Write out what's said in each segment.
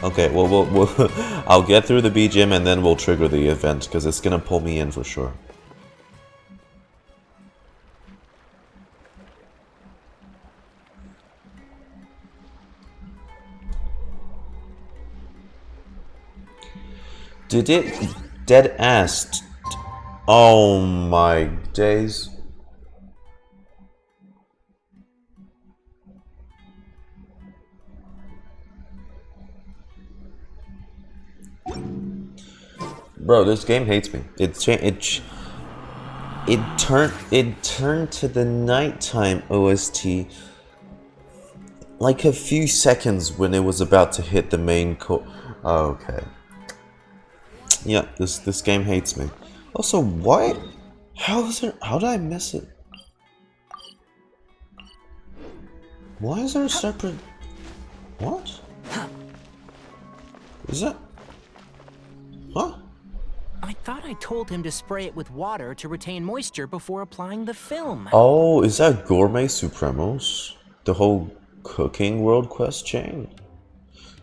Okay, well, I'll get through the BGM and then we'll trigger the event, because it's gonna pull me in for sure. Did it dead ass? Oh my days. Bro, this game hates me. It turned to the nighttime OST like a few seconds when it was about to hit the main okay. Yeah, this game hates me. Also, why? How did I miss it? Why is there a separate? What? Is that? Huh? I thought I told him to spray it with water to retain moisture before applying the film. Oh, is that Gourmet Supremos? The whole cooking world quest chain?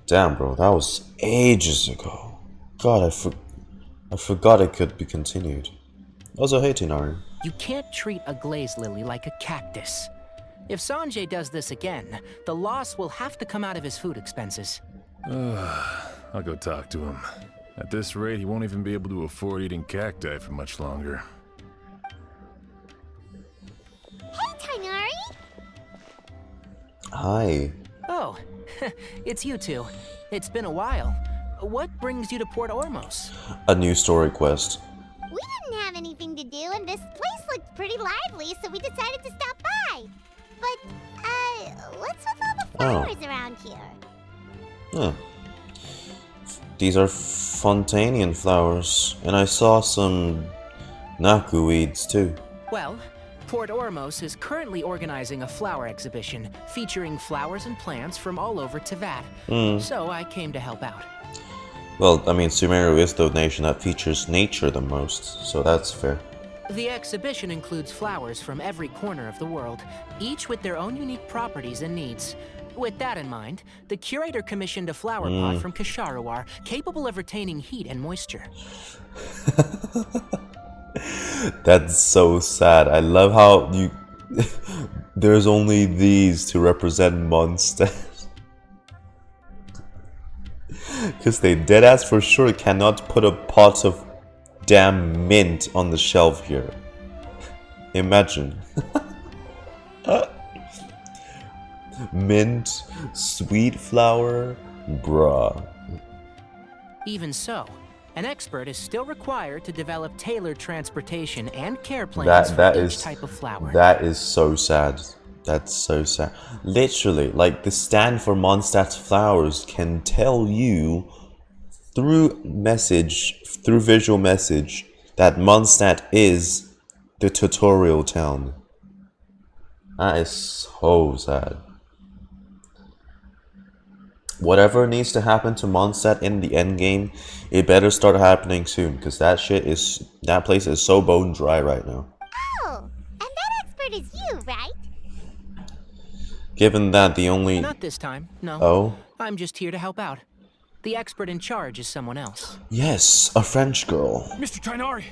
Damn, bro, that was ages ago. God, I forgot it could be continued. Also, hey, Tinari. You can't treat a glaze lily like a cactus. If Sanjay does this again, the loss will have to come out of his food expenses. I'll go talk to him. At this rate, he won't even be able to afford eating cacti for much longer. Hey, Tinari! Hi. Oh, it's you two. It's been a while. What brings you to Port Ormos? A new story quest. We didn't have anything to do, and this place looked pretty lively, so we decided to stop by. But, what's with all the flowers around here? Huh. These are Fontanian flowers, and I saw some Naku weeds too. Well, Port Ormos is currently organizing a flower exhibition featuring flowers and plants from all over Teyvat. So I came to help out. Well, I mean, Sumeru is the nation that features nature the most, so that's fair. The exhibition includes flowers from every corner of the world, each with their own unique properties and needs. With that in mind, the curator commissioned a flower pot from Kasharuar, capable of retaining heat and moisture. That's so sad. I love how you... There's only these to represent monsters. Because they deadass for sure cannot put a pot of damn mint on the shelf here. Imagine. Mint, sweet flower, bruh. Even so, an expert is still required to develop tailored transportation and care plans for each type of flower. That is so sad. That's so sad. Literally, like the stand for Mondstadt's flowers can tell you through visual message, that Mondstadt is the tutorial town. That is so sad. Whatever needs to happen to Mondstadt in the end game, it better start happening soon, because that place is so bone dry right now. Oh, and that expert is you, right? Given that the only... Not this time, no. Oh? I'm just here to help out. The expert in charge is someone else. Yes, a French girl. Mr. Tainari!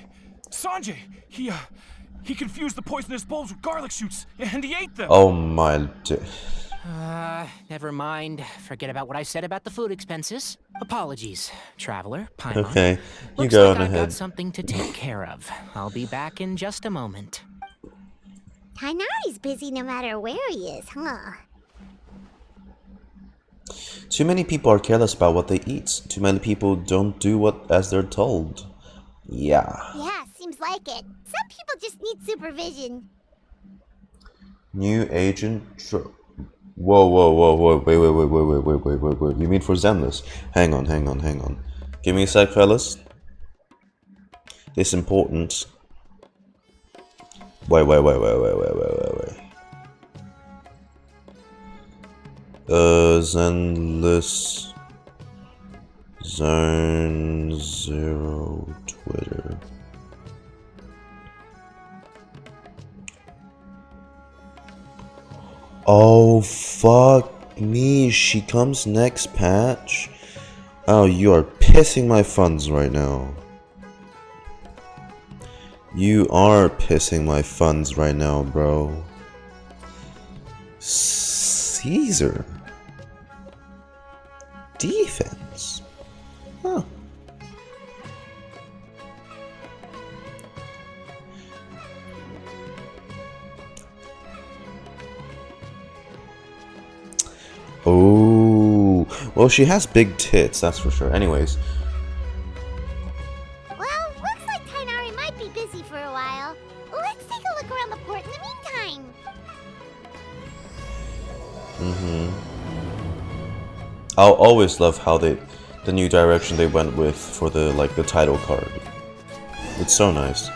Sanjay! He confused the poisonous bulbs with garlic shoots, and he ate them! Oh my... Never mind. Forget about what I said about the food expenses. Apologies, traveler, Paimon. Okay, you Looks go like on I've ahead. got something to take care of. I'll be back in just a moment. Tainari's busy no matter where he is, huh? Too many people are careless about what they eat. Too many people don't do as they're told. Yeah. Yeah, seems like it. Some people just need supervision. New agent... Whoa, wait. You mean for Zenless? Hang on. Give me a sec, fellas. It's important. Wait. Zenless Zone 0 Twitter. Oh, fuck me. She comes next patch. Oh, you are pissing my funds right now. You are pissing my funds right now, bro. Caesar. Defense. Huh. Oh, well, she has big tits, that's for sure. Anyways, Well, looks like Tainari might be busy for a while. Let's take a look around the port in the meantime. I'll always love how the new direction they went with for the the title card. It's so nice.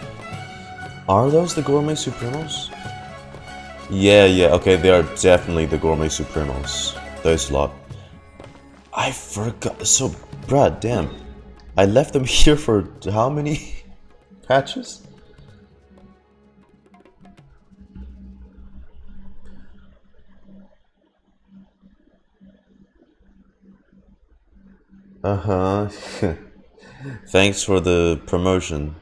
Are those the Gourmet Supremos? Yeah, okay, they are definitely the Gourmet Supremos. There's a lot. I forgot. So, bruh, damn. I left them here for how many patches? Uh-huh. Thanks for the promotion.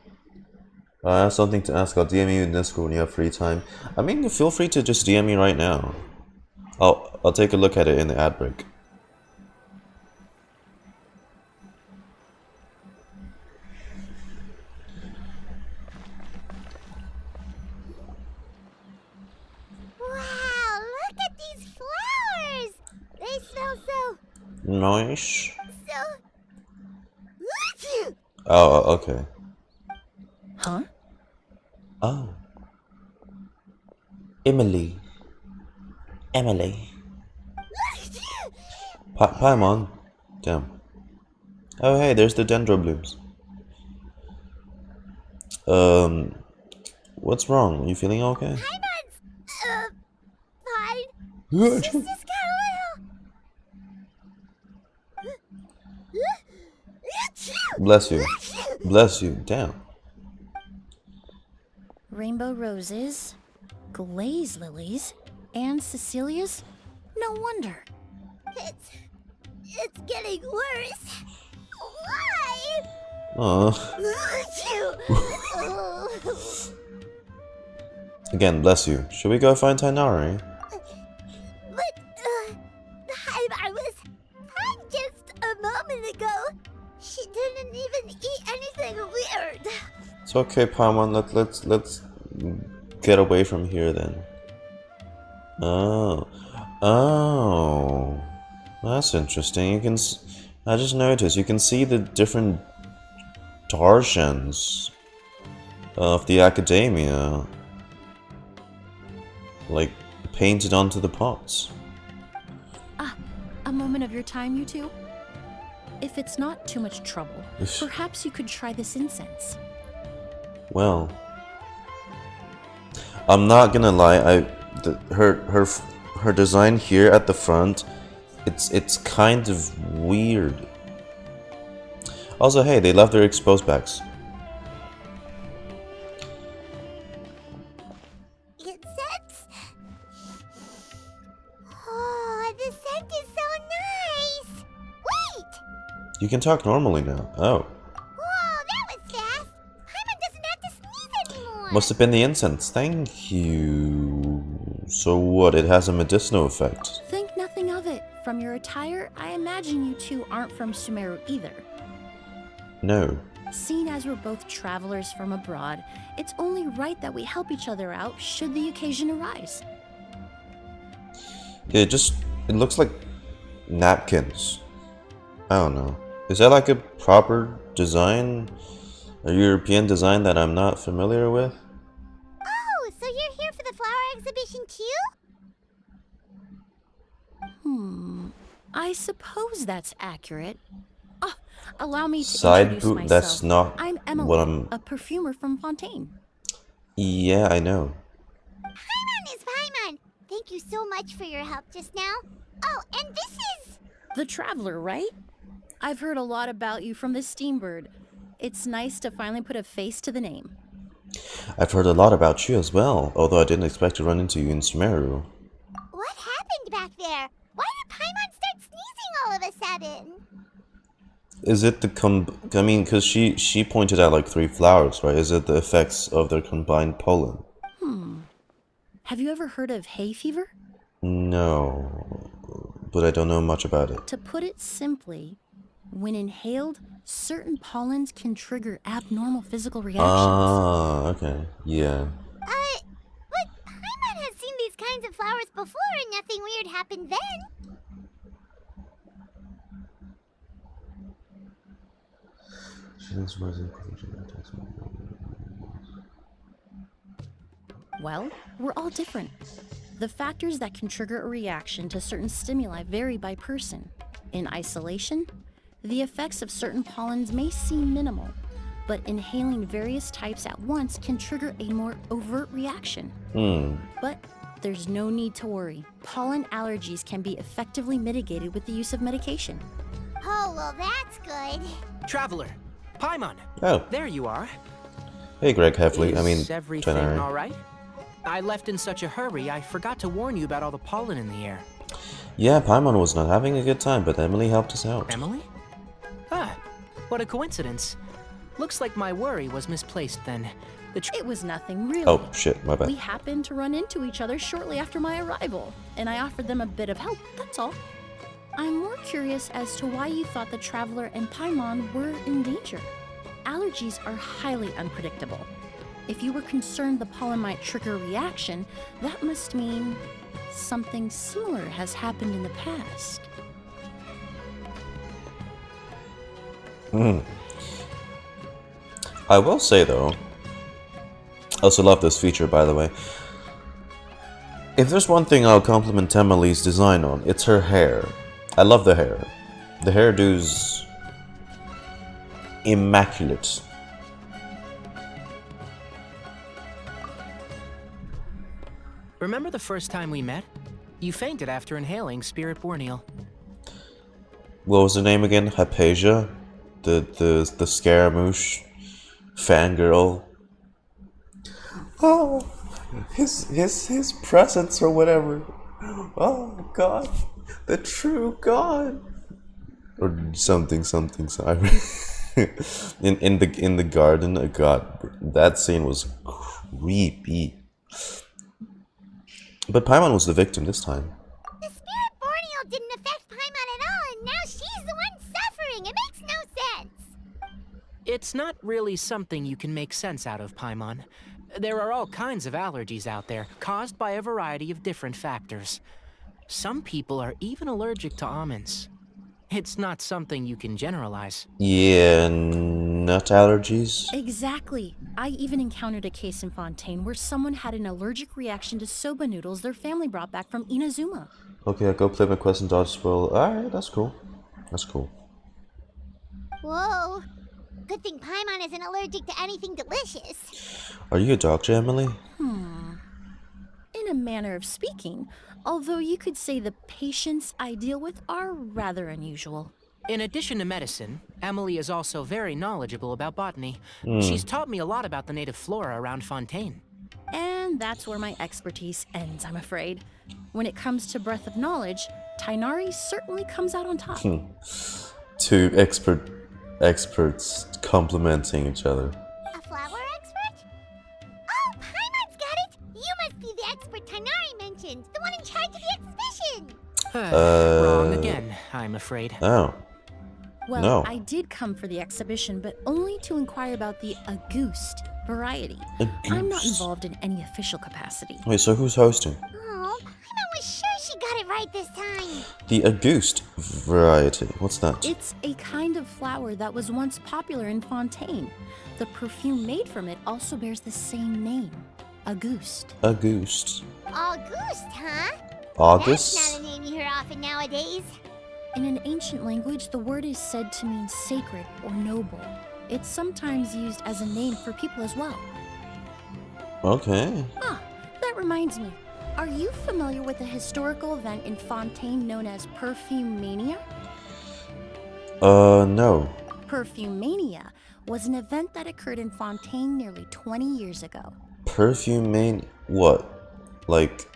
I have something to ask. I'll DM you in Discord when you have free time. I mean, feel free to just DM me right now. I'll take a look at it in the ad break. Wow, look at these flowers! They smell so... Nice. so... Oh, okay. Huh? Oh. Emilie. Paimon. Damn. Oh, hey, there's the dendro blooms. What's wrong? You feeling okay? Paimon's, fine. Yeah, She's just got a little... Bless you. Bless you. Damn. Rainbow roses, glaze lilies, and Cecilia's? No wonder. It's getting worse. Why? Again, bless you. Should we go find Tainari? But, the hive I was fine just a moment ago. She didn't even eat anything weird. It's okay, Paimon. Let's get away from here then. Oh, that's interesting. I just noticed you can see the different Darshans of the academia, like painted onto the pots. Ah, a moment of your time, you two? If it's not too much trouble, perhaps you could try this incense. Well, I'm not gonna lie. Her design here at the front, it's kind of weird. Also, hey, they left their exposed backs. Incense? Oh, the scent is so nice. Wait! You can talk normally now. Oh, Whoa, that was fast. Paimon doesn't have to sneeze anymore. must have been the incense. Thank you. So what? It has a medicinal effect. Think nothing of it. From your attire, I imagine you two aren't from Sumeru either. No. Seeing as we're both travelers from abroad, it's only right that we help each other out should the occasion arise. It looks like napkins. I don't know. Is that like a proper design? A European design that I'm not familiar with? Oh, so you're here for the flower exhibition too? I suppose that's accurate. Ah, allow me to Side introduce boot? myself. That's not I'm Emilie, what I'm... a perfumer from Fontaine. Yeah, I know. Paimon is Paimon. Thank you so much for your help just now. Oh, and this is... The Traveler, right? I've heard a lot about you from the Steambird. It's nice to finally put a face to the name. I've heard a lot about you as well, although I didn't expect to run into you in Sumeru. What happened back there? Why did Paimon start sneezing all of a sudden? Is it the I mean, because she pointed out like 3 flowers, right? Is it the effects of their combined pollen? Have you ever heard of hay fever? No, but I don't know much about it. To put it simply, when inhaled, certain pollens can trigger abnormal physical reactions. Ah, okay, yeah. But Paimon has seen these kinds of flowers before and nothing weird happened then. Well, we're all different. The factors that can trigger a reaction to certain stimuli vary by person. In isolation, the effects of certain pollens may seem minimal, but inhaling various types at once can trigger a more overt reaction. But there's no need to worry. Pollen allergies can be effectively mitigated with the use of medication. Oh, well, that's good. Traveler, Paimon. Oh, There you are. hey, Greg Heffley. Is everything Tenari. all right? I left in such a hurry, I forgot to warn you about all the pollen in the air. Yeah, Paimon was not having a good time, but Emily helped us out. Emily? Ah, what a coincidence. Looks like my worry was misplaced then. It was nothing, really. Oh, shit, my bad. We happened to run into each other shortly after my arrival, and I offered them a bit of help, that's all. I'm more curious as to why you thought the Traveler and Paimon were in danger. Allergies are highly unpredictable. If you were concerned the pollen might trigger a reaction, that must mean something similar has happened in the past. I will say, though, I also love this feature, by the way. If there's one thing I'll compliment Emily's design on, it's her hair. I love the hair. The hairdo's immaculate. Remember the first time we met? You fainted after inhaling Spirit Borneal. What was her name again? Hypatia? The Scaramouche fangirl. Oh, his presence or whatever. Oh God, the true God, or something. Sorry. in the garden. Oh God, that scene was creepy. But Paimon was the victim this time. The Spirit Borneal didn't affect Paimon at all, and now she's the one suffering. It makes no sense. It's not really something you can make sense out of, Paimon. There are all kinds of allergies out there, caused by a variety of different factors. Some people are even allergic to almonds. It's not something you can generalize. Yeah, nut allergies. Exactly. I even encountered a case in Fontaine where someone had an allergic reaction to soba noodles their family brought back from Inazuma. Okay, I'll go play my quest and dodge spoil. Alright, that's cool. That's cool. Whoa. Good thing Paimon isn't allergic to anything delicious. Are you a doctor, Emily? In a manner of speaking, although you could say the patients I deal with are rather unusual. In addition to medicine, Emily is also very knowledgeable about botany. She's taught me a lot about the native flora around Fontaine. And that's where my expertise ends, I'm afraid. When it comes to breadth of knowledge, Tainari certainly comes out on top. Two experts complementing each other. A flower expert? Oh, Paimon's got it! You must be the expert Tainari mentioned, the one in charge of the exhibition! Wrong again, I'm afraid. Oh. Well, No. I did come for the exhibition, but only to inquire about the Auguste variety. I'm not Auguste. involved in any official capacity. Wait, so who's hosting? Oh, Paimon was sure she got it right this time. The Auguste variety. What's that? It's a kind of flower that was once popular in Fontaine. The perfume made from it also bears the same name, Auguste. Auguste. Auguste, huh? August? That's not a name you hear often nowadays. In an ancient language, the word is said to mean sacred or noble. It's sometimes used as a name for people as well. Okay. Ah, that reminds me. Are you familiar with a historical event in Fontaine known as Perfume Mania? No. Perfume Mania was an event that occurred in Fontaine nearly 20 years ago. Perfume main. What? Like.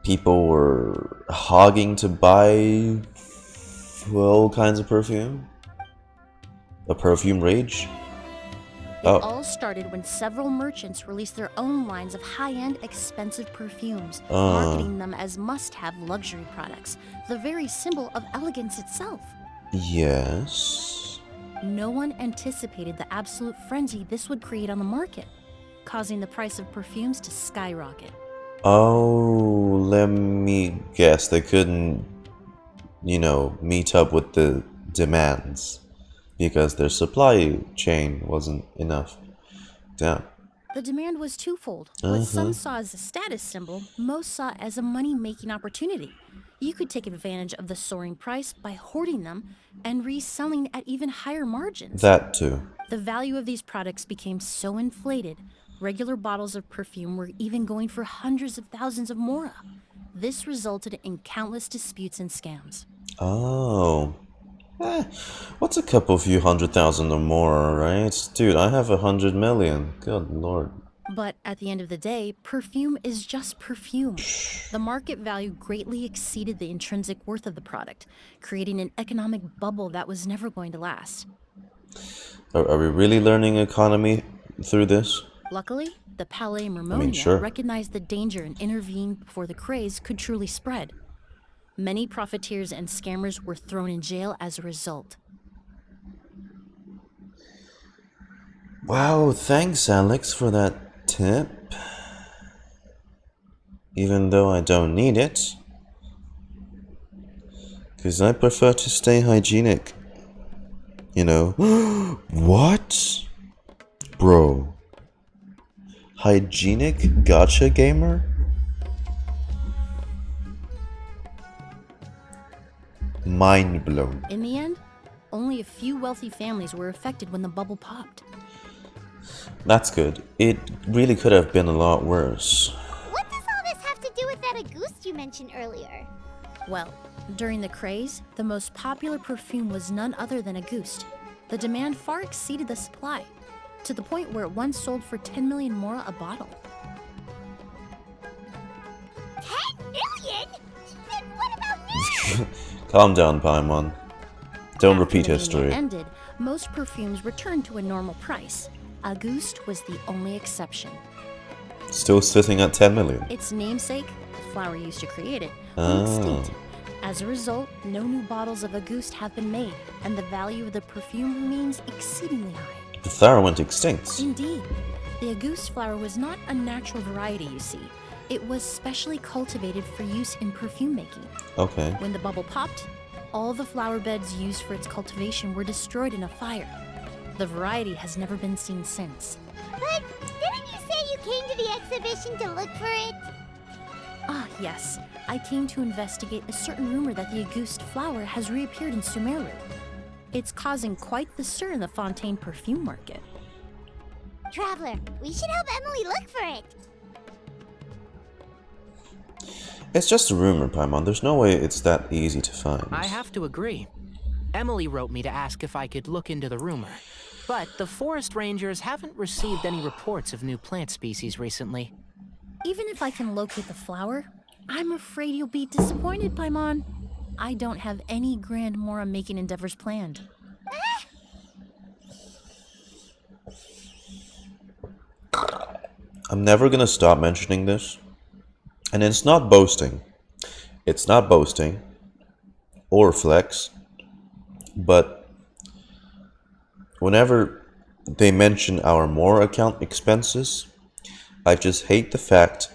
People were hogging to buy all kinds of perfume? A perfume rage? It Oh. all started when several merchants released their own lines of high-end, expensive perfumes, Ah. marketing them as must-have luxury products, the very symbol of elegance itself. Yes. No one anticipated the absolute frenzy this would create on the market, causing the price of perfumes to skyrocket. Oh, let me guess. They couldn't, meet up with the demands because their supply chain wasn't enough. Damn. The demand was twofold. What some saw as a status symbol, most saw as a money-making opportunity. You could take advantage of the soaring price by hoarding them and reselling at even higher margins. That too. The value of these products became so inflated, regular bottles of perfume were even going for hundreds of thousands of mora. This resulted in countless disputes and scams. Oh. What's a couple few 100,000 or more, right? Dude, I have 100 million. Good lord. But at the end of the day, perfume is just perfume. The market value greatly exceeded the intrinsic worth of the product, creating an economic bubble that was never going to last. Are we really learning economy through this? Luckily, the Palais Mermonia sure. recognized the danger and intervened before the craze could truly spread. Many profiteers and scammers were thrown in jail as a result. Wow, thanks Alex for that tip. Even though I don't need it. Because I prefer to stay hygienic. What? Bro. Hygienic gacha gamer? Mind blown. In the end, only a few wealthy families were affected when the bubble popped. That's good. It really could have been a lot worse. What does all this have to do with that Auguste you mentioned earlier? Well, during the craze, the most popular perfume was none other than Auguste. The demand far exceeded the supply, to the point where it once sold for 10 million mora a bottle. 10 million? Then what about now? Calm down, Paimon. Don't After repeat the mania history. ended, most perfumes returned to a normal price. Auguste was the only exception. Still sitting at 10 million. Its namesake, the flower used to create it, went extinct. As a result, no new bottles of Auguste have been made, and the value of the perfume remains exceedingly high. The flower went extinct. Indeed, the Auguste flower was not a natural variety, you see. It was specially cultivated for use in perfume making. Okay. When the bubble popped, all the flower beds used for its cultivation were destroyed in a fire. The variety has never been seen since. But didn't you say you came to the exhibition to look for it? Ah, yes. I came to investigate a certain rumor that the Auguste flower has reappeared in Sumeru. It's causing quite the stir in the Fontaine perfume market. Traveler, we should help Emilie look for it. It's just a rumor, Paimon. There's no way it's that easy to find. I have to agree. Emily wrote me to ask if I could look into the rumor. But the forest rangers haven't received any reports of new plant species recently. Even if I can locate the flower, I'm afraid you'll be disappointed, Paimon. I don't have any grand mora making endeavors planned. I'm never gonna stop mentioning this. And it's not boasting. It's not boasting. Or flex. But whenever they mention our More account expenses, I just hate the fact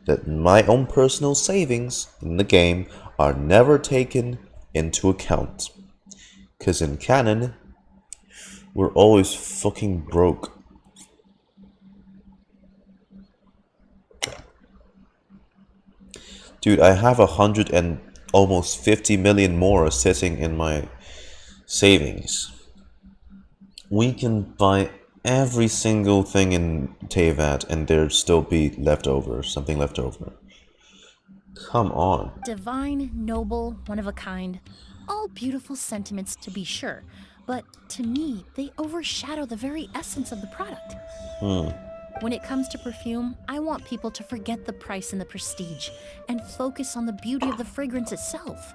that my own personal savings in the game are never taken into account. Because in canon, we're always fucking broke. Dude, I have 100 and almost 50 million more sitting in my savings. We can buy every single thing in Teyvat and there'd still be leftover, something left over. Come on. Divine, noble, one of a kind. All beautiful sentiments to be sure, but to me, they overshadow the very essence of the product. When it comes to perfume, I want people to forget the price and the prestige and focus on the beauty of the fragrance itself.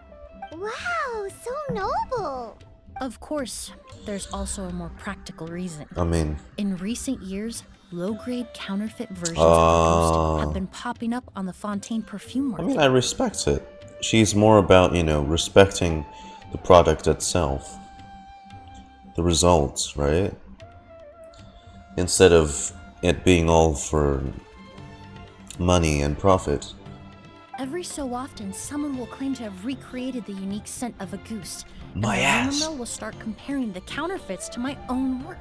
Wow, so noble. Of course, there's also a more practical reason. I mean, In recent years, low-grade counterfeit versions of the Ghost have been popping up on the Fontaine perfume I market. mean, I respect it. She's more about, respecting the product itself. The results, right? Instead of it being all for money and profit. Every so often, someone will claim to have recreated the unique scent of a goose. My and the ass. rumor mill will start comparing the counterfeits to my own work.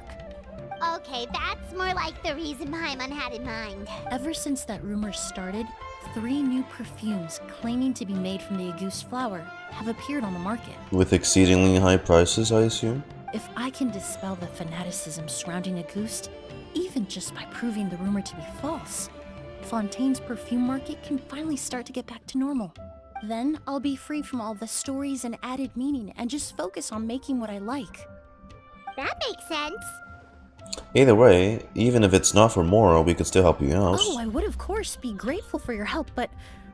Okay, that's more like the reason Paimon had in mind. Ever since that rumor started, 3 new perfumes claiming to be made from the Agouste flower have appeared on the market. With exceedingly high prices, I assume? If I can dispel the fanaticism surrounding Agouste, even just by proving the rumor to be false, Fontaine's perfume market can finally start to get back to normal. Then I'll be free from all the stories and added meaning and just focus on making what I like. That makes sense. Either way, even if it's not for moral, we could still help you out. Oh, I would of course be grateful for your help, but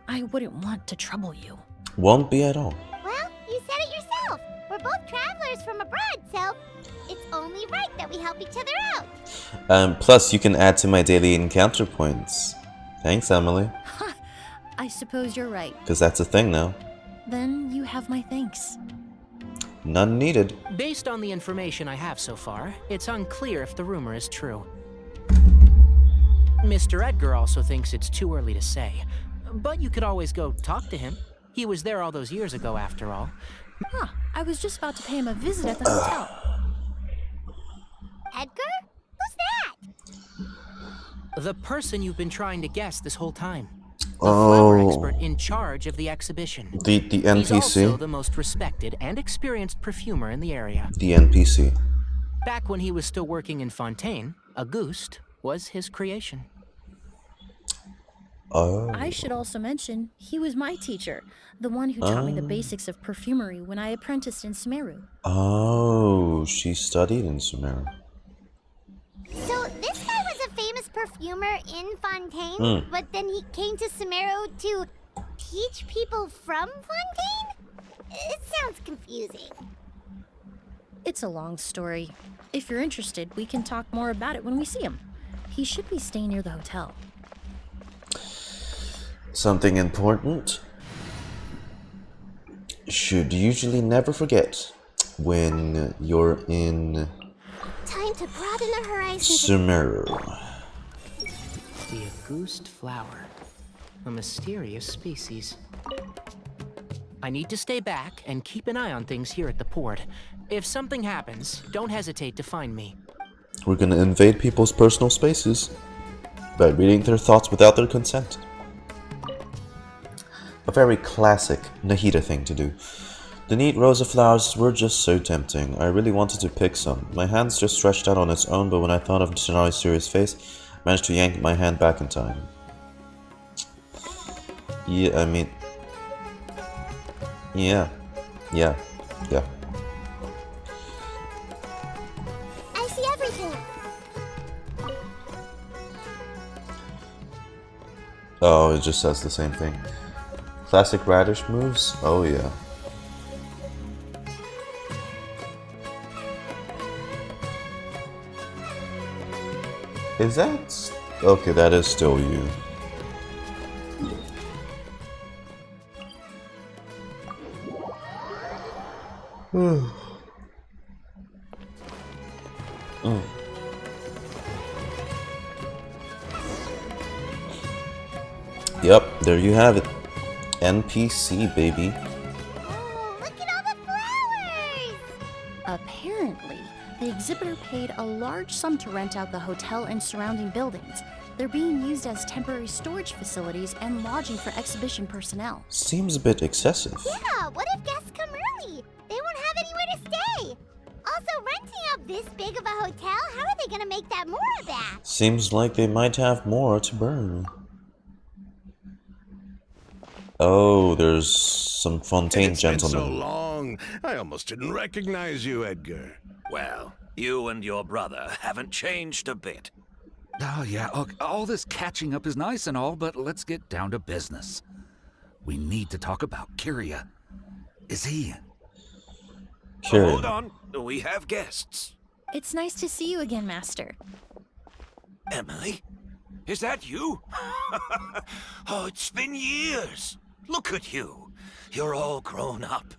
I wouldn't want to trouble you. Won't be at all. Well, you said it yourself. We're both travelers from abroad, so it's only right that we help each other out. Plus, you can add to my daily encounter points. Thanks, Emily. I suppose you're right. Because that's a thing now. Then you have my thanks. None needed. Based on the information I have so far, it's unclear if the rumor is true. Mr. Edgar also thinks it's too early to say, but you could always go talk to him. He was there all those years ago, after all. I was just about to pay him a visit at the hotel. Edgar? Who's that? The person you've been trying to guess this whole time. The flower Oh, expert in charge of the exhibition. the He's also NPC? the most respected and experienced perfumer in the area. The NPC. Back when he was still working in Fontaine, Auguste was his creation. Oh. I should also mention, he was my teacher, the one who taught me the basics of perfumery when I apprenticed in Sumeru. Oh, she studied in Sumeru. So this guy was a famous perfumer in Fontaine, but then he came to Sumeru to teach people from Fontaine? It sounds confusing. It's a long story. If you're interested, we can talk more about it when we see him. He should be staying near the hotel. Something important should usually never forget when you're in Time to broaden the horizons. Sumeru. The Auguste flower. A mysterious species. I need to stay back and keep an eye on things here at the port. If something happens, don't hesitate to find me. We're gonna invade people's personal spaces by reading their thoughts without their consent. A very classic Nahida thing to do. The neat rows of flowers were just so tempting. I really wanted to pick some. My hands just stretched out on its own, but when I thought of Tsunari's serious face, I managed to yank my hand back in time. Yeah, I mean... Yeah. I see everything. Oh, it just says the same thing. Classic radish moves? Oh yeah. Is that... Okay, that is still you. Yep, there you have it. NPC, baby. Oh, look at all the flowers! Apparently, the exhibitor paid a large sum to rent out the hotel and surrounding buildings. They're being used as temporary storage facilities and lodging for exhibition personnel. Seems a bit excessive. Yeah, what if guests come early? They won't have anywhere to stay. Also, renting out this big of a hotel, how are they gonna make that more of that? Seems like they might have more to burn. Oh, there's some Fontaine It's been so gentlemen. long, I almost didn't recognize you, Edgar. Well, you and your brother haven't changed a bit. Oh, yeah, all this catching up is nice and all, but let's get down to business. We need to talk about Kyria. Is he? Hold on, we have guests. It's nice to see you again, Master. Emilie? Is that you? Oh, it's been years. Look at you. You're all grown up.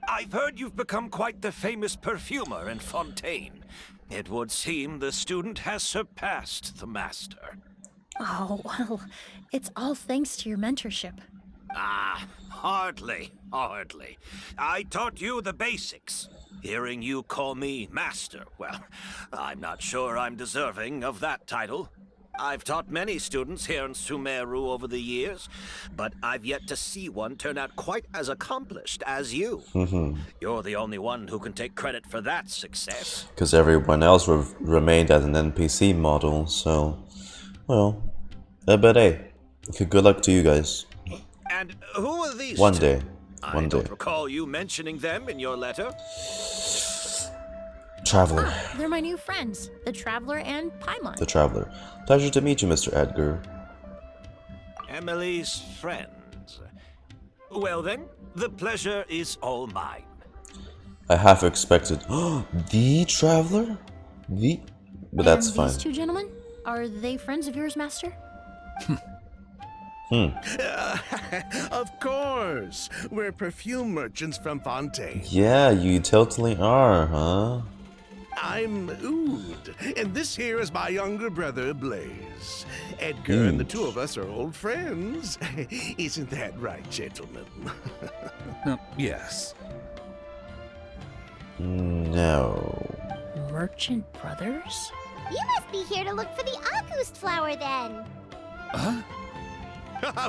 I've heard you've become quite the famous perfumer in Fontaine. It would seem the student has surpassed the master. Oh, well, it's all thanks to your mentorship. Ah, hardly. I taught you the basics. Hearing you call me master, well, I'm not sure I'm deserving of that title. I've taught many students here in Sumeru over the years, but I've yet to see one turn out quite as accomplished as you. You're the only one who can take credit for that success. Because everyone else remained as an NPC model, so... Well, but hey, good luck to you guys. And who are these One two? day. I don't recall you mentioning them in your letter. Traveler. They're my new friends, the Traveler and Paimon. The Traveler. Pleasure to meet you, Mr. Edgar. Emilie's friends. Well then, the pleasure is all mine. I half expected... the Traveler? But that's and fine. These two gentlemen? Are they friends of yours, Master? Of course. We're perfume merchants from Fontaine. Yeah, you totally are, huh? I'm Oud, and this here is my younger brother, Blaze. Edgar and the two of us are old friends. Isn't that right, gentlemen? Yes. No. Merchant brothers? You must be here to look for the August flower then.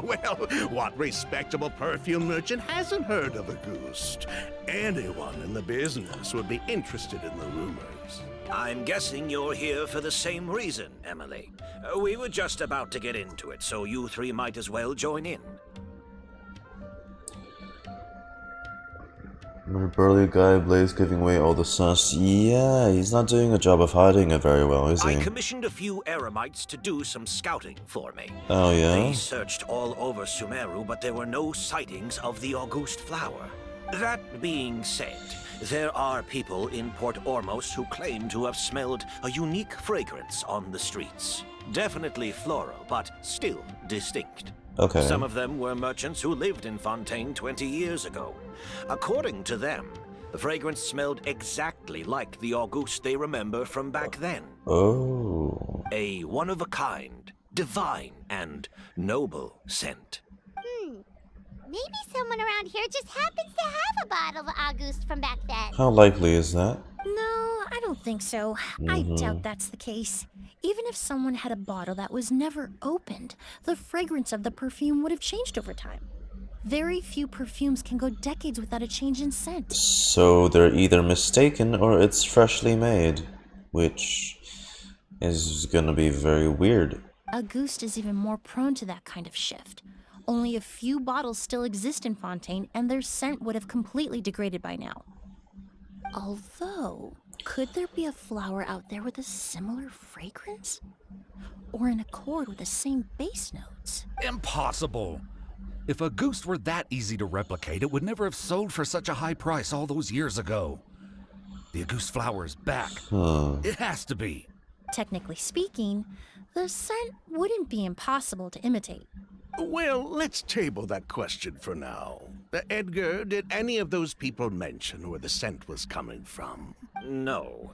Well, what respectable perfume merchant hasn't heard of a goose? Anyone in the business would be interested in the rumors. I'm guessing you're here for the same reason, Emilie. We were just about to get into it, so you three might as well join in. My burly guy, Blaze, giving away all the sauce. Yeah, he's not doing a job of hiding it very well, is he? I commissioned a few Eremites to do some scouting for me. Oh, yeah? They searched all over Sumeru, but there were no sightings of the August flower. That being said, there are people in Port Ormos who claim to have smelled a unique fragrance on the streets. Definitely floral, but still distinct. Okay. Some of them were merchants who lived in Fontaine 20 years ago. According to them, the fragrance smelled exactly like the August they remember from back then. Oh. A one-of-a-kind, divine, and noble scent. Maybe someone around here just happens to have a bottle of August from back then. How likely is that? No, I don't think so. I doubt that's the case. Even if someone had a bottle that was never opened, the fragrance of the perfume would have changed over time. Very few perfumes can go decades without a change in scent. So they're either mistaken or it's freshly made, which is gonna be very weird. Auguste is even more prone to that kind of shift. Only a few bottles still exist in Fontaine, and their scent would have completely degraded by now. Although, could there be a flower out there with a similar fragrance? Or in accord with the same base notes? Impossible. If a goose were that easy to replicate, it would never have sold for such a high price all those years ago. The Auguste flower is back. It has to be. Technically speaking, the scent wouldn't be impossible to imitate. Well, let's table that question for now. Edgar, did any of those people mention where the scent was coming from? No.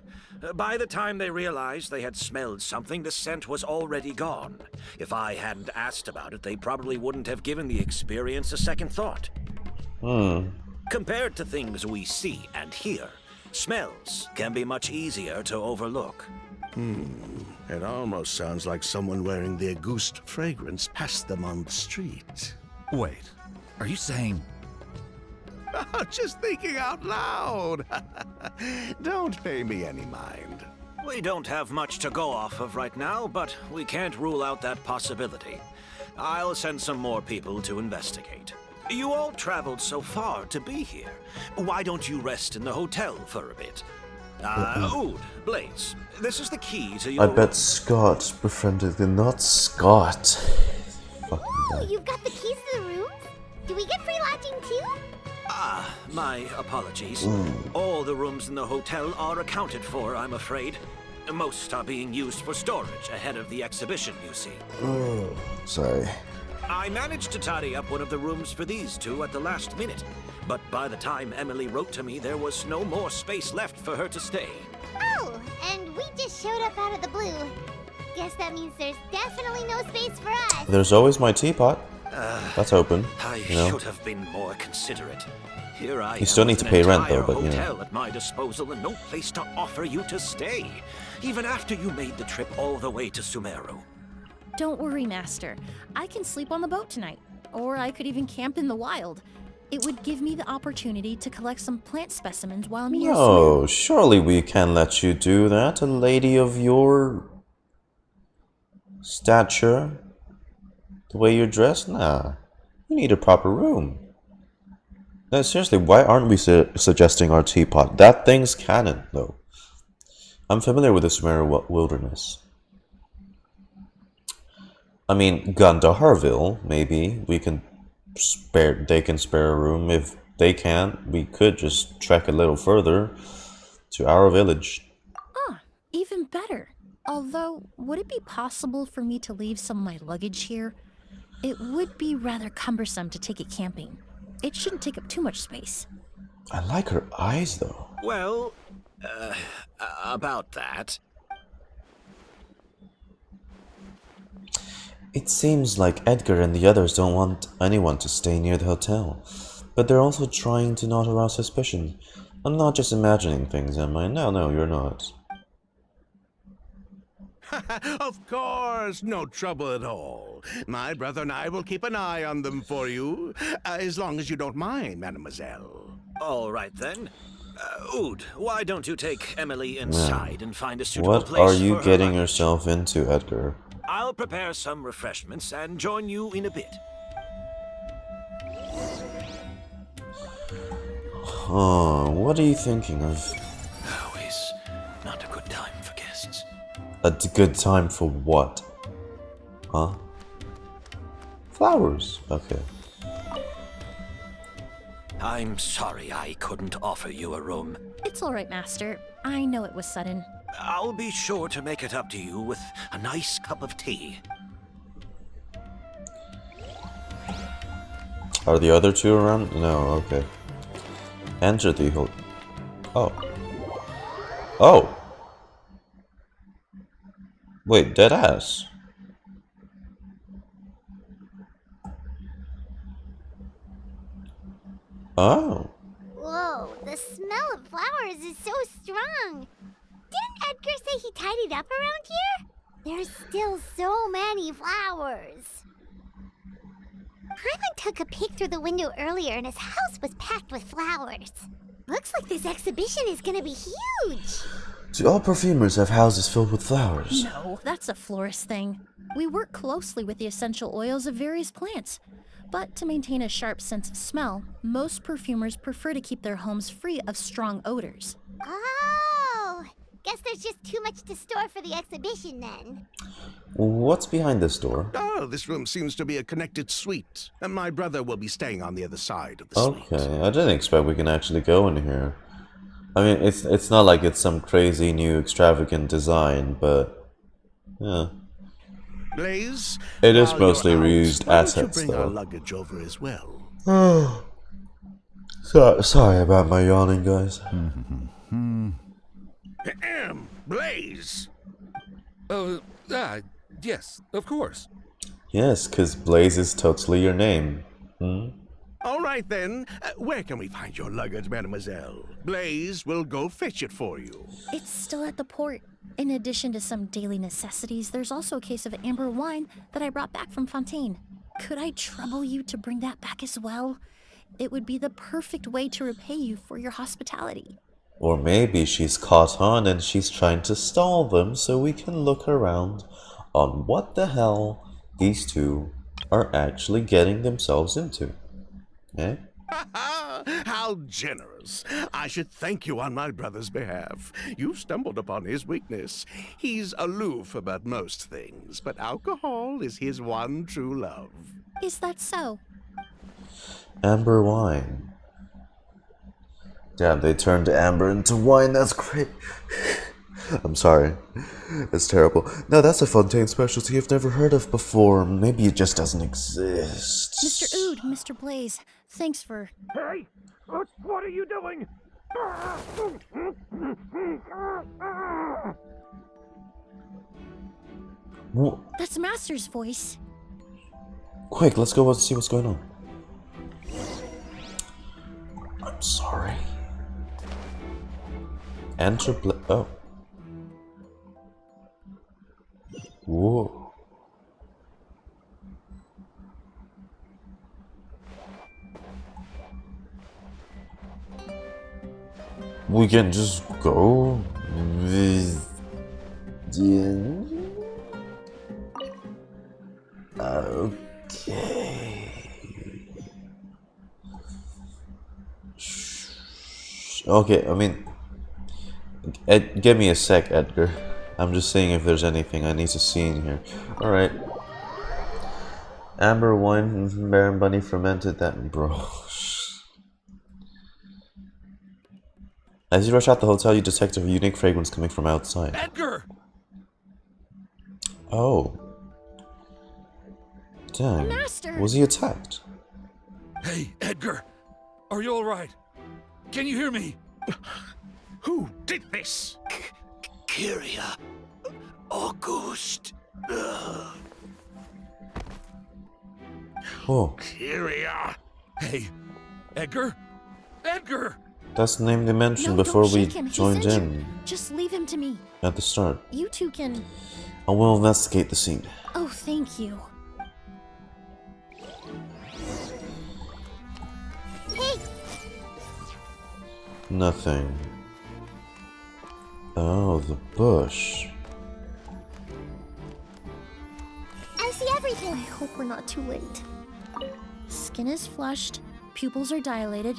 By the time they realized they had smelled something, the scent was already gone. If I hadn't asked about it, they probably wouldn't have given the experience a second thought. Compared to things we see and hear, smells can be much easier to overlook. It almost sounds like someone wearing the Auguste fragrance passed them on the street. Wait, are you saying... Just thinking out loud. Don't pay me any mind. We don't have much to go off of right now, but we can't rule out that possibility. I'll send some more people to investigate. You all traveled so far to be here. Why don't you rest in the hotel for a bit? Oud, Blaze, this is the key to your... I bet Scott befriended him, not Scott. Fucking Oh, guy. you've got the keys to the rooms? Do we get free lodging too? My apologies. All the rooms in the hotel are accounted for, I'm afraid. Most are being used for storage ahead of the exhibition, you see. Oh, sorry. I managed to tidy up one of the rooms for these two at the last minute. But by the time Emilie wrote to me, there was no more space left for her to stay. Oh, and we just showed up out of the blue. Guess that means there's definitely no space for us. There's always my teapot. That's open. I You know. should have been more considerate. Here I You still am need with to an pay rent, though, entire but, you know. hotel at my disposal and no place to offer you to stay, even after you made the trip all the way to Sumeru. Don't worry, Master. I can sleep on the boat tonight. Or I could even camp in the wild. It would give me the opportunity to collect some plant specimens while I'm here. No, surely we can let you do that. A lady of your stature, the way you're dressed? Nah, you need a proper room. No, seriously, why aren't we suggesting our teapot? That thing's canon, though. I'm familiar with the Sumeru wilderness. I mean, Gandaharville, maybe we can spare. They can spare a room. If they can't, we could just trek a little further to our village. Ah, even better. Although, would it be possible for me to leave some of my luggage here? It would be rather cumbersome to take it camping. It shouldn't take up too much space. I like her eyes, though. Well, about that. It seems like Edgar and the others don't want anyone to stay near the hotel, but they're also trying to not arouse suspicion. I'm not just imagining things, am I? No, you're not. Of course, no trouble at all. My brother and I will keep an eye on them for you, as long as you don't mind, mademoiselle. All right then. Oud, why don't you take Emilie inside and find a suitable What place are you for her getting luggage? yourself into, Edgar? I'll prepare some refreshments and join you in a bit. Oh, what are you thinking of? Always not a good time for guests. A good time for what? Huh? Flowers. Okay. I'm sorry I couldn't offer you a room. It's all right, Master. I know it was sudden. I'll be sure to make it up to you with a nice cup of tea. Are the other two around? No, okay. Enter the hotel. Oh. Oh! Wait, dead ass. Oh. Whoa, the smell of flowers is so strong. Didn't Edgar say he tidied up around here? There's still so many flowers. Hyman took a peek through the window earlier and his house was packed with flowers. Looks like this exhibition is gonna be huge. Do all perfumers have houses filled with flowers? No, that's a florist thing. We work closely with the essential oils of various plants. But to maintain a sharp sense of smell, most perfumers prefer to keep their homes free of strong odors. Oh, guess there's just too much to store for the exhibition then. What's behind this door? Oh, this room seems to be a connected suite, and my brother will be staying on the other side of the suite. Okay, I didn't expect we can actually go in here. I mean, it's not like it's some crazy new extravagant design, but yeah. Blaze, It is while you're mostly out, reused why don't assets, you bring our though. luggage over as well. Sorry about my yawning, guys. Ahem, Blaze! Yes, of course. Yes, because Blaze is totally your name. All right then, where can we find your luggage, mademoiselle? Blaze will go fetch it for you. It's still at the port. In addition to some daily necessities, there's also a case of amber wine that I brought back from Fontaine. Could I trouble you to bring that back as well? It would be the perfect way to repay you for your hospitality. Or maybe she's caught on and she's trying to stall them so we can look around on what the hell these two are actually getting themselves into. Eh? How generous. I should thank you on my brother's behalf. You stumbled upon his weakness. He's aloof about most things, but alcohol is his one true love. Is that so? Amber wine. Damn, they turned amber into wine. That's great. I'm sorry. It's terrible. Now that's a Fontaine specialty I've never heard of before. Maybe it just doesn't exist. Mr. Ood, Mr. Blaze, thanks for... Hey! What are you doing? That's Master's voice. Quick, let's go see what's going on. I'm sorry. Enter oh. Whoa. We can just go within. Okay. Okay, I mean, give me a sec, Edgar. I'm just seeing if there's anything I need to see in here. Alright. Amber wine, Baron Bunny fermented that, bro. As you rush out the hotel, you detect a unique fragrance coming from outside. Edgar! Oh. Dang. Master! Was he attacked? Hey, Edgar! Are you alright? Can you hear me? Who did this? Kyria. Auguste. Oh, Kyria. Hey, Edgar? Edgar! that's the name they mentioned No, before don't we shake him. He's joined injured. in Just leave him to me. at the start. You two can... I will investigate the scene. Oh, thank you. Hey, Nothing. Oh, the bush. I see everything. I hope we're not too late. Skin is flushed, pupils are dilated,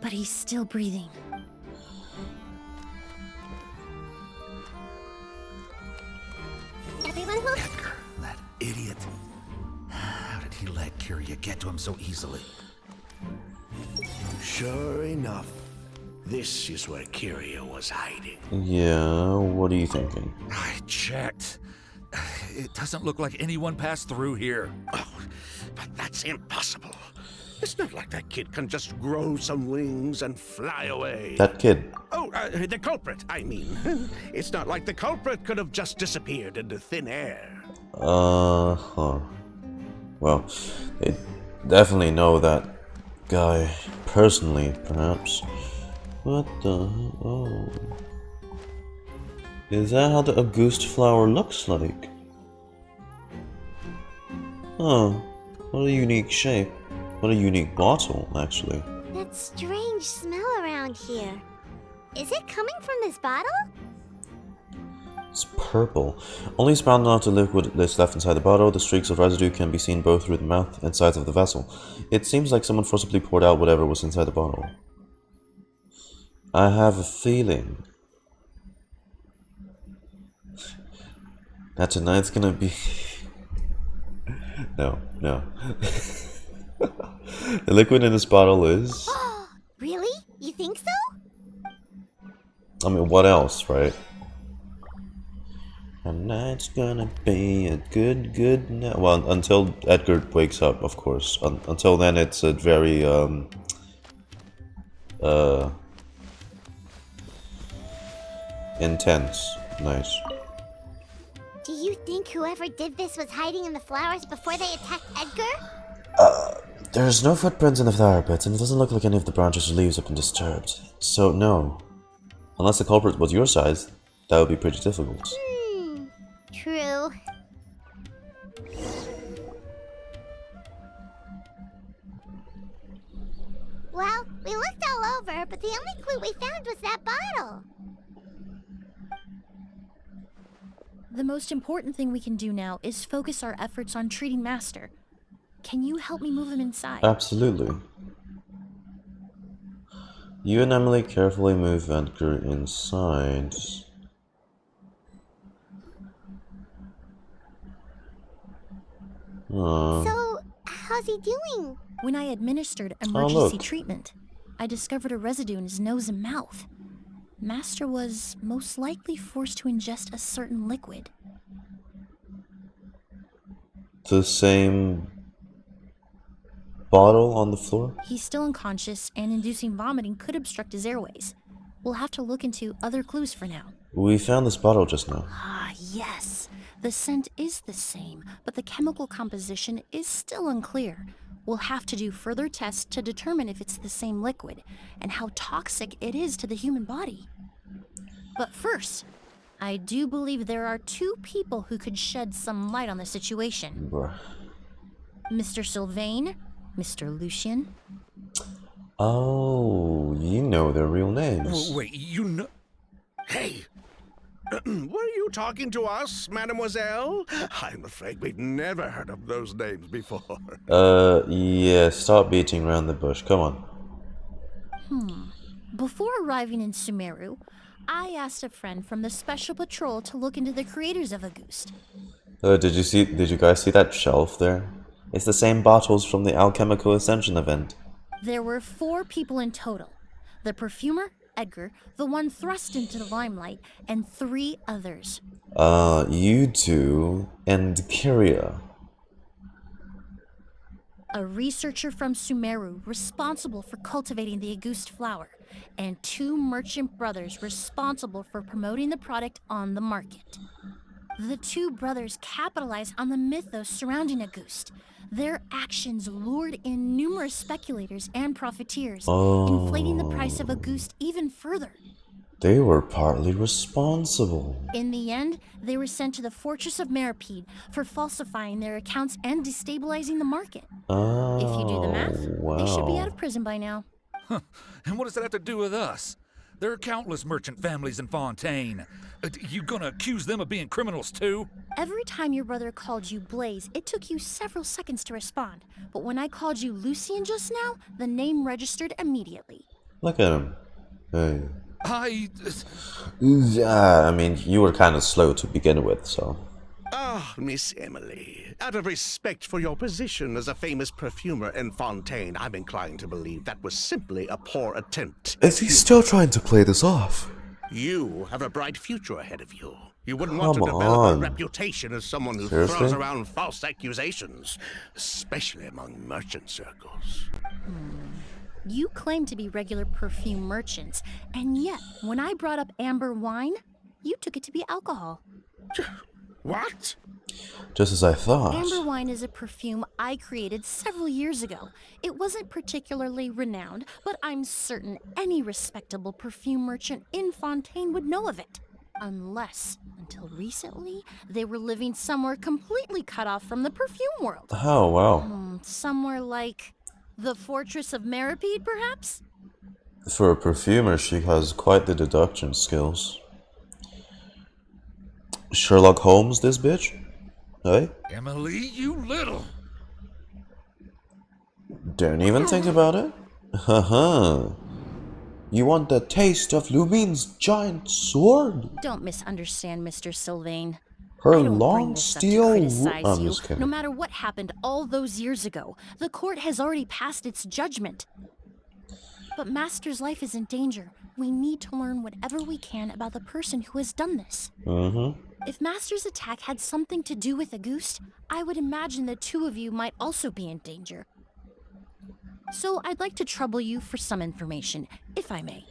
but he's still breathing. Everyone will... Edgar, that idiot. How did he let Kyria get to him so easily? Sure enough, this is where Kyria was hiding. Yeah, what are you thinking? I checked. It doesn't look like anyone passed through here. Oh, but that's impossible. It's not like that kid can just grow some wings and fly away. That kid. Oh, the culprit, I mean. It's not like the culprit could have just disappeared into thin air. Huh. Well, they definitely know that guy personally, perhaps. What the... Oh. Is that how the Auguste flower looks like? Oh, what a unique shape. What a unique bottle, actually. That strange smell around here. Is it coming from this bottle? It's purple. Only sprouting out the liquid that's left inside the bottle, the streaks of residue can be seen both through the mouth and sides of the vessel. It seems like someone forcibly poured out whatever was inside the bottle. I have a feeling that tonight's gonna be... No. The liquid in this bottle is... Really? You think so? I mean, what else, right? Tonight's gonna be a good night. Well, until Edgar wakes up, of course. Until then, it's a very, intense night. Do you think whoever did this was hiding in the flowers before they attacked Edgar? There's no footprints in the flower beds, and it doesn't look like any of the branches or leaves have been disturbed. So, no. Unless the culprit was your size, that would be pretty difficult. True. Well, we looked all over, but the only clue we found was that bottle. The most important thing we can do now is focus our efforts on treating Master. Can you help me move him inside? Absolutely. You and Emilie carefully move Edgar inside. So, how's he doing? When I administered emergency look. treatment, I discovered a residue in his nose and mouth. Master was most likely forced to ingest a certain liquid. The same bottle on the floor? He's still unconscious, and inducing vomiting could obstruct his airways. We'll have to look into other clues for now. We found this bottle just now. Ah, yes. The scent is the same, but the chemical composition is still unclear. We'll have to do further tests to determine if it's the same liquid, and how toxic it is to the human body. But first, I do believe there are two people who could shed some light on the situation. Bruh. Mr. Sylvain, Mr. Lucien. Oh, you know their real names. Oh, wait, you know... Hey! Were you talking to us, mademoiselle? I'm afraid we'd never heard of those names before. Yeah, stop beating around the bush. Come on. Before arriving in Sumeru, I asked a friend from the Special Patrol to look into the creators of Auguste. Did you guys see that shelf there? It's the same bottles from the Alchemical Ascension event. There were 4 people in total. The perfumer, Edgar, the one thrust into the limelight, and 3 others. You two and Kyria. A researcher from Sumeru responsible for cultivating the Auguste flower, and 2 merchant brothers responsible for promoting the product on the market. The 2 brothers capitalized on the mythos surrounding Auguste. Their actions lured in numerous speculators and profiteers, inflating the price of Auguste even further. They were partly responsible. In the end, they were sent to the Fortress of Meripede for falsifying their accounts and destabilizing the market. Oh, If you do the math, they should be out wow. of prison by now. And what does that have to do with us? There are countless merchant families in Fontaine. You gonna accuse them of being criminals too? Every time your brother called you Blaze, it took you several seconds to respond. But when I called you Lucien just now, the name registered immediately. Look at him. Hey. I I mean, you were kind of slow to begin with, so. Ah, Miss Emilie, out of respect for your position as a famous perfumer in Fontaine, I'm inclined to believe that was simply a poor attempt. Is he still trying to play this off? You have a bright future ahead of you. You wouldn't want to Come develop on. a reputation as someone who Seriously? throws around false accusations, especially among merchant circles. You claim to be regular perfume merchants, and yet, when I brought up amber wine, you took it to be alcohol. What? Just as I thought. Amber wine is a perfume I created several years ago. It wasn't particularly renowned, but I'm certain any respectable perfume merchant in Fontaine would know of it. Unless, until recently, they were living somewhere completely cut off from the perfume world. Oh, wow. Somewhere like the Fortress of Meripede, perhaps? For a perfumer, she has quite the deduction skills. Sherlock Holmes, this bitch? Hey? Emilie, you little... Don't even think about it. Haha. You want the taste of Lumine's giant sword? Don't misunderstand, Mr. Sylvain. Her I don't bring long this up steel... to criticize I'm you. just kidding. No matter what happened all those years ago, the court has already passed its judgment. But Master's life is in danger. We need to learn whatever we can about the person who has done this. If Master's attack had something to do with Auguste, I would imagine the 2 of you might also be in danger. So I'd like to trouble you for some information, if I may.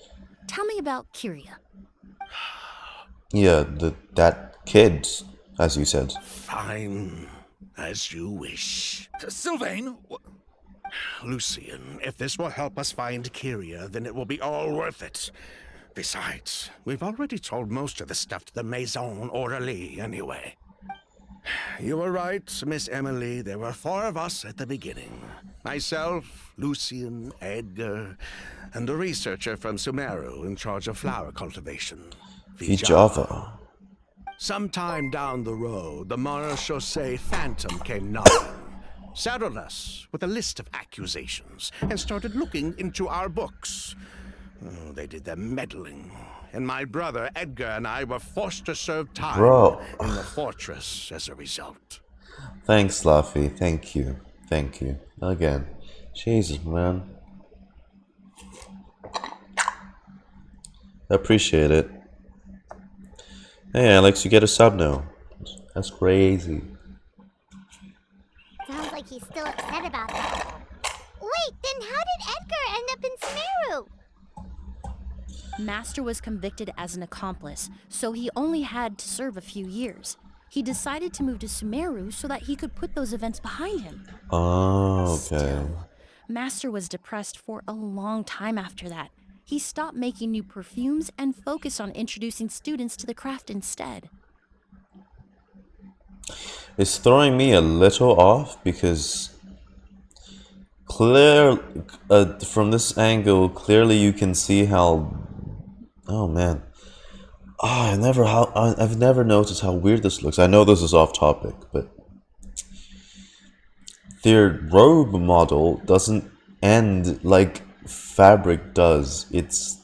Tell me about Kyria. Yeah, that kid, as you said. Fine, as you wish. Sylvain, Lucien, if this will help us find Kyria, then it will be all worth it. Besides, we've already told most of the stuff to the Maison Orderly anyway. You were right, Miss Emilie. There were 4 of us at the beginning. Myself, Lucien, Edgar, and a researcher from Sumeru in charge of flower cultivation. Vijava. Sometime down the road, the Marechaussee Phantom came knocking, saddled us with a list of accusations, and started looking into our books. Oh, they did their meddling, and my brother Edgar and I were forced to serve time in the fortress as a result. Thanks, Luffy. Thank you. Thank you. Again. Jesus, man. Appreciate it. Hey, Alex, you get a sub now. That's crazy. Sounds like he's still upset about that. Wait, then how did Edgar end up in Sumeru? Master was convicted as an accomplice, so he only had to serve a few years. He decided to move to Sumeru so that he could put those events behind him. Oh, okay. Still, Master was depressed for a long time after that. He stopped making new perfumes and focused on introducing students to the craft instead. It's throwing me a little off because from this angle, clearly you can see how. Oh man, I've never noticed how weird this looks. I know this is off topic, but their robe model doesn't end like fabric does. It's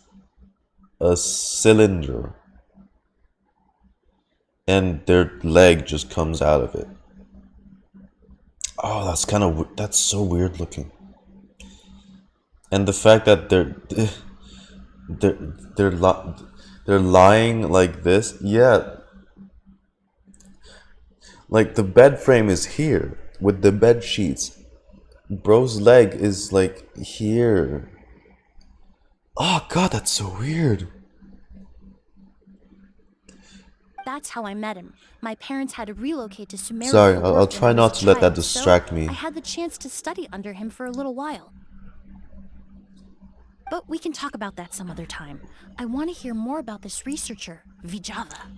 a cylinder, and their leg just comes out of it. Oh, that's so weird looking. And the fact that they're lying like this, yeah. Like the bed frame is here with the bed sheets. Bro's leg is like here. Oh god, that's so weird. That's how I met him. My parents had to relocate to Sumeru. Sorry, for I'll work try when I was not a to let that child, distract so me. I had the chance to study under him for a little while. But we can talk about that some other time. I want to hear more about this researcher, Vijava.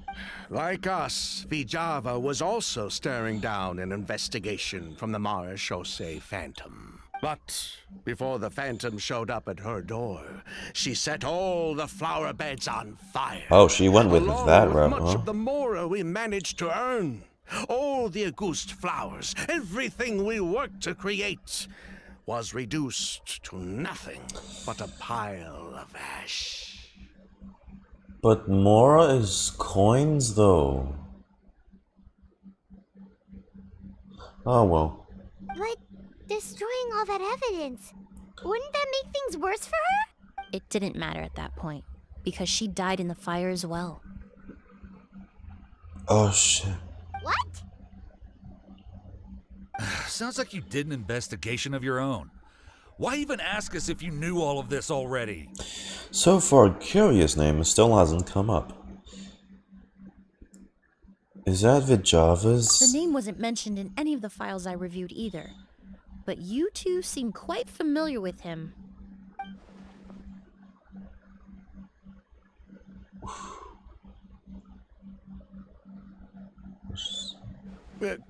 Like us, Vijava was also staring down an investigation from the Marechaussee Phantom. But before the Phantom showed up at her door, she set all the flower beds on fire. Oh, she went with along that with route, much huh? of the mora we managed to earn. All the Auguste flowers, everything we worked to create, was reduced to nothing but a pile of ash. But Mora is coins, though. Oh well. But destroying all that evidence, wouldn't that make things worse for her? It didn't matter at that point, because she died in the fire as well. Oh shit. What? Sounds like you did an investigation of your own. Why even ask us if you knew all of this already? So far, Curious name still hasn't come up. Is that Vijava's? The name wasn't mentioned in any of the files I reviewed either. But you two seem quite familiar with him.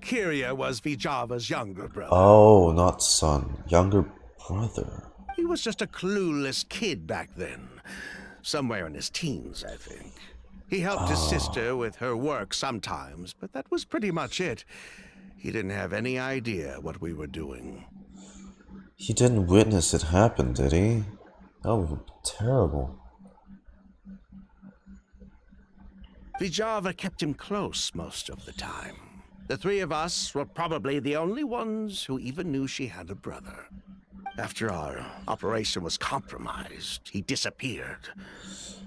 Kyria was Vijava's younger brother. Oh, not son. Younger brother. He was just a clueless kid back then. Somewhere in his teens, I think. He helped his sister with her work sometimes, but that was pretty much it. He didn't have any idea what we were doing. He didn't witness it happen, did he? That would be terrible. Vijava kept him close most of the time. The three of us were probably the only ones who even knew she had a brother. After our operation was compromised, he disappeared.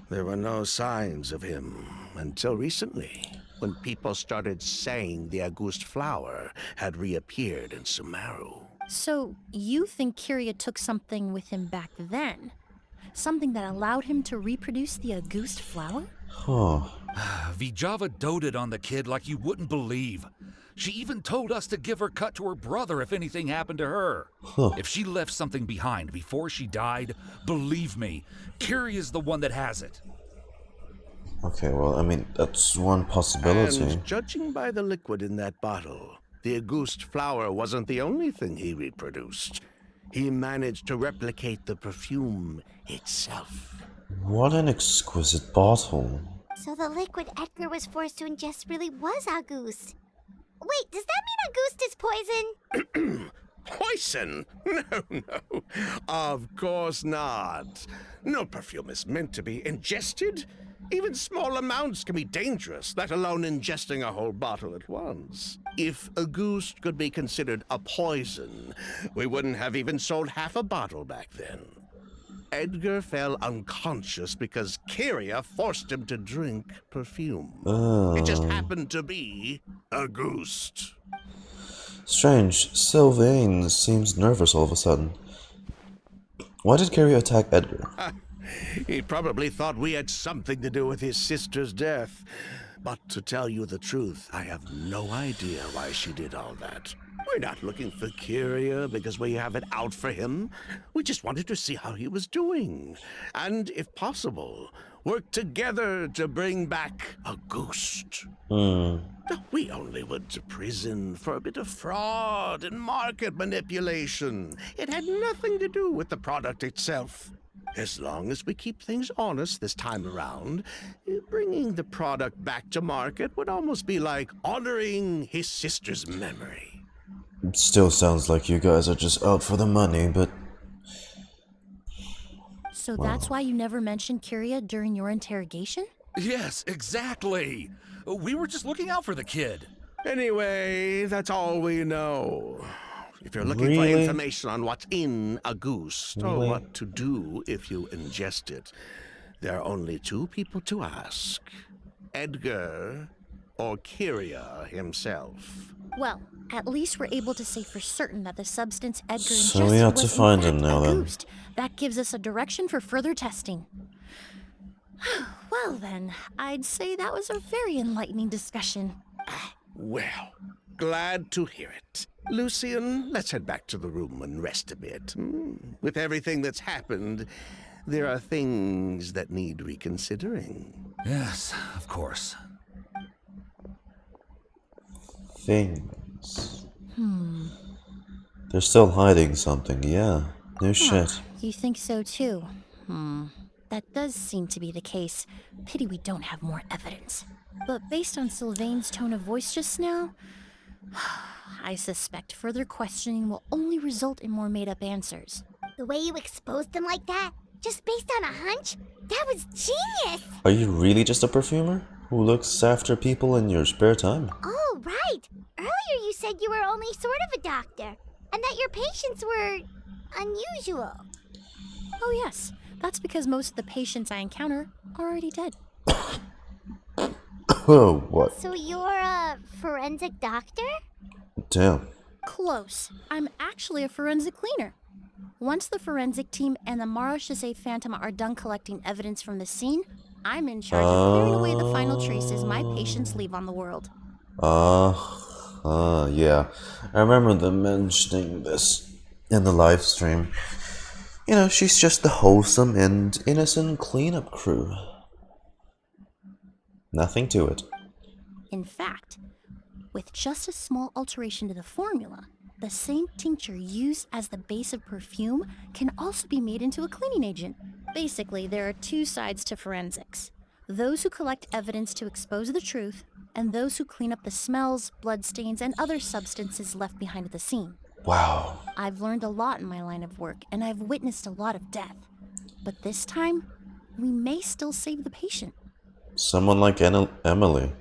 There were no signs of him until recently, when people started saying the Auguste flower had reappeared in Sumeru. So, you think Kyria took something with him back then? Something that allowed him to reproduce the Auguste flower? Huh. Vijava doted on the kid like you wouldn't believe. She even told us to give her cut to her brother if anything happened to her. Huh. If she left something behind before she died, believe me, Kyria's the one that has it. Okay, well, I mean, that's one possibility. And judging by the liquid in that bottle, the Auguste flower wasn't the only thing he reproduced. He managed to replicate the perfume itself. What an exquisite bottle. So the liquid Edgar was forced to ingest really was Auguste. Wait, does that mean Auguste is poison? Poison? No. Of course not. No perfume is meant to be ingested. Even small amounts can be dangerous, let alone ingesting a whole bottle at once. If Auguste could be considered a poison, we wouldn't have even sold half a bottle back then. Edgar fell unconscious because Kyria forced him to drink perfume. It just happened to be a ghost. Strange. Sylvain seems nervous all of a sudden. Why did Carrie attack Edgar? He probably thought we had something to do with his sister's death. But to tell you the truth, I have no idea why she did all that. We're not looking for Kyria because we have it out for him. We just wanted to see how he was doing. And, if possible, work together to bring back a ghost. We only went to prison for a bit of fraud and market manipulation. It had nothing to do with the product itself. As long as we keep things honest this time around, bringing the product back to market would almost be like honoring his sister's memory. It still sounds like you guys are just out for the money, but... So that's why you never mentioned Kyria during your interrogation? Yes, exactly. We were just looking out for the kid. Anyway, that's all we know. If you're looking for information on what's in a goose, or what to do if you ingest it, there are only two people to ask. Edgar or Kyria himself. Well, at least we're able to say for certain that the substance Edgar So ingested we have was to find in him fact now, a then. ghost. That gives us a direction for further testing. Well then, I'd say that was a very enlightening discussion. Well, glad to hear it. Lucian, let's head back to the room and rest a bit. With everything that's happened, there are things that need reconsidering. Yes, of course. Things. They're still hiding something, yeah. No shit. You think so too? That does seem to be the case. Pity we don't have more evidence. But based on Sylvain's tone of voice just now, I suspect further questioning will only result in more made-up answers. The way you exposed them like that, just based on a hunch, that was genius! Are you really just a perfumer who looks after people in your spare time? Oh, right! Earlier you said you were only sort of a doctor, and that your patients were unusual. Oh yes, that's because most of the patients I encounter are already dead. Oh, what? So you're a forensic doctor? Damn. Close. I'm actually a forensic cleaner. Once the forensic team and the Marechaussee Phantom are done collecting evidence from the scene, I'm in charge of clearing away the final traces my patients leave on the world. Yeah. I remember them mentioning this in the live stream. You know, she's just the wholesome and innocent cleanup crew. Nothing to it. In fact, with just a small alteration to the formula, the same tincture used as the base of perfume can also be made into a cleaning agent. Basically, there are two sides to forensics. Those who collect evidence to expose the truth, and those who clean up the smells, bloodstains, and other substances left behind at the scene. Wow. I've learned a lot in my line of work, and I've witnessed a lot of death. But this time, we may still save the patient. Someone like Emilie.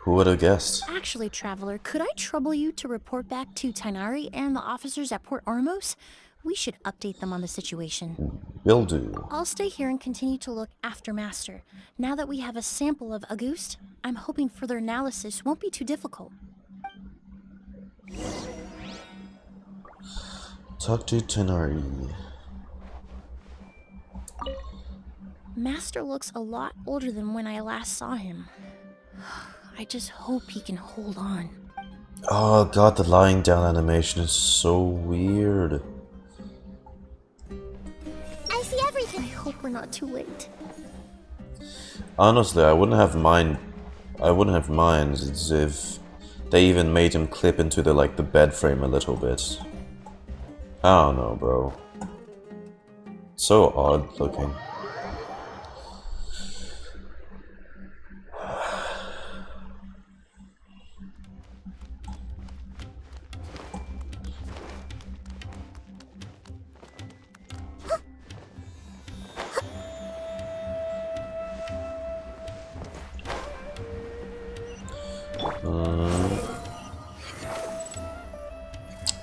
Who would have guessed? Actually, Traveler, could I trouble you to report back to Tainari and the officers at Port Ormos? We should update them on the situation. Will do. I'll stay here and continue to look after Master. Now that we have a sample of Auguste, I'm hoping further analysis won't be too difficult. Talk to Tenari. Master looks a lot older than when I last saw him. I just hope he can hold on. Oh god, the lying down animation is so weird. I see everything. I hope we're not too late. Honestly, I wouldn't have minded if they even made him clip into the bed frame a little bit. I don't know, bro. So odd looking.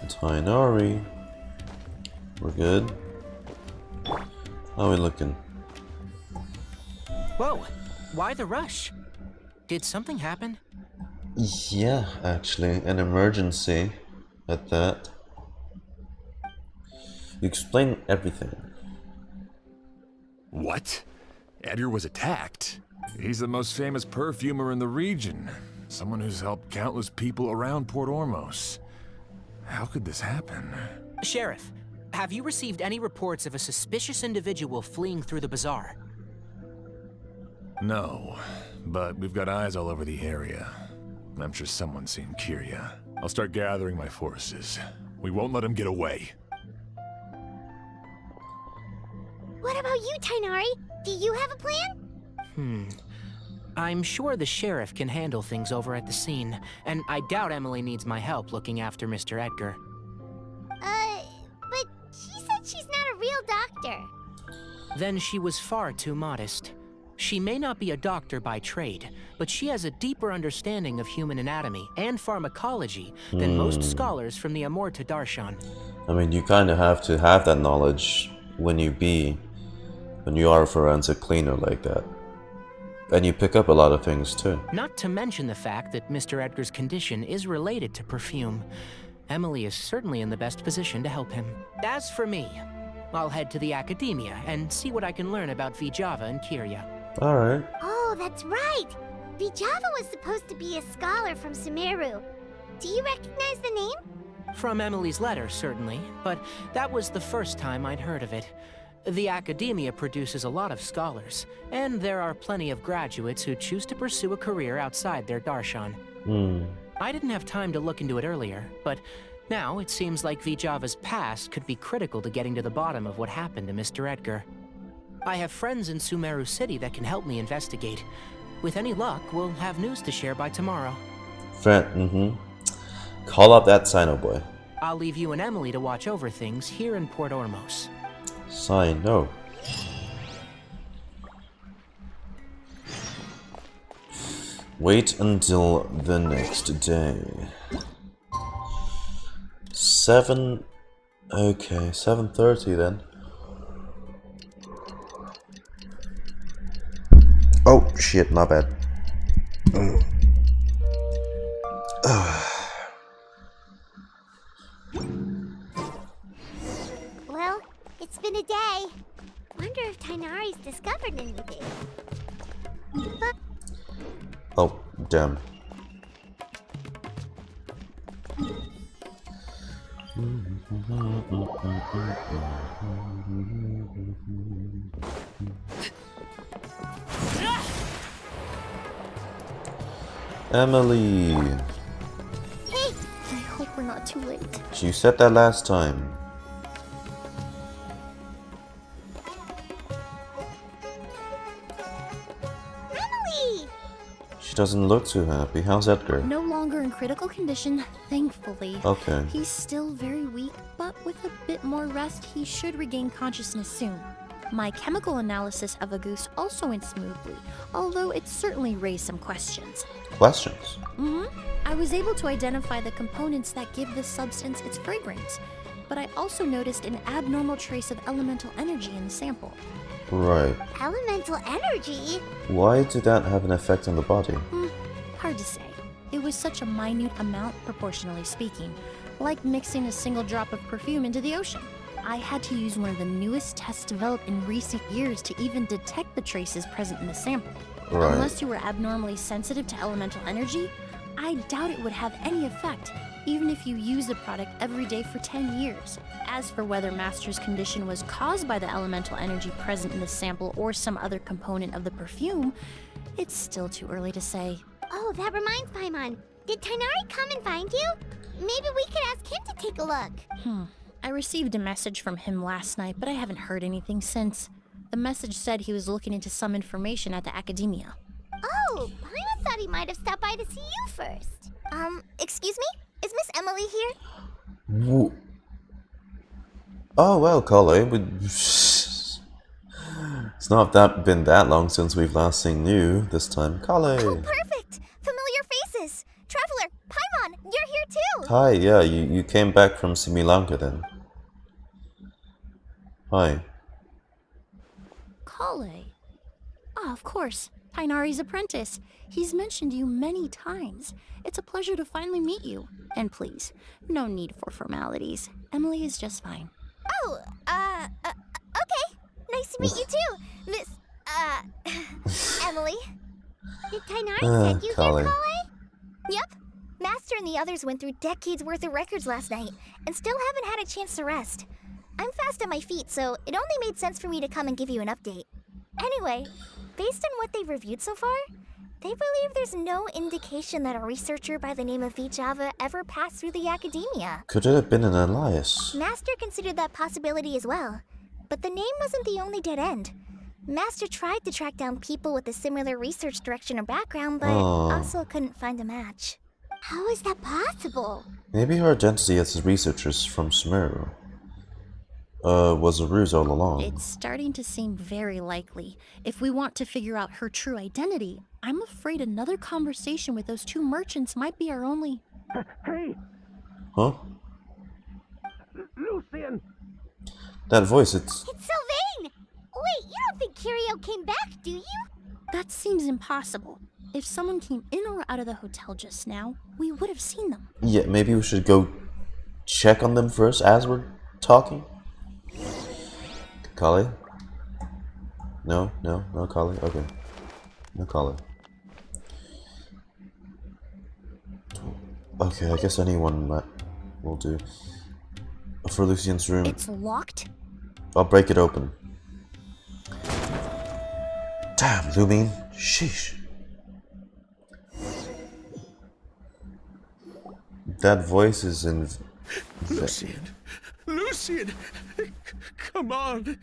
Tainari. We're good. How are we looking? Whoa, why the rush? Did something happen? Yeah, actually, an emergency at that. You explain everything. What? Edgar was attacked? He's the most famous perfumer in the region. Someone who's helped countless people around Port Ormos. How could this happen? Sheriff, have you received any reports of a suspicious individual fleeing through the bazaar? No, but we've got eyes all over the area. I'm sure someone's seen Kyria. I'll start gathering my forces. We won't let him get away. What about you, Tainari? Do you have a plan? I'm sure the sheriff can handle things over at the scene, and I doubt Emilie needs my help looking after Mr. Edgar. But she said she's not a real doctor. Then she was far too modest. She may not be a doctor by trade, but she has a deeper understanding of human anatomy and pharmacology than most scholars from the Amorta Darshan. I mean, you kind of have to have that knowledge when you are a forensic cleaner like that. And you pick up a lot of things too. Not to mention the fact that Mr. Edgar's condition is related to perfume. Emilie is certainly in the best position to help him. As for me, I'll head to the academia and see what I can learn about Vijava and Kyria. Alright. Oh, that's right. Vijava was supposed to be a scholar from Sumeru. Do you recognize the name? From Emilie's letter, certainly, but that was the first time I'd heard of it. The academia produces a lot of scholars, and there are plenty of graduates who choose to pursue a career outside their darshan. I didn't have time to look into it earlier, but now it seems like Vijava's past could be critical to getting to the bottom of what happened to Mr. Edgar. I have friends in Sumeru City that can help me investigate. With any luck, we'll have news to share by tomorrow. Call up that Sino boy. I'll leave you and Emilie to watch over things here in Port Ormos. Sino. Wait until the next day. 7:30 then. Oh shit, my bad. Well, it's been a day. Wonder if Tainari's discovered anything. But Oh, damn. Emilie, hey, I hope we're not too late. you said that last time. Emily! She doesn't look too happy. How's Edgar? No longer in critical condition, thankfully. Okay. He's still very weak, but with a bit more rest, he should regain consciousness soon. My chemical analysis of Auguste also went smoothly, although it certainly raised some questions. Questions? I was able to identify the components that give this substance its fragrance, but I also noticed an abnormal trace of elemental energy in the sample. Right. Elemental energy? Why did that have an effect on the body? Hard to say. It was such a minute amount, proportionally speaking, like mixing a single drop of perfume into the ocean. I had to use one of the newest tests developed in recent years to even detect the traces present in the sample. Right. Unless you were abnormally sensitive to elemental energy, I doubt it would have any effect, even if you use the product every day for 10 years. As for whether Master's condition was caused by the elemental energy present in the sample or some other component of the perfume, it's still too early to say. Oh, that reminds Paimon. Did Tainari come and find you? Maybe we could ask him to take a look. I received a message from him last night, but I haven't heard anything since. The message said he was looking into some information at the academia. Oh, Paimon thought he might have stopped by to see you first. Excuse me? Is Miss Emilie here? Oh well, Collie. It's not been that long since we've last seen you. This time, Collie. Oh, perfect! Familiar faces! Traveler, Paimon, you're here too! Hi. Yeah, you came back from Sri Lanka then. Hi. Kale. Ah, of course. Tainari's apprentice. He's mentioned you many times. It's a pleasure to finally meet you. And please, no need for formalities. Emilie is just fine. Oh, okay. Nice to meet you too, Miss, Emilie. Did Tainari send you Kale. here, Kale? Yep. Master and the others went through decades worth of records last night and still haven't had a chance to rest. I'm fast on my feet, so it only made sense for me to come and give you an update. Anyway, based on what they've reviewed so far, they believe there's no indication that a researcher by the name of Vijava ever passed through the academia. Could it have been an Elias? Master considered that possibility as well, but the name wasn't the only dead end. Master tried to track down people with a similar research direction or background, but also couldn't find a match. How is that possible? Maybe her identity as a researcher from Sumeru was a ruse all along. It's starting to seem very likely. If we want to figure out her true identity, I'm afraid another conversation with those two merchants might be our only... Hey, Huh? Lucian! That voice, it's... It's Sylvain! Wait, you don't think Curio came back, do you? That seems impossible. If someone came in or out of the hotel just now, we would have seen them. Yeah, maybe we should go check on them first as we're talking? Kale? No, Kale? Okay. No Kale. Okay, I guess anyone will do. For Lucian's room, It's locked? I'll break it open. Damn, Lumine. Sheesh. That voice is in... Lucian! Lucian! Come on!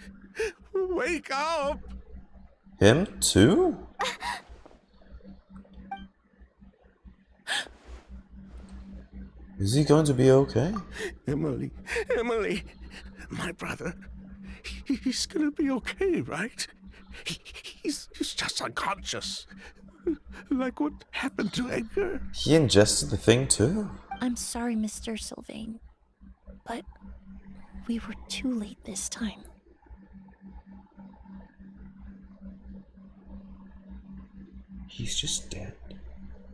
Wake up! Him too? Is he going to be okay? Emilie, my brother, he's gonna be okay, right? He's just unconscious. Like what happened to Edgar. He ingested the thing too? I'm sorry, Mr. Sylvain, but we were too late this time. He's just dead.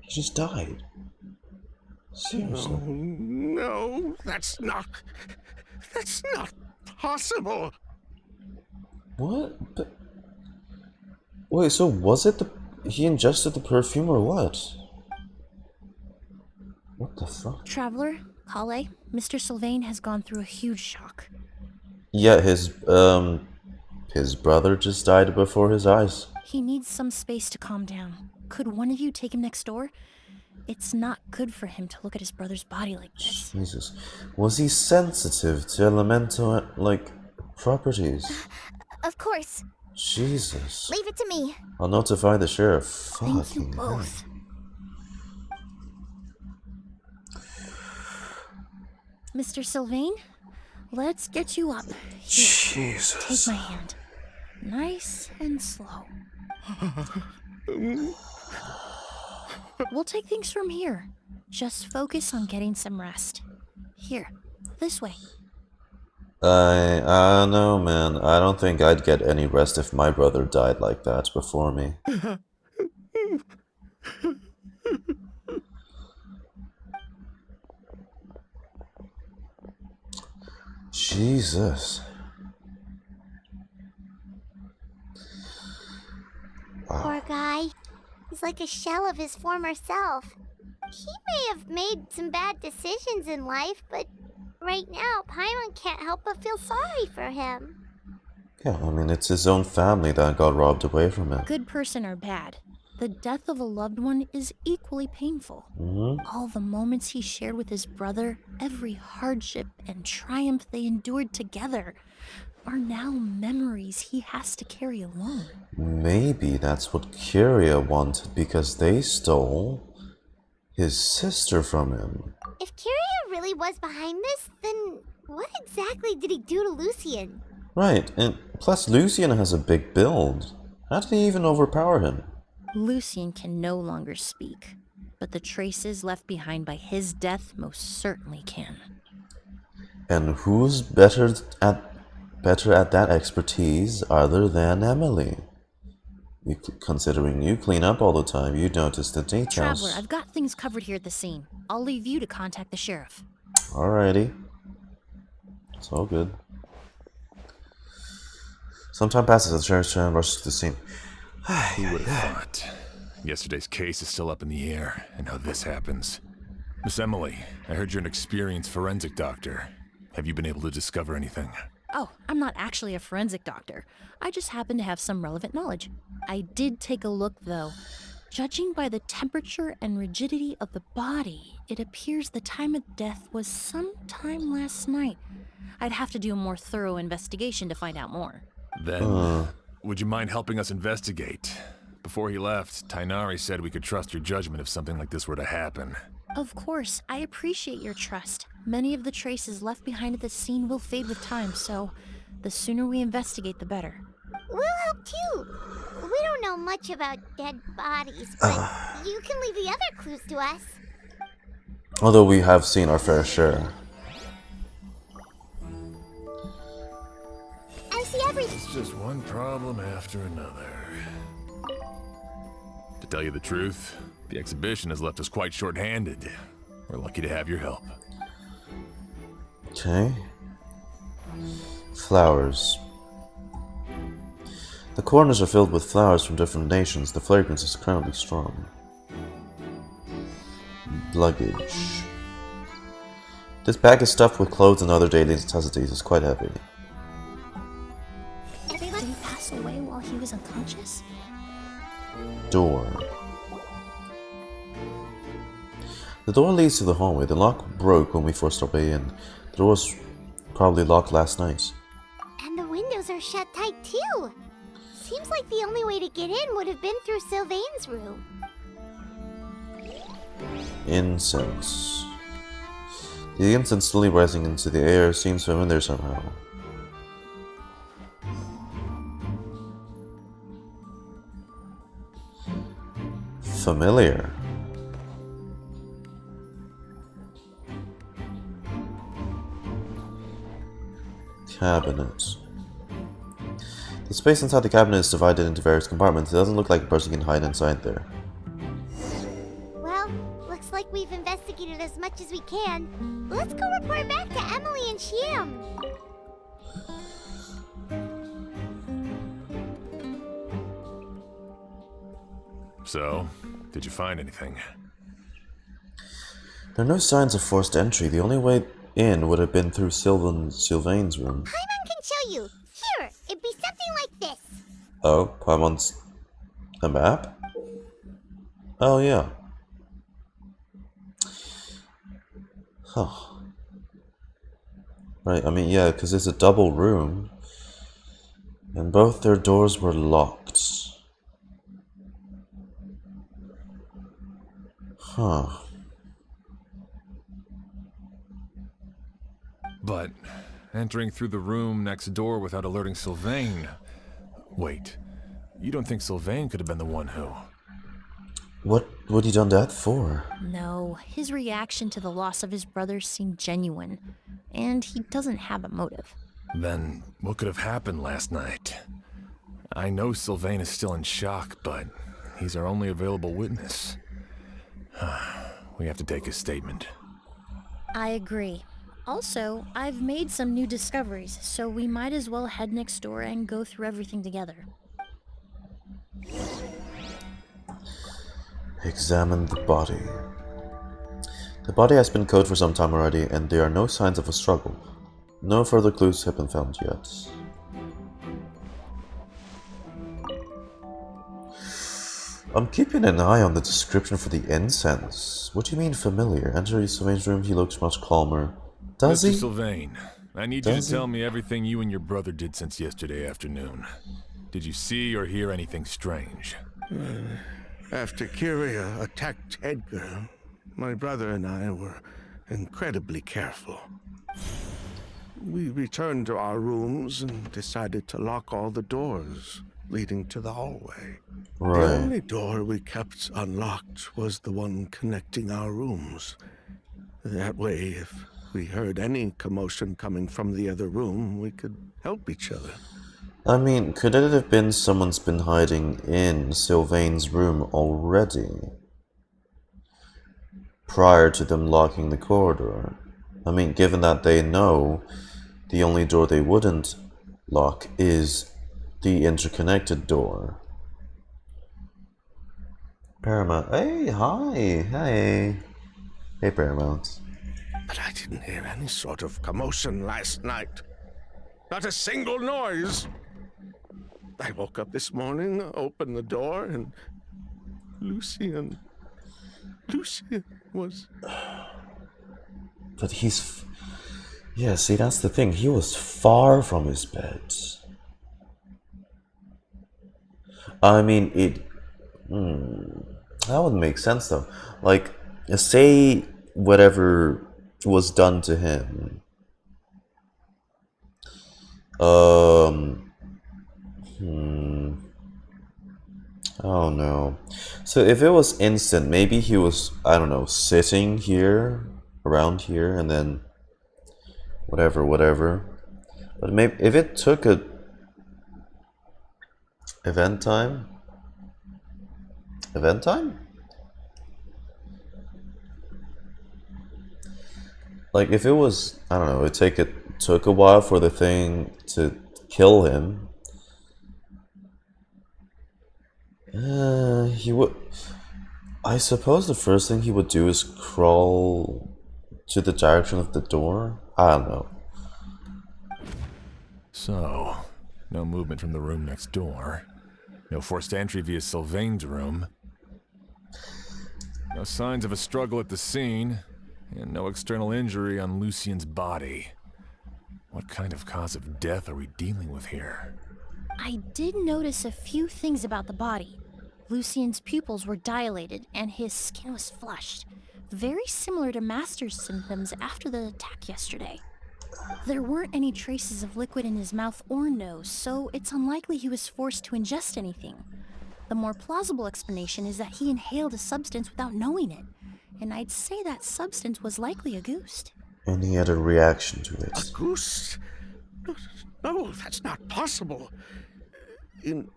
He just died. Seriously. No, that's not possible. What? But... Wait, so was it he ingested the perfume or what? What the fuck? Traveler, Kale, Mr. Sylvain has gone through a huge shock. Yeah, his brother just died before his eyes. He needs some space to calm down. Could one of you take him next door? It's not good for him to look at his brother's body like this. Jesus. Was he sensitive to elemental, properties? Of course. Jesus. Leave it to me. I'll notify the sheriff. Thank you Fucking both. Mr. Sylvain, let's get you up. Here, Jesus. take my hand. Nice and slow. We'll take things from here. Just focus on getting some rest. Here, this way. I don't know, man. I don't think I'd get any rest if my brother died like that before me. Jesus. Poor guy. He's like a shell of his former self. He may have made some bad decisions in life, but right now, Paimon can't help but feel sorry for him. Yeah, I mean, it's his own family that got robbed away from him. Good person or bad, the death of a loved one is equally painful. All the moments he shared with his brother, every hardship and triumph they endured together, are now memories he has to carry alone. Maybe that's what Kyria wanted because they stole his sister from him. If Curio really was behind this, then what exactly did he do to Lucian? Right, and plus Lucian has a big build. How did he even overpower him? Lucian can no longer speak, but the traces left behind by his death most certainly can. And who's better at better at that expertise other than Emilie. Considering you clean up all the time, you notice the details. Traveler, I've got things covered here at the scene. I'll leave you to contact the sheriff. Alrighty. It's all good. Some time passes and the sheriff rushes to the scene. Who would have thought? Yesterday's case is still up in the air, and now this happens. Miss Emilie, I heard you're an experienced forensic doctor. Have you been able to discover anything? Oh, I'm not actually a forensic doctor. I just happen to have some relevant knowledge. I did take a look, though. Judging by the temperature and rigidity of the body, it appears the time of death was sometime last night. I'd have to do a more thorough investigation to find out more. Then, would you mind helping us investigate? Before he left, Tainari said we could trust your judgment if something like this were to happen. Of course, I appreciate your trust. Many of the traces left behind at the scene will fade with time, so the sooner we investigate, the better. We'll help too. We don't know much about dead bodies, but you can leave the other clues to us. Although we have seen our fair share. I see everything. It's just one problem after another. To tell you the truth, the exhibition has left us quite short-handed. We're lucky to have your help. Okay. Flowers. The corners are filled with flowers from different nations. The fragrance is incredibly strong. Luggage. This bag is stuffed with clothes and other daily necessities. It's quite heavy. Did he pass away while he was unconscious? Door. The door leads to the hallway. The lock broke when we forced our way in. The door was probably locked last night. And the windows are shut tight too. Seems like the only way to get in would have been through Sylvain's room. Incense. The incense slowly rising into the air seems familiar somehow. Familiar. Cabinet. The space inside the cabinet is divided into various compartments. It doesn't look like a person can hide inside there. Well, looks like we've investigated as much as we can. Let's go report back to Emilie and Shiam. So, did you find anything? There are no signs of forced entry. The only way in would have been through Sylvain's room. Paimon can show you. Here, it'd be something like this. Oh, Paimon's a map? Oh, yeah. Huh. Right, I mean, yeah, because it's a double room. And both their doors were locked. Huh. But entering through the room next door without alerting Sylvain... Wait, you don't think Sylvain could have been the one who... What would he done that for? No, his reaction to the loss of his brother seemed genuine, and he doesn't have a motive. Then what could have happened last night? I know Sylvain is still in shock, but he's our only available witness. We have to take his statement. I agree. Also, I've made some new discoveries, so we might as well head next door and go through everything together. Examine the body. The body has been cold for some time already, and there are no signs of a struggle. No further clues have been found yet. I'm keeping an eye on the description for the incense. What do you mean familiar? Enter Sylvain's room, he looks much calmer. Does Mr. he? Sylvain, I need you to tell me everything you and your brother did since yesterday afternoon. Did you see or hear anything strange? After Kyria attacked Edgar, my brother and I were incredibly careful. We returned to our rooms and decided to lock all the doors leading to the hallway. Right. The only door we kept unlocked was the one connecting our rooms. That way, if we heard any commotion coming from the other room, we could help each other. I mean, could it have been someone's been hiding in Sylvain's room already? Prior to them locking the corridor? I mean, given that they know the only door they wouldn't lock is the interconnected door. Paramount. Hey, hi. Hey. Hey, Paramount. But I didn't hear any sort of commotion last night. Not a single noise. I woke up this morning, opened the door, and Lucian was... But he's... Yeah, see, that's the thing. He was far from his bed. I mean, it... that would make sense, though. Like, say whatever was done to him. Oh no. So if it was instant, maybe he was, I don't know, sitting here, around here, and then whatever. But maybe if it took a event time? Like if it was, I don't know, it took a while for the thing to kill him. He would. I suppose the first thing he would do is crawl to the direction of the door. I don't know. So, no movement from the room next door. No forced entry via Sylvain's room. No signs of a struggle at the scene. And no external injury on Lucian's body. What kind of cause of death are we dealing with here? I did notice a few things about the body. Lucian's pupils were dilated and his skin was flushed, very similar to Master's symptoms after the attack yesterday. There weren't any traces of liquid in his mouth or nose, so it's unlikely he was forced to ingest anything. The more plausible explanation is that he inhaled a substance without knowing it, and I'd say that substance was likely a ghost. And he had a reaction to it. A goose? No, that's not possible.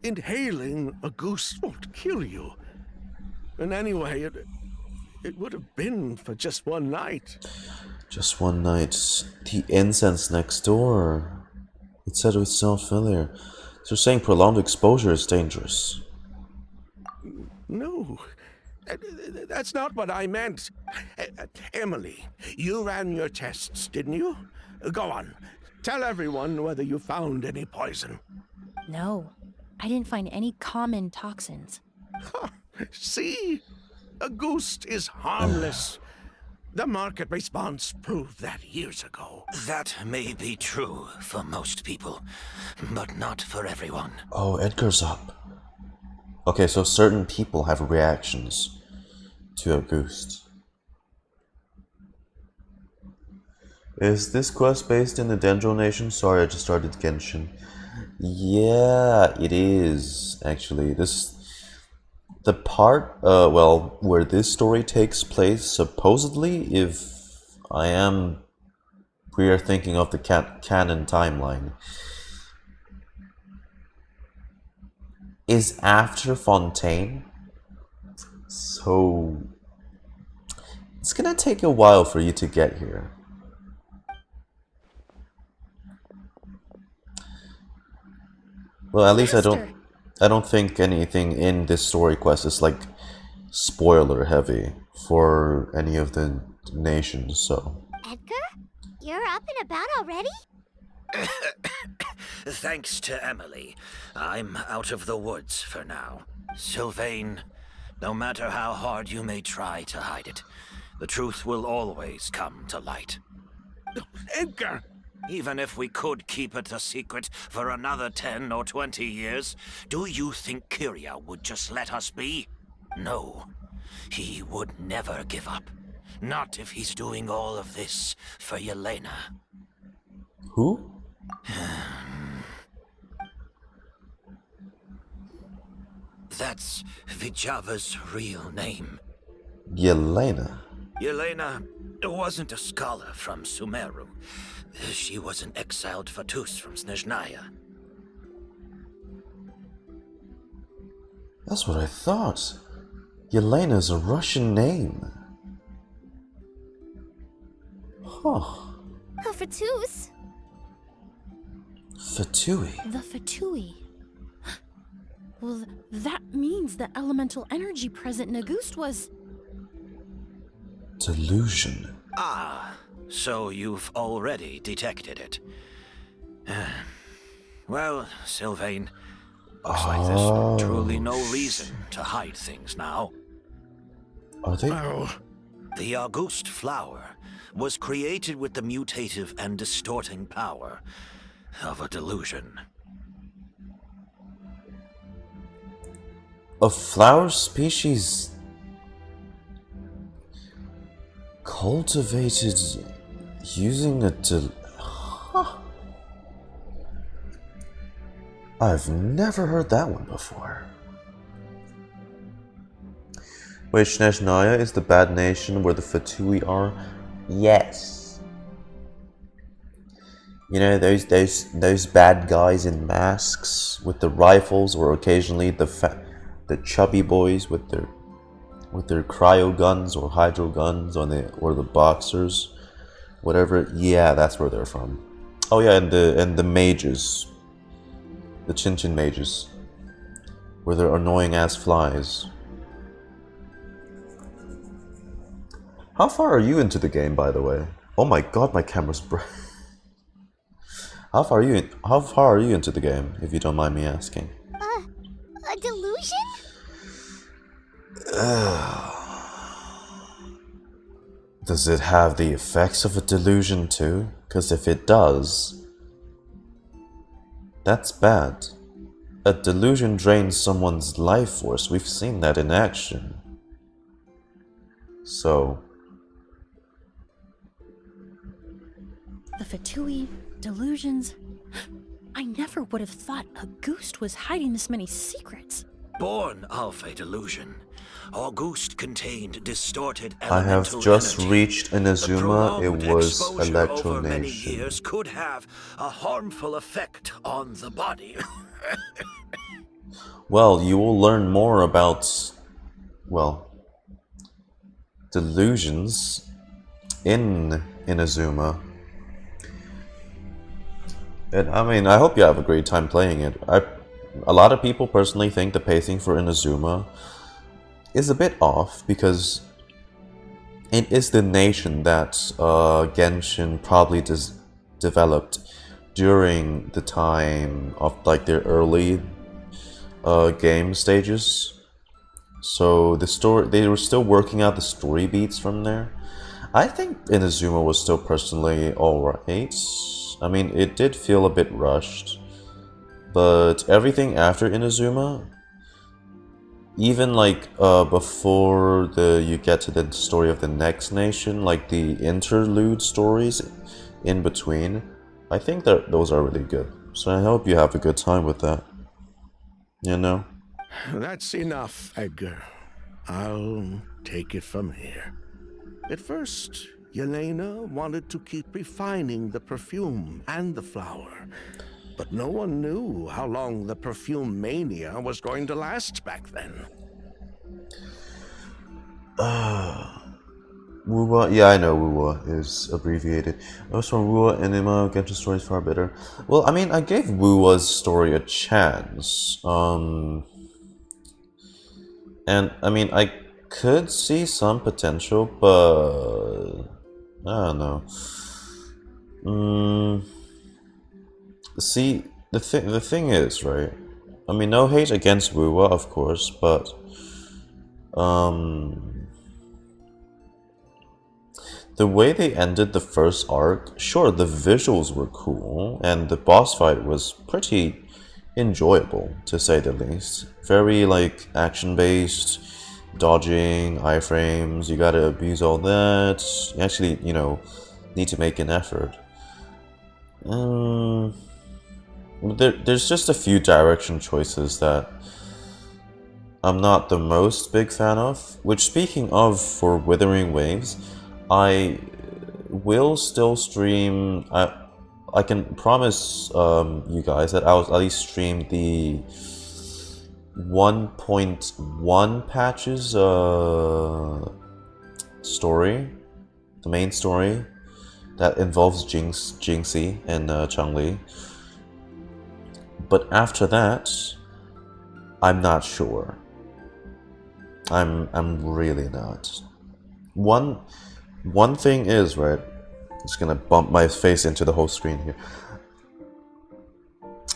Inhaling a goose won't kill you. And anyway, it would have been for just one night. Just one night. The incense next door. It said it was so familiar. So you're saying prolonged exposure is dangerous? No, that's not what I meant. Emilie, you ran your tests, didn't you? Go on. Tell everyone whether you found any poison. No, I didn't find any common toxins. See? A ghost is harmless. The market response proved that years ago. That may be true for most people, but not for everyone. Oh, Edgar's up. Okay, so certain people have reactions to a ghost. Is this quest based in the Dendro Nation? Sorry, I just started Genshin. Yeah, it is, actually. The part, well, where this story takes place, supposedly, if we are thinking of the canon timeline, is after Fontaine. So, it's gonna take a while for you to get here. Well, at least I don't think anything in this story quest is like spoiler heavy for any of the nations, so. Edgar? You're up and about already? Thanks to Emilie, I'm out of the woods for now. Sylvain, no matter how hard you may try to hide it, the truth will always come to light. Edgar! Even if we could keep it a secret for another 10 or 20 years, do you think Kyria would just let us be? No. He would never give up. Not if he's doing all of this for Yelena. Who? That's Vijava's real name. Yelena. Yelena wasn't a scholar from Sumeru. She was an exiled Fatus from Snezhnaya. That's what I thought. Yelena's a Russian name. Huh. A Fatus? Fatui. The Fatui. Well, that means the elemental energy present in Auguste was... Delusion. Ah, so you've already detected it. Well, Sylvain, looks like there's truly no reason to hide things now. Are they? The Auguste flower was created with the mutative and distorting power of a delusion. A flower species cultivated using a Huh. I've never heard that one before. Wait, Snezhnaya is the bad nation where the Fatui are? Yes. You know, those bad guys in masks with the rifles, or occasionally the chubby boys with their cryo guns or hydro guns or the boxers, whatever. Yeah, that's where they're from. Oh yeah, and the mages, the Chin mages, where they're annoying ass flies. How far are you into the game, by the way? Oh my god, my camera's bright. How far are you into the game, if you don't mind me asking? A delusion? Does it have the effects of a delusion too? Because if it does, that's bad. A delusion drains someone's life force. We've seen that in action. So... The Fatui, delusions... I never would have thought Auguste was hiding this many secrets. Born of a delusion, Auguste contained distorted I elemental have just energy. reached Inazuma. It was Exposure over many Electronation. years could have a harmful effect on the body. Well, you will learn more about, well, delusions in Inazuma. And I mean, I hope you have a great time playing it. A lot of people personally think the pacing for Inazuma is a bit off because it is the nation that Genshin probably developed during the time of like their early game stages. So they were still working out the story beats from there. I think Inazuma was still personally alright. I mean, it did feel a bit rushed, but everything after Inazuma, even like before you get to the story of the next nation, like the interlude stories in between, I think that those are really good. So I hope you have a good time with that. You know? That's enough, Edgar. I'll take it from here. At first, Yelena wanted to keep refining the perfume and the flower, but no one knew how long the perfume mania was going to last back then. Wuwa, yeah, I know Wuwa is abbreviated. Most from Wuwa and Emma Genshin story is far better. Well, I mean, I gave Wuwa's story a chance. And I mean, I could see some potential, but I don't know. See, the thing is, right? I mean, no hate against Wuwa, of course, but the way they ended the first arc, sure, the visuals were cool, and the boss fight was pretty enjoyable, to say the least. Very, like, action-based, dodging, iframes, you gotta abuse all that. You actually, you know, need to make an effort. There's just a few direction choices that I'm not the most big fan of. Which, speaking of, for Withering Waves, I will still stream. I can promise you guys that I'll at least stream the 1.1 patches story, the main story that involves Jinxie and Changli. But after that, I'm not sure. I'm really not. One thing is, right, just gonna bump my face into the whole screen here.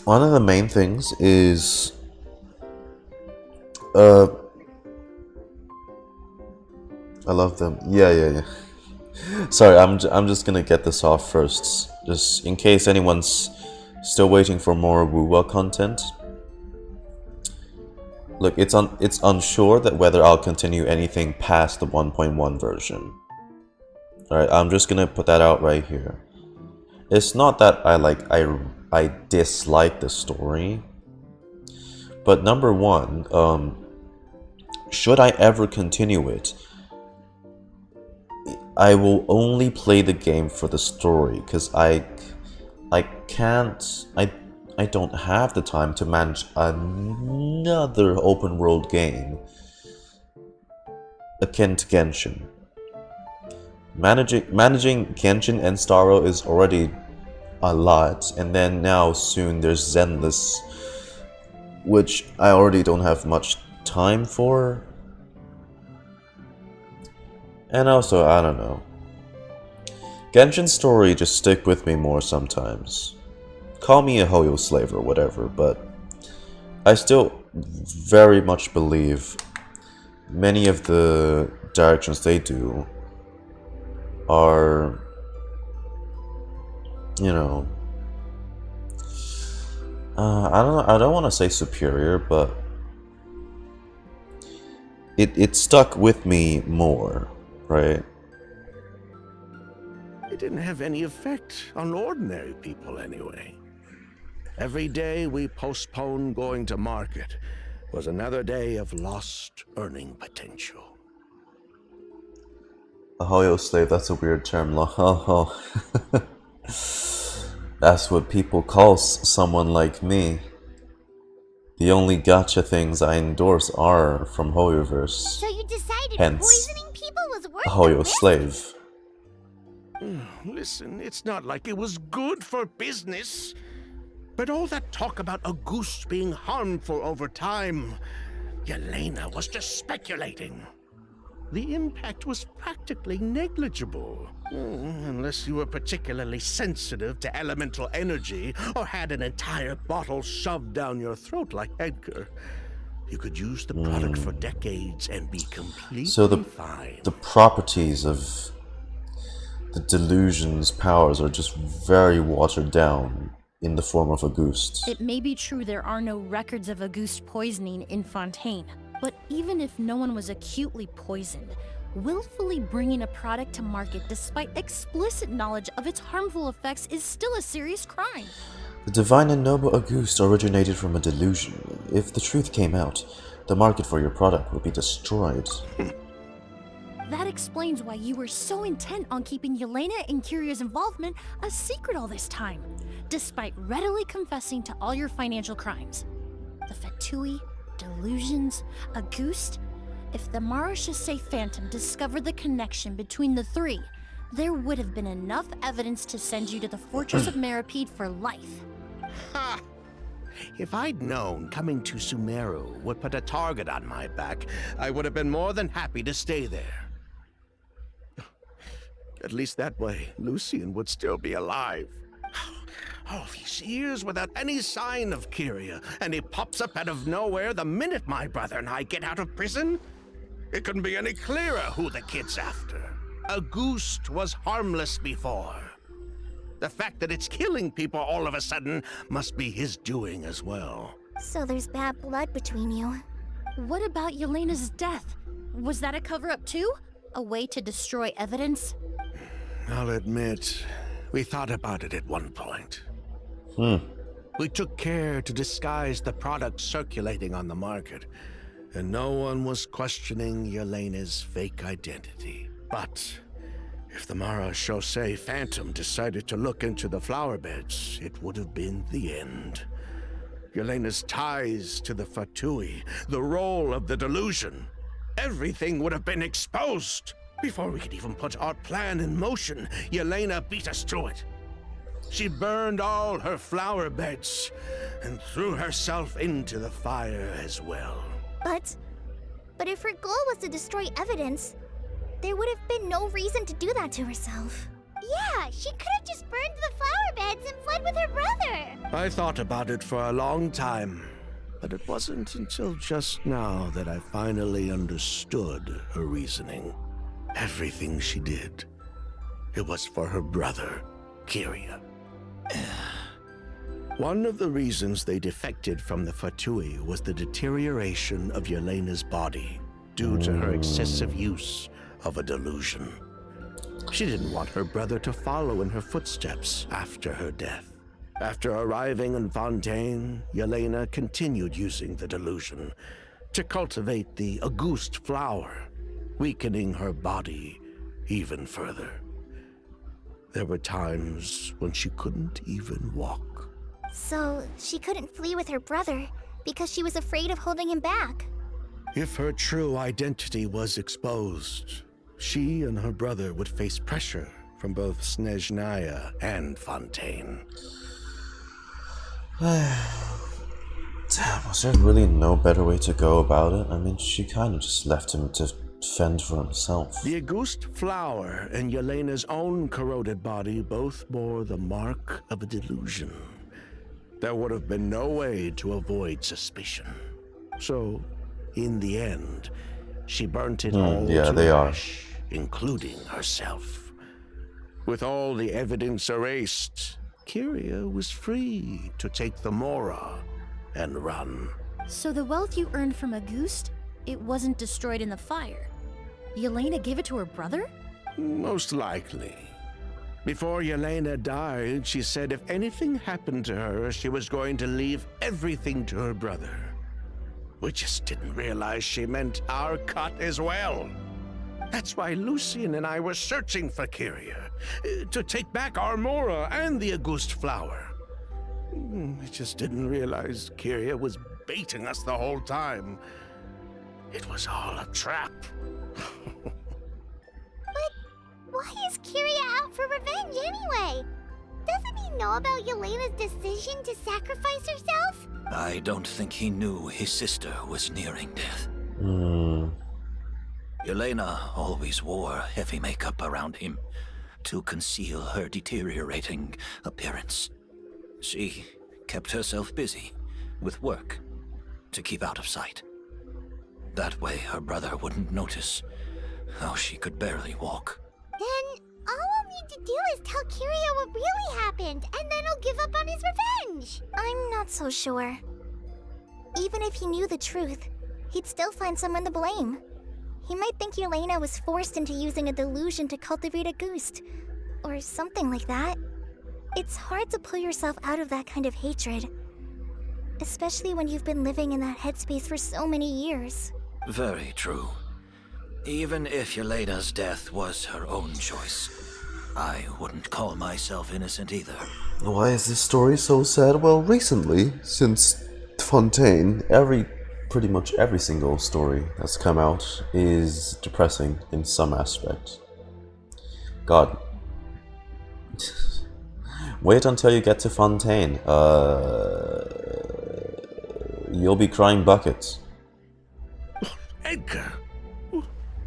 One of the main things is I love them. Yeah. Sorry, I'm just gonna get this off first, just in case anyone's still waiting for more Wuwa content. Look, it's unsure that whether I'll continue anything past the 1.1 version. Alright, I'm just gonna put that out right here. It's not that I dislike the story, but number one, should I ever continue it, I will only play the game for the story, because I don't have the time to manage another open world game akin to Genshin. Managing Genshin and Starro is already a lot, and then now soon there's Zenless, which I already don't have much time for. And also, I don't know. Genshin story just stick with me more sometimes. Call me a Hoyo slave or whatever, but I still very much believe many of the directions they do are, you know, I don't want to say superior, but it stuck with me more, right? It didn't have any effect on ordinary people anyway. Every day we postponed going to market was another day of lost earning potential. A Hoyo slave, that's a weird term. That's what people call someone like me. The only gacha things I endorse are from Hoyoverse. So you decided Hence, poisoning people was worth a the Hoyo risk? slave. Listen, it's not like it was good for business. But all that talk about a goose being harmful over time, Yelena was just speculating. The impact was practically negligible. Unless you were particularly sensitive to elemental energy or had an entire bottle shoved down your throat like Edgar. You could use the product for decades and be completely So fine. the properties of the delusion's powers are just very watered down in the form of a goose. It may be true there are no records of a goose poisoning in Fontaine, but even if no one was acutely poisoned, willfully bringing a product to market despite explicit knowledge of its harmful effects is still a serious crime. The divine and noble Auguste originated from a delusion. If the truth came out, the market for your product would be destroyed. That explains why you were so intent on keeping Yelena and Kiria's involvement a secret all this time, despite readily confessing to all your financial crimes. The Fatui, delusions, Auguste. If the Marechaussee Phantom discovered the connection between the three, there would have been enough evidence to send you to the Fortress of Meripede for life. Ha! If I'd known coming to Sumeru would put a target on my back, I would have been more than happy to stay there. At least that way, Lucian would still be alive. All these years without any sign of Kyria, and he pops up out of nowhere the minute my brother and I get out of prison? It couldn't be any clearer who the kid's after. Auguste was harmless before. The fact that it's killing people all of a sudden must be his doing as well. So there's bad blood between you. What about Yelena's death? Was that a cover-up too? A way to destroy evidence? I'll admit, we thought about it at one point. We took care to disguise the product circulating on the market, and no one was questioning Yelena's fake identity. But if the Mara Chaussee Phantom decided to look into the flower beds, it would have been the end. Yelena's ties to the Fatui, the role of the delusion, everything would have been exposed. Before we could even put our plan in motion, Yelena beat us to it. She burned all her flower beds and threw herself into the fire as well. But if her goal was to destroy evidence, there would have been no reason to do that to herself. Yeah, she could have just burned the flower beds and fled with her brother. I thought about it for a long time, but it wasn't until just now that I finally understood her reasoning. Everything she did, it was for her brother, Kyria. One of the reasons they defected from the Fatui was the deterioration of Yelena's body due to her excessive use of a delusion. She didn't want her brother to follow in her footsteps after her death. After arriving in Fontaine, Yelena continued using the delusion to cultivate the Auguste flower, weakening her body even further. There were times when she couldn't even walk. So she couldn't flee with her brother because she was afraid of holding him back. If her true identity was exposed, she and her brother would face pressure from both Snezhnaya and Fontaine. Was there really no better way to go about it? I mean, she kind of just left him to fend for himself. The Auguste flower and Yelena's own corroded body both bore the mark of a delusion. There would have been no way to avoid suspicion. So, in the end, she burnt it all to ash, including herself. With all the evidence erased, Kyria was free to take the Mora and run. So the wealth you earned from Auguste, it wasn't destroyed in the fire. Yelena gave it to her brother? Most likely. Before Yelena died, she said if anything happened to her, she was going to leave everything to her brother. We just didn't realize she meant our cut as well. That's why Lucien and I were searching for Kyria, to take back our Mora and the Auguste flower. We just didn't realize Kyria was baiting us the whole time. It was all a trap. Why is Kyria out for revenge anyway? Doesn't he know about Yelena's decision to sacrifice herself? I don't think he knew his sister was nearing death. Yelena always wore heavy makeup around him to conceal her deteriorating appearance. She kept herself busy with work to keep out of sight. That way her brother wouldn't notice how she could barely walk. Then all we'll need to do is tell Kyria what really happened, and then he'll give up on his revenge. I'm not so sure. Even if he knew the truth, he'd still find someone to blame. He might think Yelena was forced into using a delusion to cultivate a Auguste, or something like that. It's hard to pull yourself out of that kind of hatred, especially when you've been living in that headspace for so many years. Very true. Even if Yelena's death was her own choice, I wouldn't call myself innocent either. Why is this story so sad? Well, recently, since Fontaine, pretty much every single story that's come out is depressing in some aspect. God. Wait until you get to Fontaine. You'll be crying buckets. Edgar,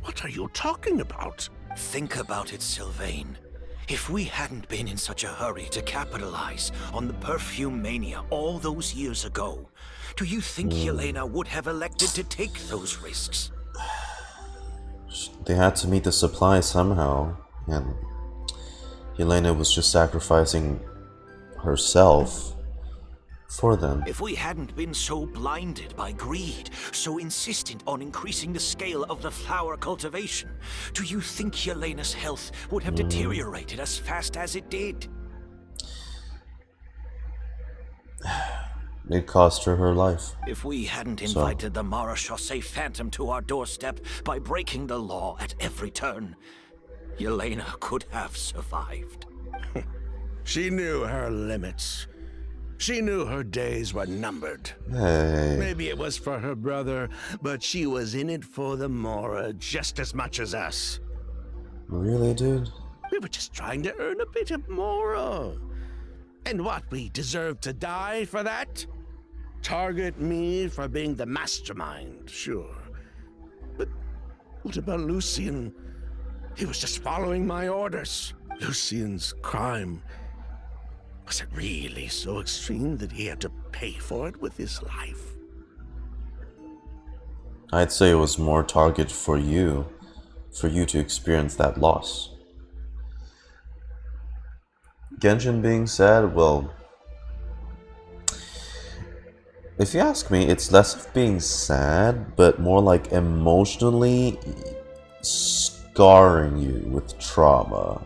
what are you talking about? Think about it, Sylvain. If we hadn't been in such a hurry to capitalize on the perfume mania all those years ago, do you think Yelena would have elected to take those risks? They had to meet the supply somehow, and Yelena was just sacrificing herself for them. If we hadn't been so blinded by greed, so insistent on increasing the scale of the flower cultivation, do you think Yelena's health would have deteriorated as fast as it did? It cost her her life. If we hadn't So- invited the Marechaussee Phantom to our doorstep by breaking the law at every turn, Yelena could have survived. She knew her limits. She knew her days were numbered. Hey. Maybe it was for her brother, but she was in it for the Mora just as much as us. Really, dude? We were just trying to earn a bit of Mora. And what, we deserve to die for that? Target me for being the mastermind, sure. But what about Lucien? He was just following my orders. Lucien's crime. Was it really so extreme that he had to pay for it with his life? I'd say it was more target for you to experience that loss. Genshin being sad, well, if you ask me, it's less of being sad, but more like emotionally scarring you with trauma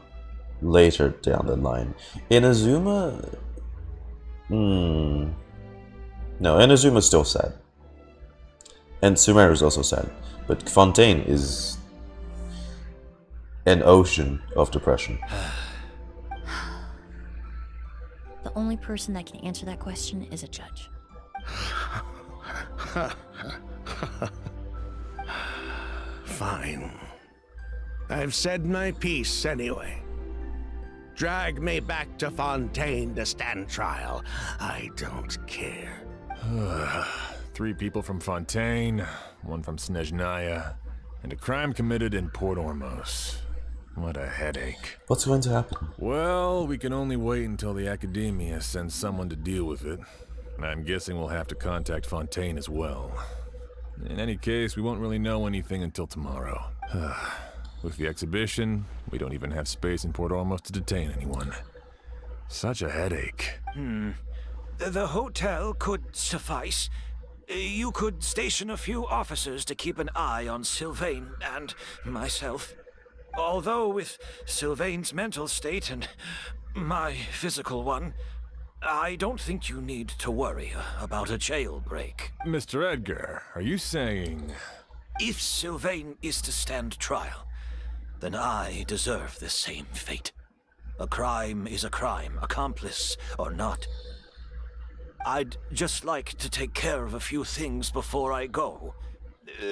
later down the line. Inazuma? No, Inazuma's still sad. And Sumeru is also sad. But Fontaine is an ocean of depression. The only person that can answer that question is a judge. Fine. I've said my piece anyway. Drag me back to Fontaine to stand trial. I don't care. 3 people from Fontaine, 1 from Snezhnaya, and a crime committed in Port Ormos. What a headache. What's going to happen? Well, we can only wait until the Academia sends someone to deal with it. And I'm guessing we'll have to contact Fontaine as well. In any case, we won't really know anything until tomorrow. With the exhibition, we don't even have space in Port Ormos to detain anyone. Such a headache. The hotel could suffice. You could station a few officers to keep an eye on Sylvain and myself. Although with Sylvain's mental state and my physical one, I don't think you need to worry about a jailbreak. Mr. Edgar, are you saying... If Sylvain is to stand trial, then I deserve the same fate. A crime is a crime, accomplice or not. I'd just like to take care of a few things before I go.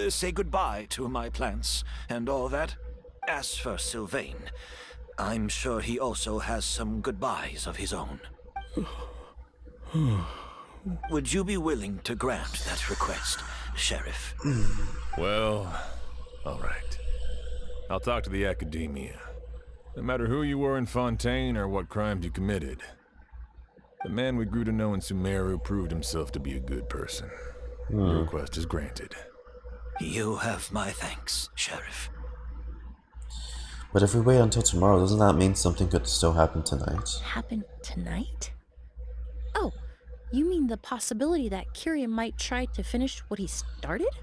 Say goodbye to my plants and all that. As for Sylvain, I'm sure he also has some goodbyes of his own. Would you be willing to grant that request, Sheriff? Well, all right. I'll talk to the Academia. No matter who you were in Fontaine or what crimes you committed, the man we grew to know in Sumeru proved himself to be a good person. Your request is granted. You have my thanks, Sheriff. But if we wait until tomorrow, doesn't that mean something could still happen tonight? Happen tonight? Oh, you mean the possibility that Kiria might try to finish what he started?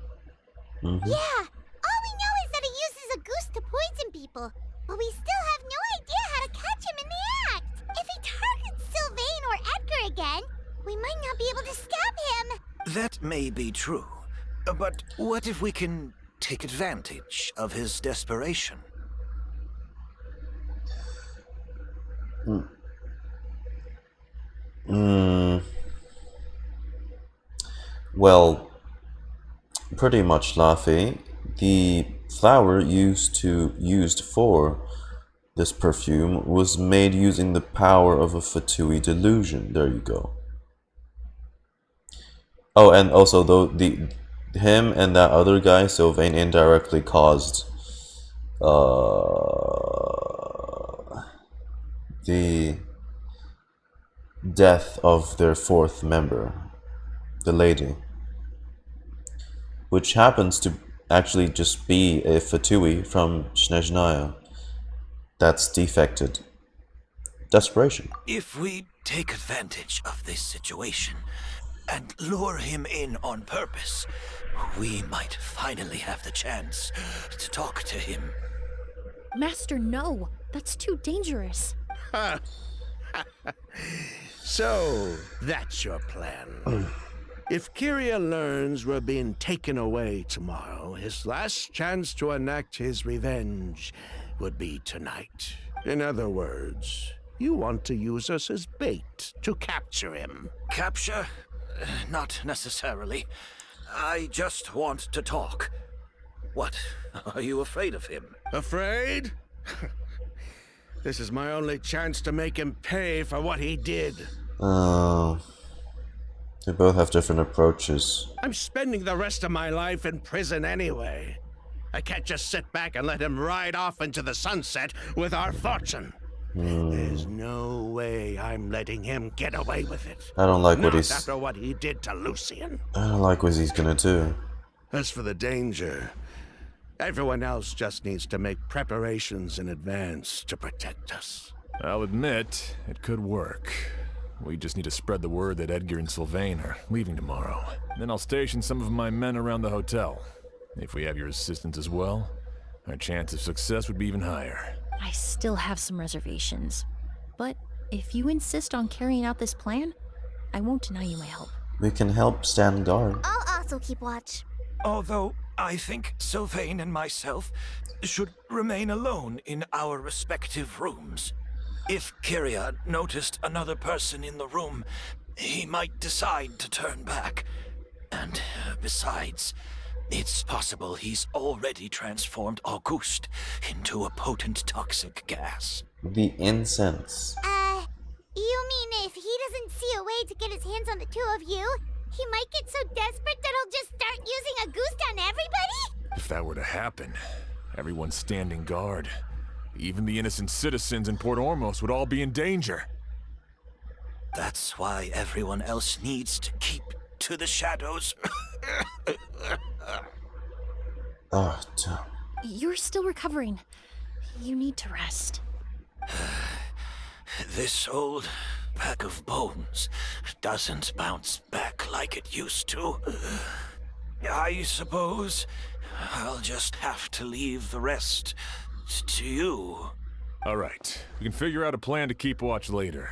Yeah, all we know is that he uses a goose to poison people, but we still have no idea how to catch him in the act. If he targets Sylvain or Edgar again, we might not be able to stop him. That may be true, but what if we can take advantage of his desperation? Well, pretty much, Laffy. The flower used for this perfume was made using the power of a Fatui delusion. There you go. Oh, and also though him and that other guy, Sylvain, indirectly caused the death of their 4th member, the lady, which happens to actually just be a Fatui from Snezhnaya that's defected. Desperation. If we take advantage of this situation and lure him in on purpose, we might finally have the chance to talk to him. Master, no. That's too dangerous. So, that's your plan. If Kyria learns we're being taken away tomorrow, his last chance to enact his revenge would be tonight. In other words, you want to use us as bait to capture him. Capture? Not necessarily. I just want to talk. What? Are you afraid of him? Afraid? This is my only chance to make him pay for what he did. They both have different approaches. I'm spending the rest of my life in prison anyway. I can't just sit back and let him ride off into the sunset with our fortune. There's no way I'm letting him get away with it. I don't like what Not he's. after what he did to Lucian. I don't like what he's gonna do. As for the danger, everyone else just needs to make preparations in advance to protect us. I'll admit, it could work. We just need to spread the word that Edgar and Sylvain are leaving tomorrow. Then I'll station some of my men around the hotel. If we have your assistance as well, our chance of success would be even higher. I still have some reservations. But if you insist on carrying out this plan, I won't deny you my help. We can help stand guard. I'll also keep watch. Although I think Sylvain and myself should remain alone in our respective rooms. If Kyria noticed another person in the room, he might decide to turn back. And besides, it's possible he's already transformed Auguste into a potent toxic gas. The incense. You mean if he doesn't see a way to get his hands on the two of you, he might get so desperate that he'll just start using Auguste on everybody? If that were to happen, everyone's standing guard. Even the innocent citizens in Port Ormos would all be in danger. That's why everyone else needs to keep to the shadows. Oh, damn. You're still recovering. You need to rest. This old pack of bones doesn't bounce back like it used to. I suppose I'll just have to leave the rest to you. All right, we can figure out a plan to keep watch later.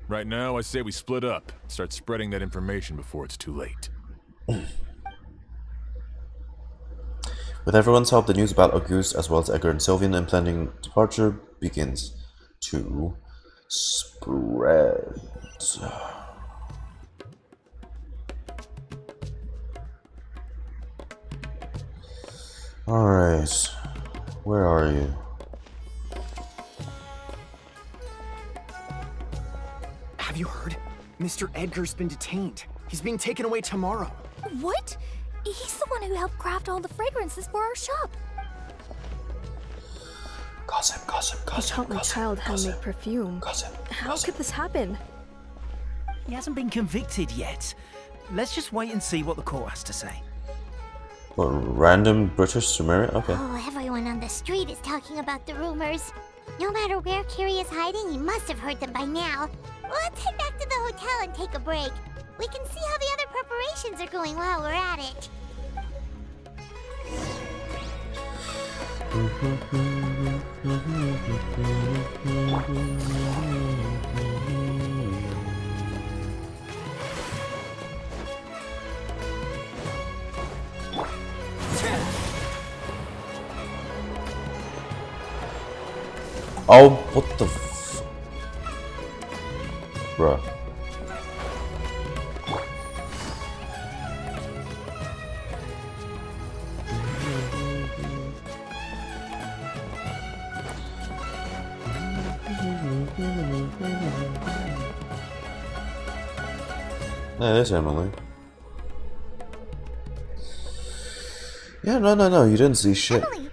Right now, I say we split up, start spreading that information before it's too late. With everyone's help, the news about Auguste as well as Edgar and Sylvain impending departure begins to spread. Alright, where are you? Have you heard? Mr. Edgar's been detained. He's being taken away tomorrow. What? He's the one who helped craft all the fragrances for our shop. Gossip, gossip, He gossip. taught my child how to make perfume. How could this happen? He hasn't been convicted yet. Let's just wait and see what the court has to say. What, random British Sumerian? Okay. Oh, everyone on the street is talking about the rumors. No matter where Kyria is hiding, he must have heard them by now. Let's head back to the hotel and take a break. We can see how the other preparations are going while we're at it. Oh, what the f... Bruh. Yeah, there's Emily. Yeah, no, you didn't see shit. Emily,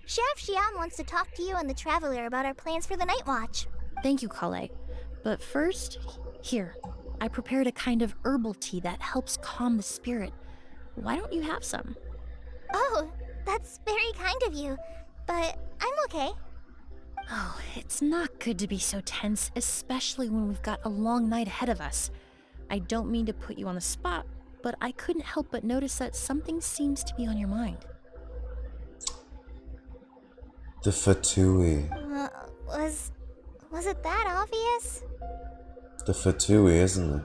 Sheriff Xian wants to talk to you and the Traveler about our plans for the night watch. Thank you, Kale. But first, here, I prepared a kind of herbal tea that helps calm the spirit. Why don't you have some? Oh, that's very kind of you, but I'm okay. Oh, it's not good to be so tense, especially when we've got a long night ahead of us. I don't mean to put you on the spot, but I couldn't help but notice that something seems to be on your mind. The Fatui. Was it that obvious? The Fatui, isn't it?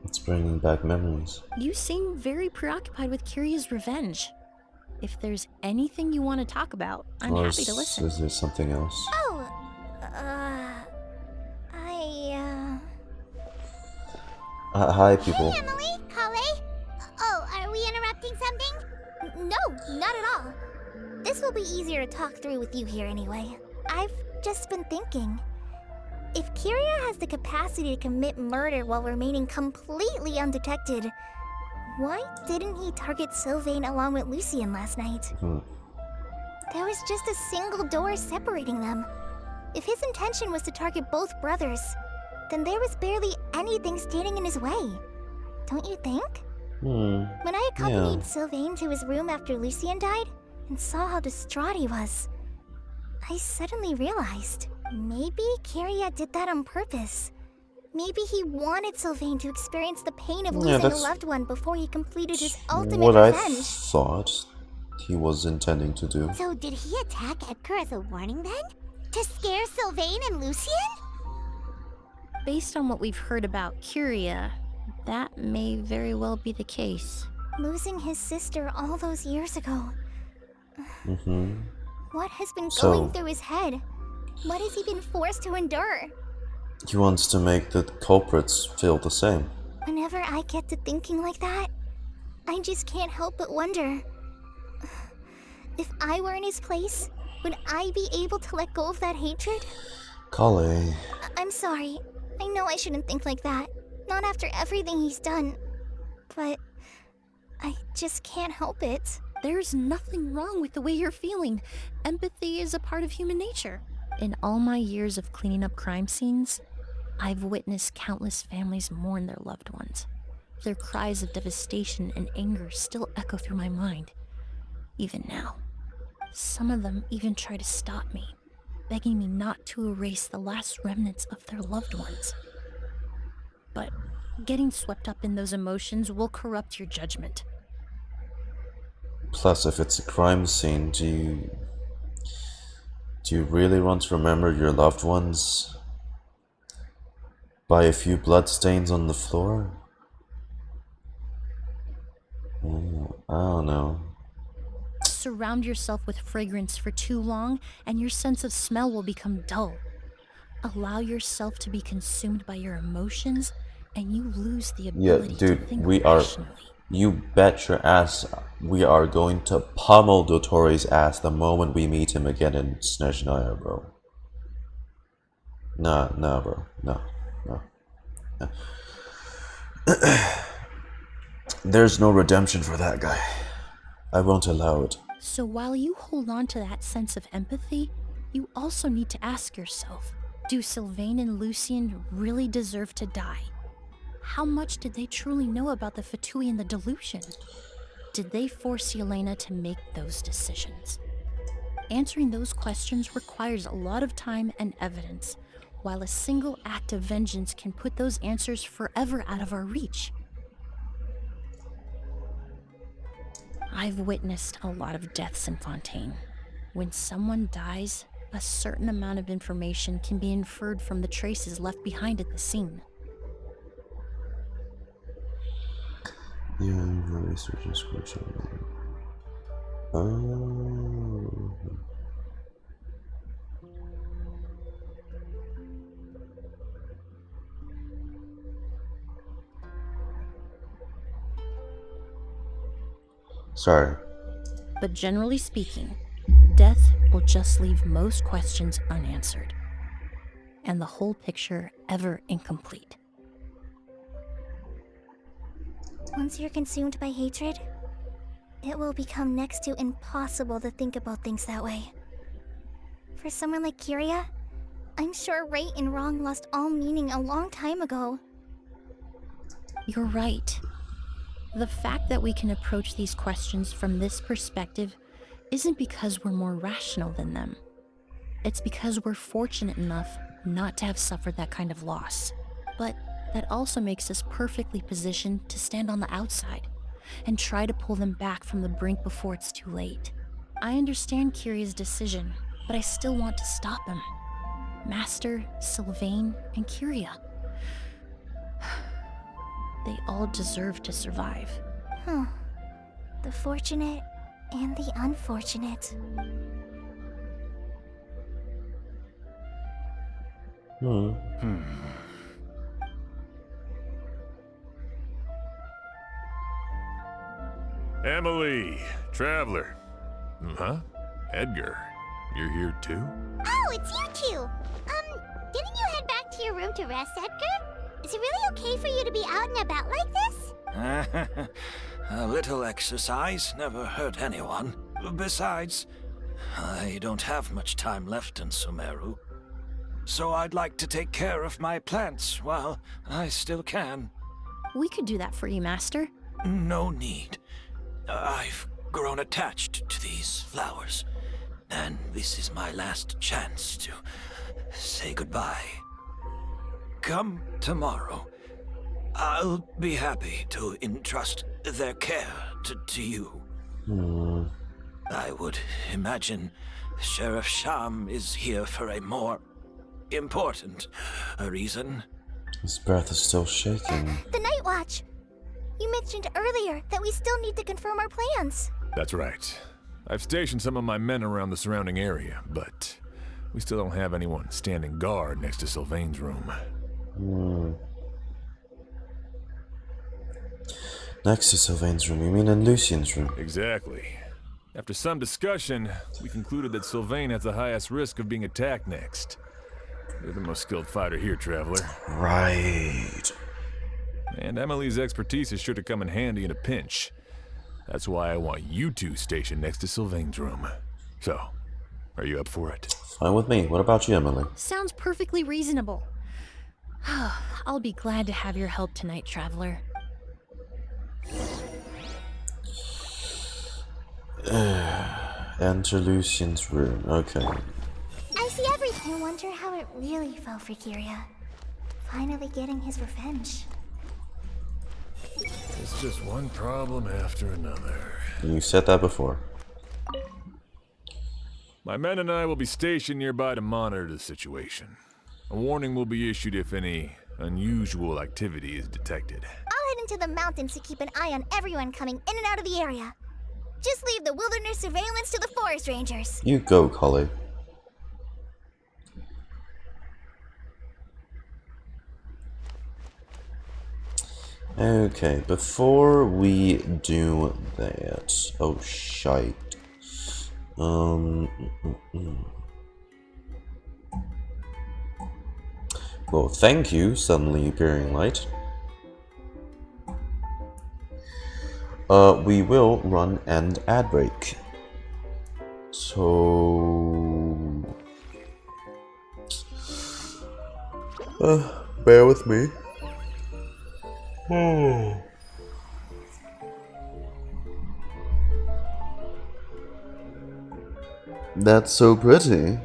It's bringing back memories. You seem very preoccupied with Kiria's revenge. If there's anything you want to talk about, I'm Or happy to listen. is there something else? Oh, Hi, people. Hey, Emilie, Kale. Oh, are we interrupting something? No, not at all. This will be easier to talk through with you here anyway. I've just been thinking. If Kiria has the capacity to commit murder while remaining completely undetected, why didn't he target Sylvain along with Lucien last night? There was just a single door separating them. If his intention was to target both brothers, then there was barely anything standing in his way. Don't you think? When I accompanied Sylvain to his room after Lucien died, and saw how distraught he was, I suddenly realized, maybe Kiria did that on purpose. Maybe he wanted Sylvain to experience the pain of losing a loved one before he completed his ultimate what revenge. I thought he was intending to do. So did he attack Edgar as a warning then? To scare Sylvain and Lucien? Based on what we've heard about Kiria, that may very well be the case. Losing his sister all those years ago. What has been So- going through his head? What has he been forced to endure? He wants to make the culprits feel the same. Whenever I get to thinking like that, I just can't help but wonder. If I were in his place, would I be able to let go of that hatred? Kale. I'm sorry. I know I shouldn't think like that. Not after everything he's done. But I just can't help it. There's nothing wrong with the way you're feeling. Empathy is a part of human nature. In all my years of cleaning up crime scenes, I've witnessed countless families mourn their loved ones. Their cries of devastation and anger still echo through my mind, even now. Some of them even try to stop me, begging me not to erase the last remnants of their loved ones. But getting swept up in those emotions will corrupt your judgment. Plus, if it's a crime scene, do you really want to remember your loved ones by a few bloodstains on the floor? I don't know. Surround yourself with fragrance for too long, and your sense of smell will become dull. Allow yourself to be consumed by your emotions, and you lose the ability to think rationally. You bet your ass we are going to pummel Dotori's ass the moment we meet him again in Snezhnaya, bro. Nah, bro. No. There's no redemption for that guy. I won't allow it. So while you hold on to that sense of empathy, you also need to ask yourself, do Sylvain and Lucien really deserve to die? How much did they truly know about the Fatui and the delusion? Did they force Yelena to make those decisions? Answering those questions requires a lot of time and evidence, while a single act of vengeance can put those answers forever out of our reach. I've witnessed a lot of deaths in Fontaine. When someone dies, a certain amount of information can be inferred from the traces left behind at the scene. Yeah, the research description. Oh. Sorry. But generally speaking, death will just leave most questions unanswered, and the whole picture ever incomplete. Once you're consumed by hatred, it will become next to impossible to think about things that way. For someone like Kiria, I'm sure right and wrong lost all meaning a long time ago. You're right. The fact that we can approach these questions from this perspective isn't because we're more rational than them. It's because we're fortunate enough not to have suffered that kind of loss. But that also makes us perfectly positioned to stand on the outside and try to pull them back from the brink before it's too late. I understand Kiria's decision, but I still want to stop him. Master, Sylvain, and Kyria. They all deserve to survive. Huh. The fortunate and the unfortunate. Emilie, Traveler. Huh? Edgar, you're here too? Oh, it's you two! Didn't you head back to your room to rest, Edgar? Is it really okay for you to be out and about like this? A little exercise never hurt anyone. Besides, I don't have much time left in Sumeru. So I'd like to take care of my plants while I still can. We could do that for you, Master. No need. I've grown attached to these flowers, and this is my last chance to say goodbye. Come tomorrow. I'll be happy to entrust their care to you. I would imagine Sheriff Sham is here for a more important reason. His breath is still shaking. The Night Watch! You mentioned earlier that we still need to confirm our plans. That's right. I've stationed some of my men around the surrounding area, but we still don't have anyone standing guard next to Sylvain's room. Next to Sylvain's room, you mean in Lucien's room? Exactly. After some discussion, we concluded that Sylvain has the highest risk of being attacked next. You're the most skilled fighter here, Traveler. Right. And Emilie's expertise is sure to come in handy in a pinch. That's why I want you two stationed next to Sylvain's room. So, are you up for it? Fine with me. What about you, Emilie? Sounds perfectly reasonable. I'll be glad to have your help tonight, Traveler. Enter Lucien's room. Okay. I see everything. I wonder how it really felt for Kyria. Finally getting his revenge. It's just one problem after another. You said that before. My men and I will be stationed nearby to monitor the situation. A warning will be issued if any unusual activity is detected. I'll head into the mountains to keep an eye on everyone coming in and out of the area. Just leave the wilderness surveillance to the forest rangers. You go, Collie. Okay, before we do that... Oh, shite. Well, thank you, suddenly appearing light. We will run an ad break. So... bear with me. That's so pretty.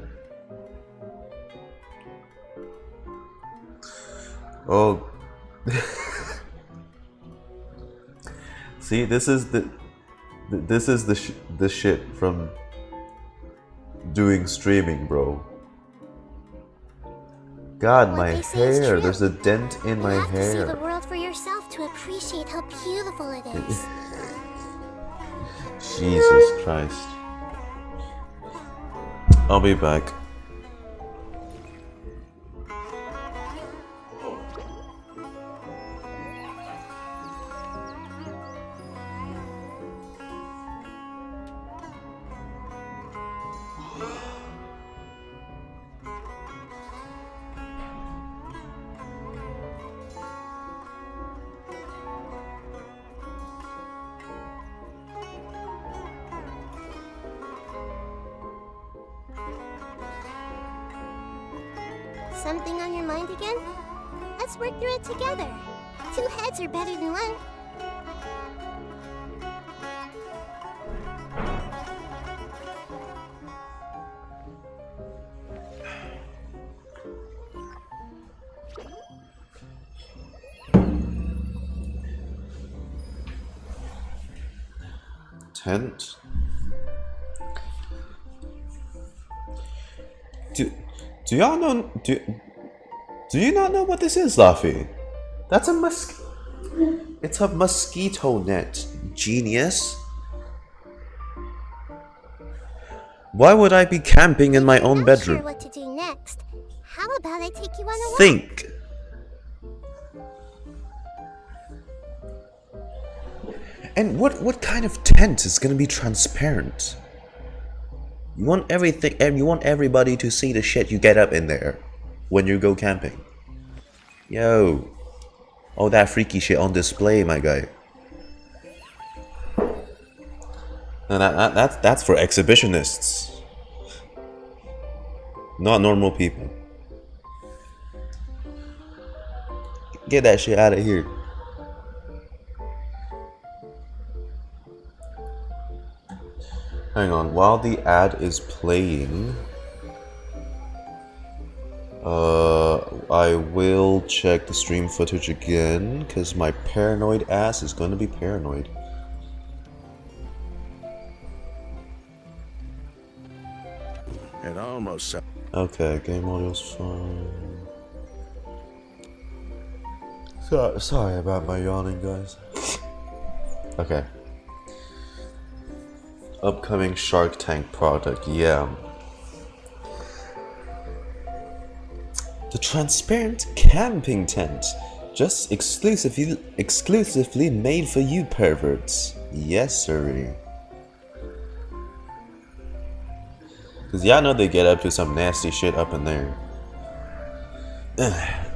Oh. See, this is the shit from doing streaming, bro. God, What my they say is hair. true. There's a dent in my You have to see the hair. world for yourself to appreciate how beautiful it is. Jesus Christ. I'll be back. Something on your mind again? Let's work through it together. Two heads are better than one. Tent. Do y'all know? Do you not know what this is, Luffy? That's a It's a mosquito net, genius. Why would I be camping in my own Not bedroom? sure what to do next. How about I take you on a walk? Think. And what kind of tent is gonna be transparent? You want everything, and you want everybody to see the shit you get up in there when you go camping. Yo, all that freaky shit on display, my guy. And that's for exhibitionists, not normal people. Get that shit out of here. Hang on, while the ad is playing, I will check the stream footage again, because my paranoid ass is going to be paranoid. It almost... Okay, game audio's fine. Sorry about my yawning, guys. Okay. Upcoming Shark Tank product, yeah. The transparent camping tent, just exclusively made for you perverts. Yes, sirree. Cause y'all know they get up to some nasty shit up in there.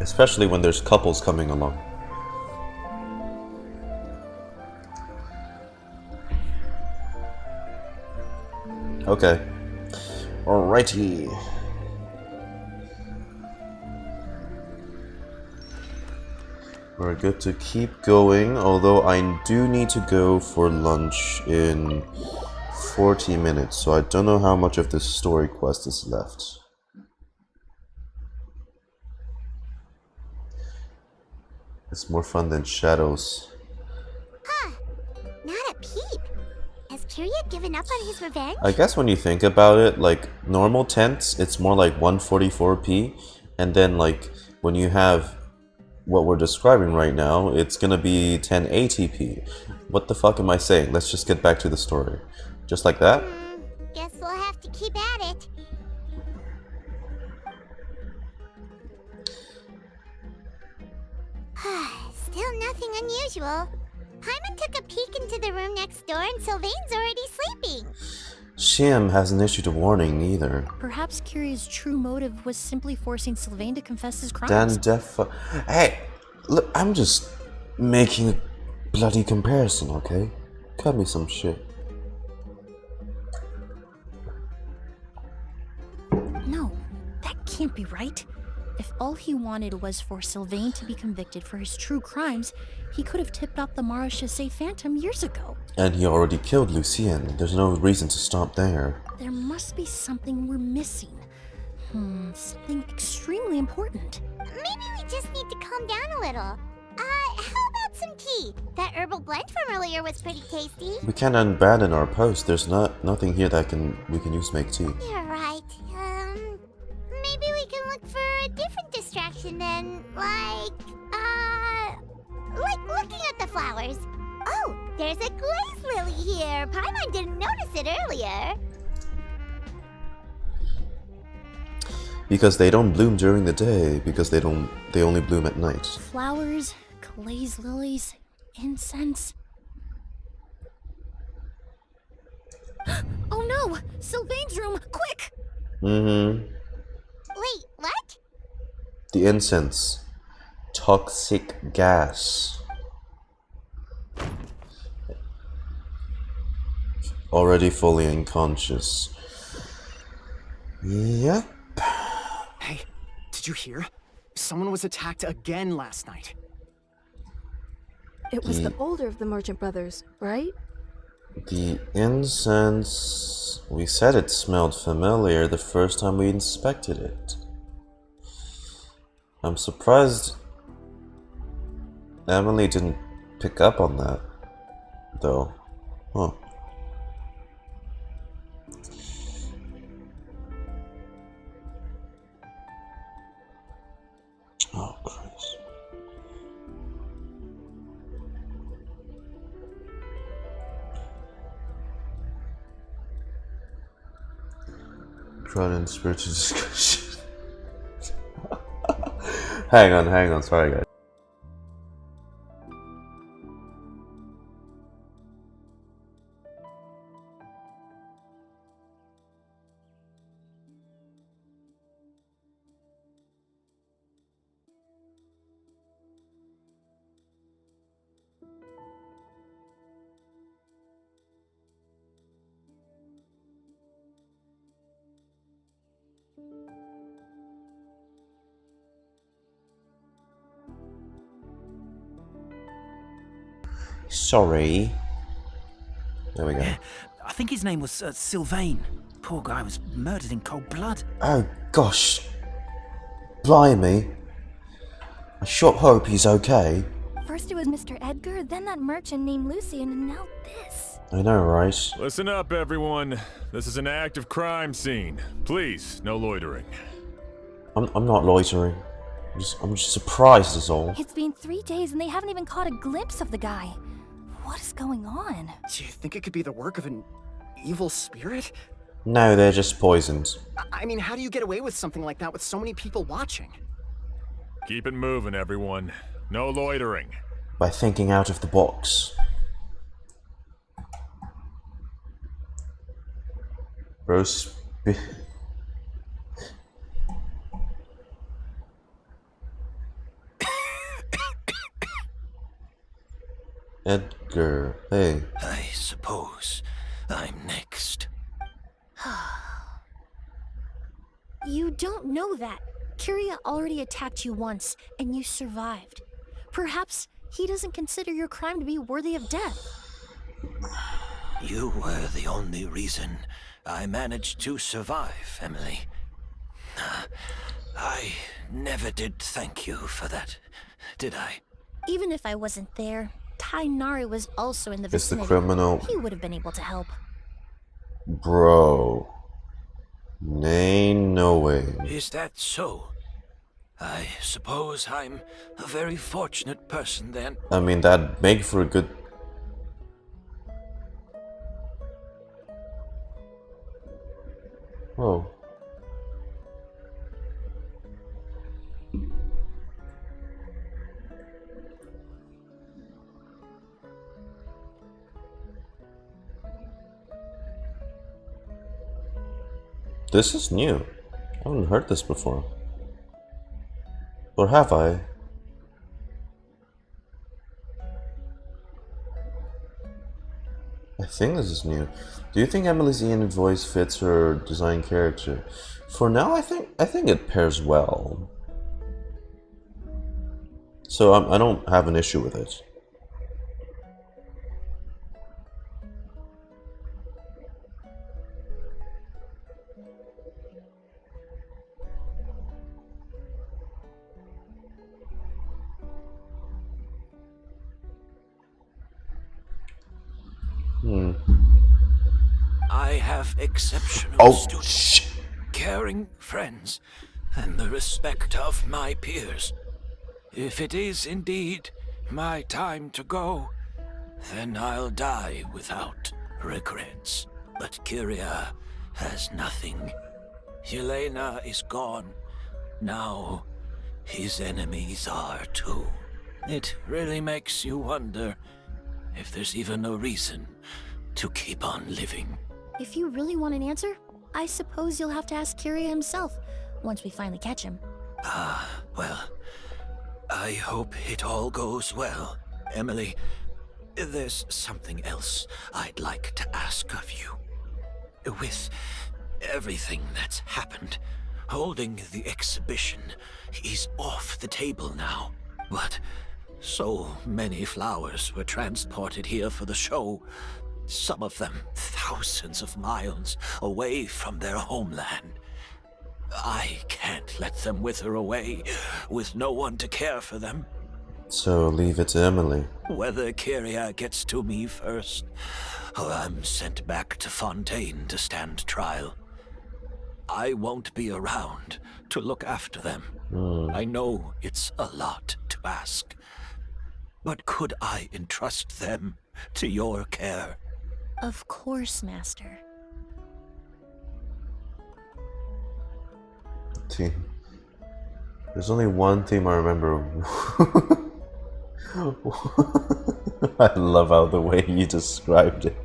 Especially when there's couples coming along. Okay. Alrighty. We're good to keep going, although I do need to go for lunch in 40 minutes, so I don't know how much of this story quest is left. It's more fun than Shadows. Huh. Not a peep. Has Kirya given up on his revenge? I guess when you think about it, like normal tents, it's more like 144p, and then like when you have what we're describing right now, it's gonna be 1080p. What the fuck am I saying? Let's just get back to the story. Just like that? Guess we'll have to keep at it. Still nothing unusual. Paimon took a peek into the room next door and Sylvain's already sleeping. Shim hasn't issued a warning either. Perhaps Kirya's true motive was simply forcing Sylvain to confess his crimes. Hey, look, I'm just making a bloody comparison, okay? Cut me some shit. No, that can't be right. If all he wanted was for Sylvain to be convicted for his true crimes, he could have tipped off the Marechaussee Phantom years ago. And he already killed Lucien. There's no reason to stop there. There must be something we're missing. Something extremely important. Maybe we just need to calm down a little. How about some tea? That herbal blend from earlier was pretty tasty. We can't abandon our post. There's nothing here that we can use to make tea. You're right. Maybe we can look for a different distraction then, like looking at the flowers. Oh, there's a glaze lily here. Paimon didn't notice it earlier. Because they don't bloom during the day, because they only bloom at night. Flowers, glaze lilies, incense. Oh no! Sylvain's room! Quick! Wait, what? The incense. Toxic gas. Already fully unconscious. Yep. Hey, did you hear? Someone was attacked again last night. It was the older of the merchant brothers, right? The incense... We said it smelled familiar the first time we inspected it. I'm surprised Emilie didn't pick up on that, though. Huh. Proud and spiritual discussion. hang on, sorry guys. Sorry. There we go. I think his name was Sylvain. Poor guy was murdered in cold blood. Oh gosh. Blimey. I sure hope he's okay. First it was Mr. Edgar, then that merchant named Lucian, and now this. I know, right? Listen up, everyone. This is an active crime scene. Please, no loitering. I'm not loitering. I'm just surprised is all. It's been 3 days and they haven't even caught a glimpse of the guy. What is going on? Do you think it could be the work of an evil spirit? No, they're just poisoned. I mean, how do you get away with something like that with so many people watching? Keep it moving, everyone. No loitering. By thinking out of the box. Rose. Edgar, hey. I suppose I'm next. You don't know that. Kyria already attacked you once, and you survived. Perhaps he doesn't consider your crime to be worthy of death. You were the only reason I managed to survive, Emilie. I never did thank you for that, did I? Even if I wasn't there, Tainari was also in the It's the vicinity. criminal. He would have been able to help. Bro. Nay, no way. Is that so? I suppose I'm a very fortunate person then. I mean, that'd make for a good... Whoa. This is new. I haven't heard this before. Or have I? I think this is new. Do you think Emilie's Ian voice fits her design character? For now, I think it pairs well. So I don't have an issue with it. I have exceptional students, caring friends, and the respect of my peers. If it is indeed my time to go, then I'll die without regrets. But Kyria has nothing. Yelena is gone. Now his enemies are too. It really makes you wonder if there's even a reason to keep on living. If you really want an answer, I suppose you'll have to ask Kyria himself, once we finally catch him. Well, I hope it all goes well. Emilie, there's something else I'd like to ask of you. With everything that's happened, holding the exhibition is off the table now. But so many flowers were transported here for the show. Some of them thousands of miles away from their homeland. I can't let them wither away with no one to care for them. So leave it to Emilie. Whether Kyria gets to me first, or I'm sent back to Fontaine to stand trial, I won't be around to look after them. I know it's a lot to ask, but could I entrust them to your care? Of course, Master. Team. There's only one theme I remember. I love how the way you described it.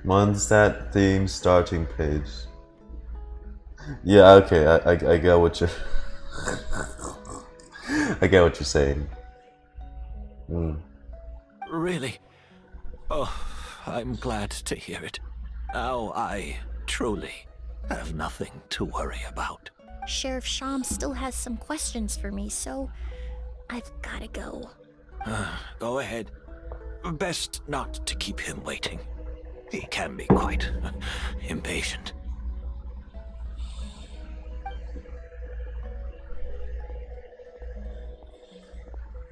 Mondstadt theme starting page. Yeah, okay, I get what you're I get what you're saying. Really? Oh, I'm glad to hear it. Now I truly have nothing to worry about. Sheriff Sham still has some questions for me, so I've gotta go. Go ahead. Best not to keep him waiting. He can be quite impatient.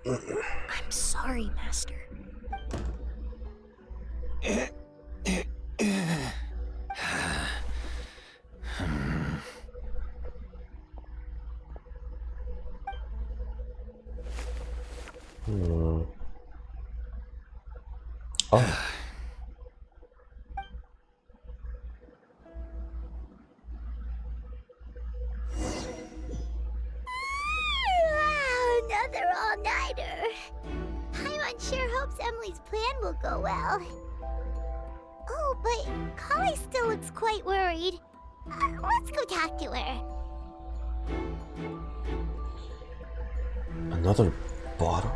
I'm sorry, Master. Oh. Another all-nighter. Paimon sure hopes Emilie's plan will go well. Oh, but Kali still looks quite worried. Let's go talk to her. Another bottle?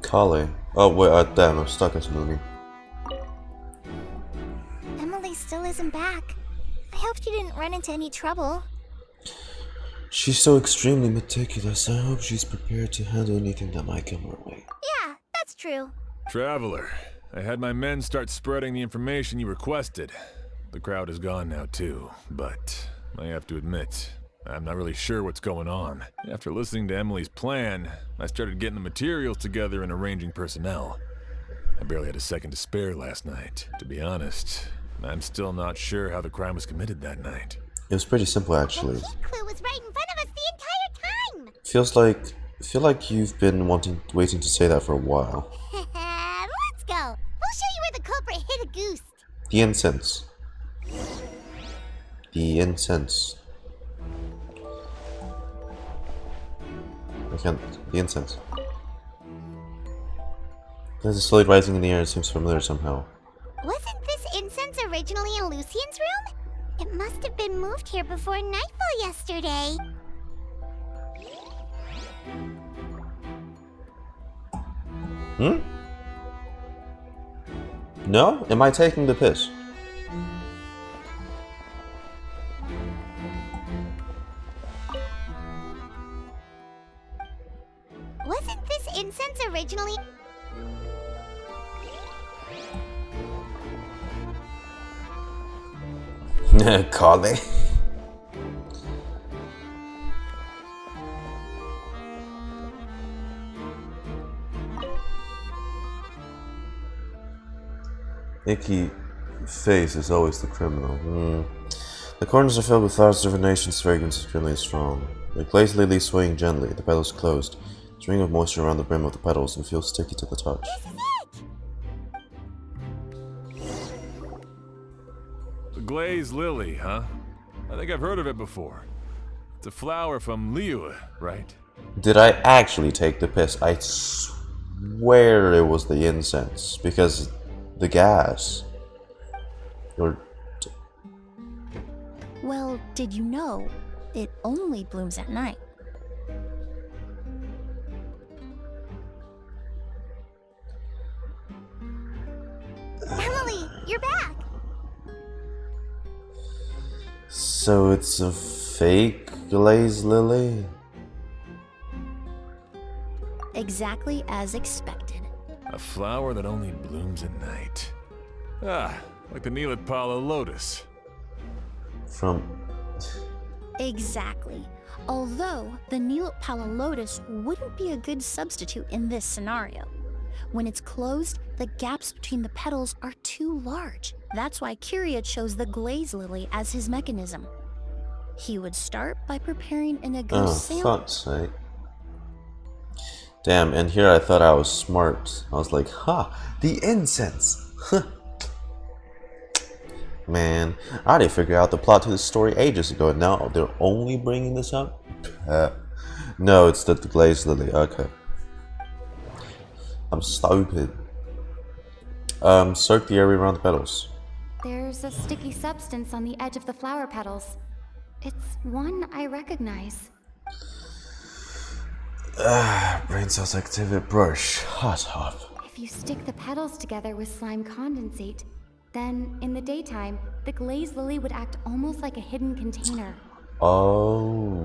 Kali. Oh wait, damn, I'm stuck in this movie. Emilie still isn't back. I hope she didn't run into any trouble. She's so extremely meticulous. I hope she's prepared to handle anything that might come her way. Yeah, that's true. Traveler, I had my men start spreading the information you requested. The crowd is gone now too, but I have to admit, I'm not really sure what's going on. After listening to Emilie's plan, I started getting the materials together and arranging personnel. I barely had a second to spare last night. To be honest, I'm still not sure how the crime was committed that night. It was pretty simple, actually. The clue was right in front of us the entire time. I feel like you've been waiting to say that for a while. Let's go. We'll show you where the culprit hid a goose. The incense. The incense. I can't. The incense. There's a slowly rising in the air. It seems familiar somehow. Wasn't this incense originally in Lucien's room? It must have been moved here before nightfall yesterday. Hmm? No? Am I taking the piss? Wasn't this incense originally... Kali. Icky face is always the criminal. The corners are filled with flowers of different nations, fragrance is gently and strong. The glazed lily swaying gently, the petals closed. There's a ring of moisture around the brim of the petals and feels sticky to the touch. This is it! The glazed lily, huh? I think I've heard of it before. It's a flower from Liyue, right? Did I actually take the piss? I swear it was the incense, because the gas. Or... Well, did you know it only blooms at night? Emilie, you're back. So it's a fake glazed lily? Exactly as expected. A flower that only blooms at night. Ah, like the Neelitpala lotus. From... Exactly. Although the Neelitpala lotus wouldn't be a good substitute in this scenario. When it's closed, the gaps between the petals are too large. That's why Kyria chose the glaze lily as his mechanism. He would start by preparing an agose sample. Fuck's sake. Damn, and here I thought I was smart. I was like, ha, the incense! Man, I already figured out the plot to this story ages ago. Now they're only bringing this up? No, it's the glazed lily. Okay. I'm stupid. Soak the area around the petals. There's a sticky substance on the edge of the flower petals. It's one I recognize. Brain cells activate brush. Hot up. If you stick the petals together with slime condensate, then in the daytime, the glazed lily would act almost like a hidden container. Oh.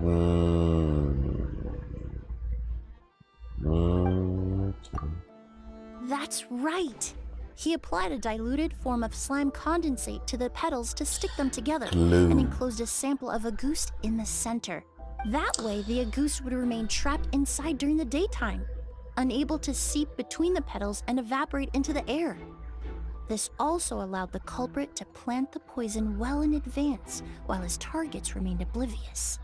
That's right. He applied a diluted form of slime condensate to the petals to stick them together and enclosed a sample of agoost in the center. That way, the agoost would remain trapped inside during the daytime, unable to seep between the petals and evaporate into the air. This also allowed the culprit to plant the poison well in advance, while his targets remained oblivious.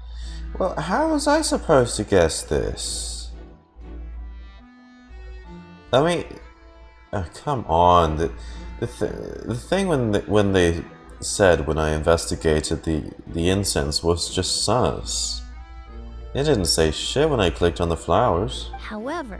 Well, how was I supposed to guess this? I mean, come on. The thing when they said when I investigated the incense was just sus. It didn't say shit when I clicked on the flowers. However,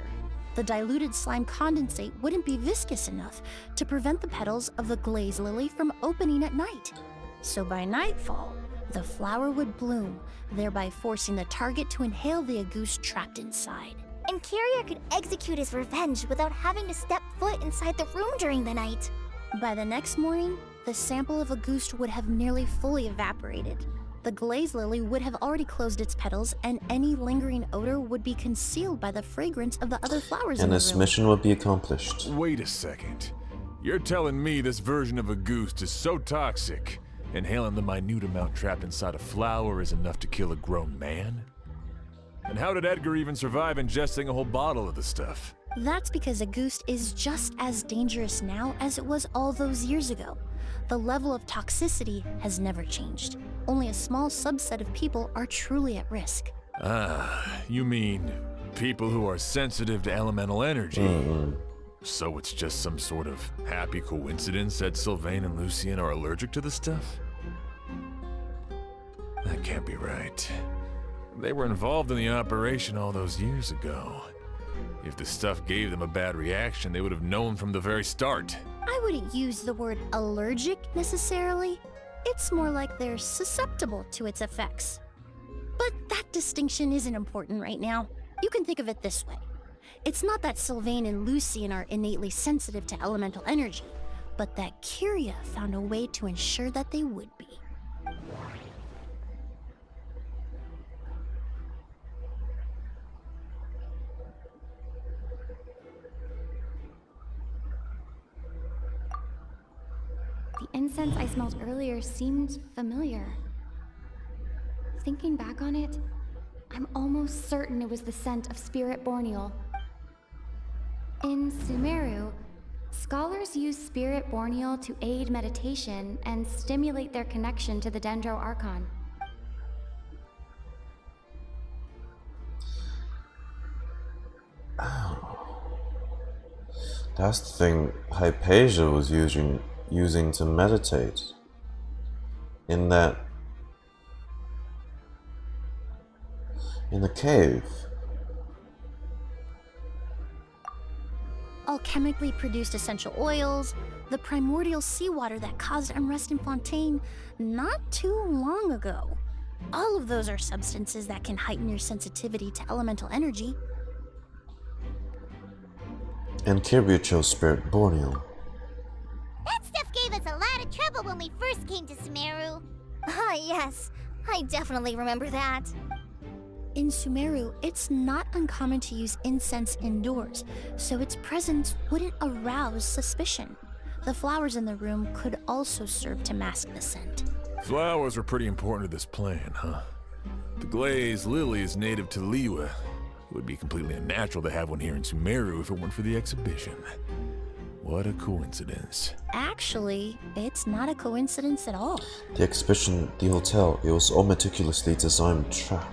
the diluted slime condensate wouldn't be viscous enough to prevent the petals of the glazed lily from opening at night. So by nightfall, the flower would bloom, thereby forcing the target to inhale the agoost trapped inside. And Carrier could execute his revenge without having to step foot inside the room during the night. By the next morning, the sample of agoost would have nearly fully evaporated. The glazed lily would have already closed its petals, and any lingering odor would be concealed by the fragrance of the other flowers in And the this room. mission would be accomplished. Wait a second. You're telling me this version of a goose is so toxic, inhaling the minute amount trapped inside a flower is enough to kill a grown man? And how did Edgar even survive ingesting a whole bottle of the stuff? That's because agoost is just as dangerous now as it was all those years ago. The level of toxicity has never changed. Only a small subset of people are truly at risk. Ah, you mean people who are sensitive to elemental energy. So it's just some sort of happy coincidence that Sylvain and Lucien are allergic to the stuff? That can't be right. They were involved in the operation all those years ago. If the stuff gave them a bad reaction, they would have known from the very start. I wouldn't use the word allergic necessarily. It's more like they're susceptible to its effects. But that distinction isn't important right now. You can think of it this way. It's not that Sylvain and Lucien are innately sensitive to elemental energy, but that Kyria found a way to ensure that they would be. The incense I smelled earlier seemed familiar. Thinking back on it, I'm almost certain it was the scent of spirit borneal. In Sumeru, scholars use spirit borneal to aid meditation and stimulate their connection to the Dendro Archon. That's the thing Hypatia was using to meditate. In the cave. Alchemically produced essential oils, the primordial seawater that caused unrest in Fontaine not too long ago. All of those are substances that can heighten your sensitivity to elemental energy. And Kyria chose Spirit Borneal. That stuff gave us a lot of trouble when we first came to Sumeru. Ah, yes. I definitely remember that. In Sumeru, it's not uncommon to use incense indoors, so its presence wouldn't arouse suspicion. The flowers in the room could also serve to mask the scent. Flowers were pretty important to this plan, huh? The glazed lily is native to Liyue. It would be completely unnatural to have one here in Sumeru if it weren't for the exhibition. What a coincidence. Actually, it's not a coincidence at all. The exhibition, the hotel, it was all meticulously designed trap.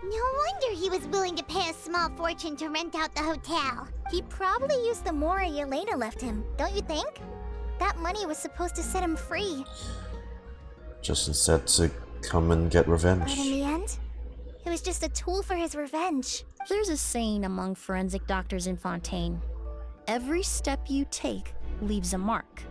No wonder he was willing to pay a small fortune to rent out the hotel. He probably used the Mora Yelena left him, don't you think? That money was supposed to set him free. just instead to come and get revenge. But in the end, it was just a tool for his revenge. There's a saying among forensic doctors in Fontaine. Every step you take leaves a mark.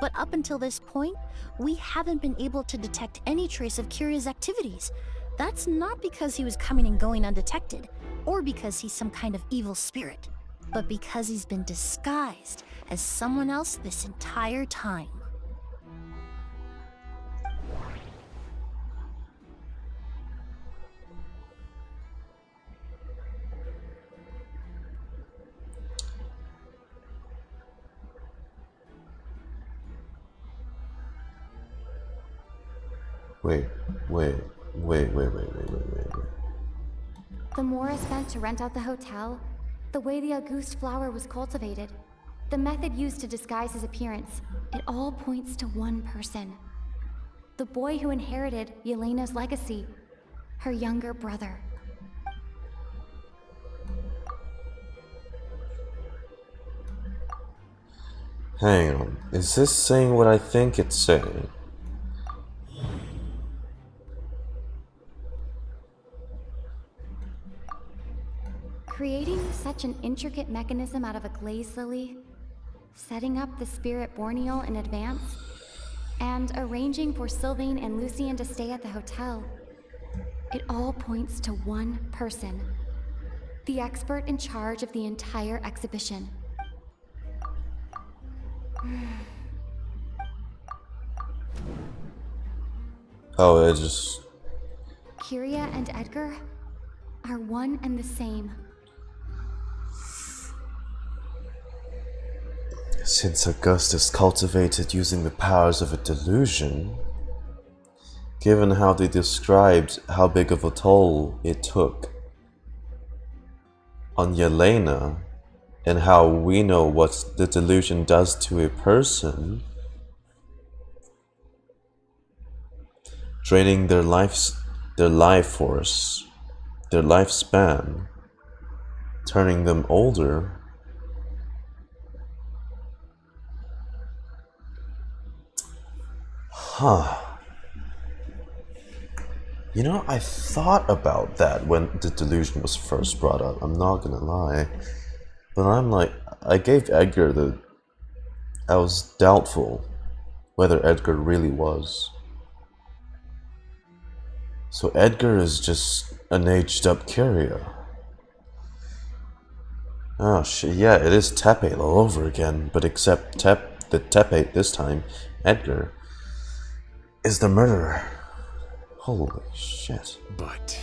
But up until this point, we haven't been able to detect any trace of Kyria's activities. That's not because he was coming and going undetected, or because he's some kind of evil spirit, but because he's been disguised as someone else this entire time. Wait. The more I spent to rent out the hotel, the way the Auguste flower was cultivated, the method used to disguise his appearance, it all points to one person. The boy who inherited Yelena's legacy, her younger brother. Hang on. Is this saying what I think it's saying? Creating such an intricate mechanism out of a glaze lily, setting up the spirit Borneal in advance, and arranging for Sylvain and Lucien to stay at the hotel. It all points to one person, the expert in charge of the entire exhibition. Oh, it just... Kyria and Edgar are one and the same. Since Augustus cultivated using the powers of a delusion, given how they described how big of a toll it took on Yelena, and how we know what the delusion does to a person, draining their life force, their lifespan, turning them older. Huh. You know, I thought about that when the delusion was first brought up, I'm not gonna lie. But I'm like, I gave Edgar I was doubtful whether Edgar really was. So Edgar is just an aged up Kyria. Oh shit, yeah, it is Tepe all over again, but except the Tepe this time, Edgar, is the murderer. Holy shit. But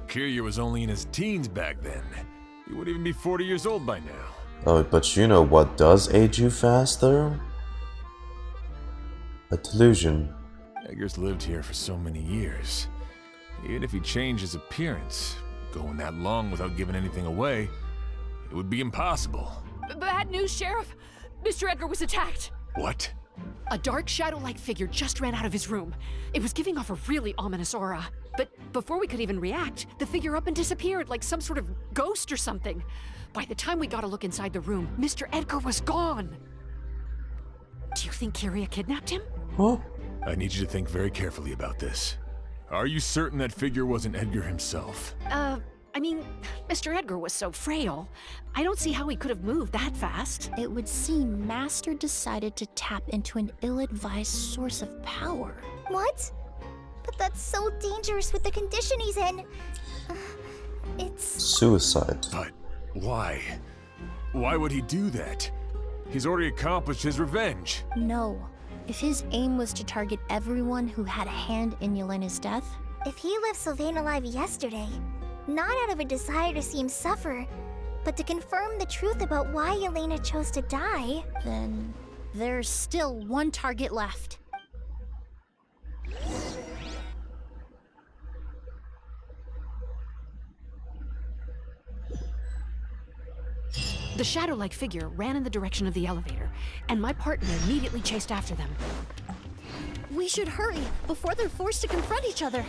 Kyria was only in his teens back then. He wouldn't even be 40 years old by now. Oh, but you know what does age you faster? A delusion. Edgar's lived here for so many years. Even if he changed his appearance, going that long without giving anything away, it would be impossible. Bad news, Sheriff. Mr. Edgar was attacked. What? A dark shadow-like figure just ran out of his room. It was giving off a really ominous aura. But before we could even react, the figure up and disappeared like some sort of ghost or something. By the time we got a look inside the room, Mr. Edgar was gone. Do you think Kyria kidnapped him? Huh? I need you to think very carefully about this. Are you certain that figure wasn't Edgar himself? I mean, Mr. Edgar was so frail. I don't see how he could have moved that fast. It would seem Master decided to tap into an ill-advised source of power. What? But that's so dangerous with the condition he's in. It's... suicide. But why? Why would he do that? He's already accomplished his revenge. No. If his aim was to target everyone who had a hand in Yelena's death... If he left Sylvain alive yesterday, not out of a desire to see him suffer, but to confirm the truth about why Yelena chose to die... Then there's still one target left. The shadow-like figure ran in the direction of the elevator, and my partner immediately chased after them. We should hurry before they're forced to confront each other.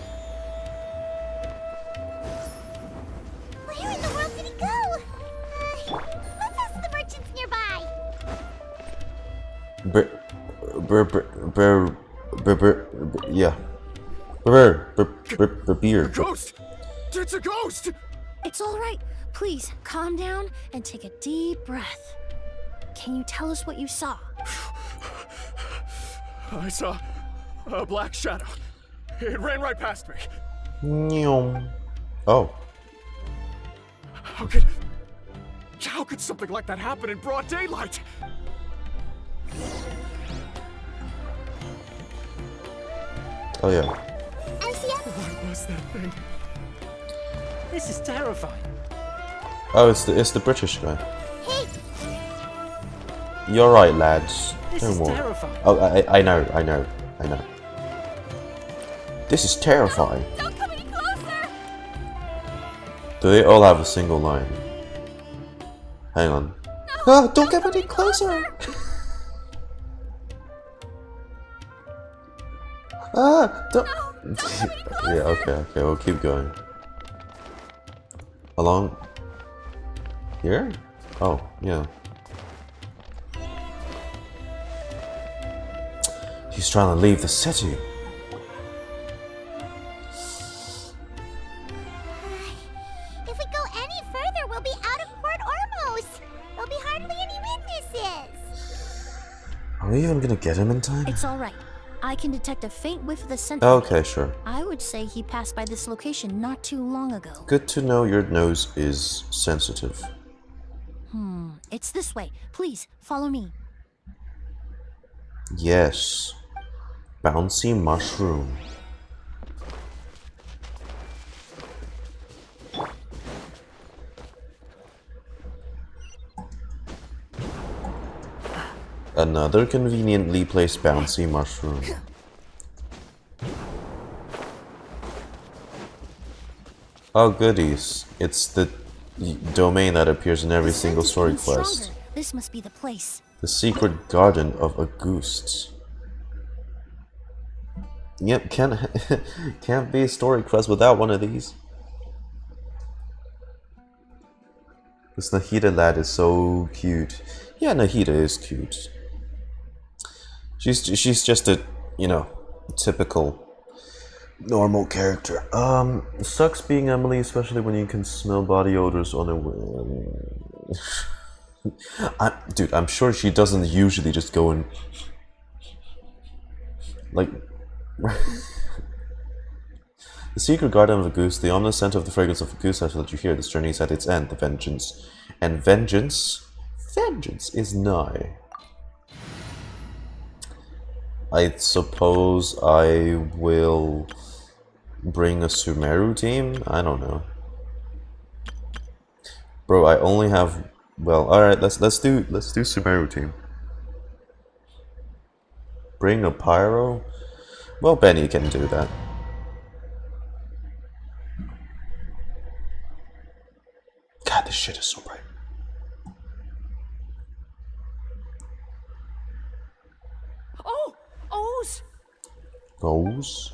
Where in the world did he go? Let's ask the merchants nearby. Yeah. Beer. Ghost! It's a ghost! It's all right. Please, calm down and take a deep breath. Can you tell us what you saw? I saw a black shadow. It ran right past me. Oh. How could something like that happen in broad daylight? Oh yeah. What was that thing? This is terrifying. Oh, it's the British guy. Hey, You're right, lads. This Don't is worry. terrifying. Oh, I know. This is terrifying. don't come any closer! Do they all have a single line? Hang on. No, don't get any closer! Don't. Yeah, okay, we'll keep going. Along here? Oh, yeah. He's trying to leave the city. If we go any further, we'll be out of port almost. There'll be hardly any witnesses. Are we even gonna get him in time? It's all right. I can detect a faint whiff of the scent. Okay, sure. I would say he passed by this location not too long ago. Good to know your nose is sensitive. It's this way. Please, follow me. Yes. Bouncy mushroom. Another conveniently placed bouncy mushroom. Oh goodies, it's the domain that appears in every single story quest. This must be the place. The secret garden of Auguste. Yep, can't be a story quest without one of these. This Nahida lad is so cute. Yeah, Nahida is cute. She's just a, you know, typical normal character. Sucks being Emilie, especially when you can smell body odors on a dude, I'm sure she doesn't usually just go and like the secret garden of a goose, the ominous scent of the fragrance of a goose after that you hear this journey is at its end, the vengeance. And vengeance is nigh. I suppose I will bring a Sumeru team? I don't know. Bro, I only have, well, alright, let's do Sumeru team. Bring a pyro? Well, Benny can do that. God, this shit is so bright. Oh! O's! Goes?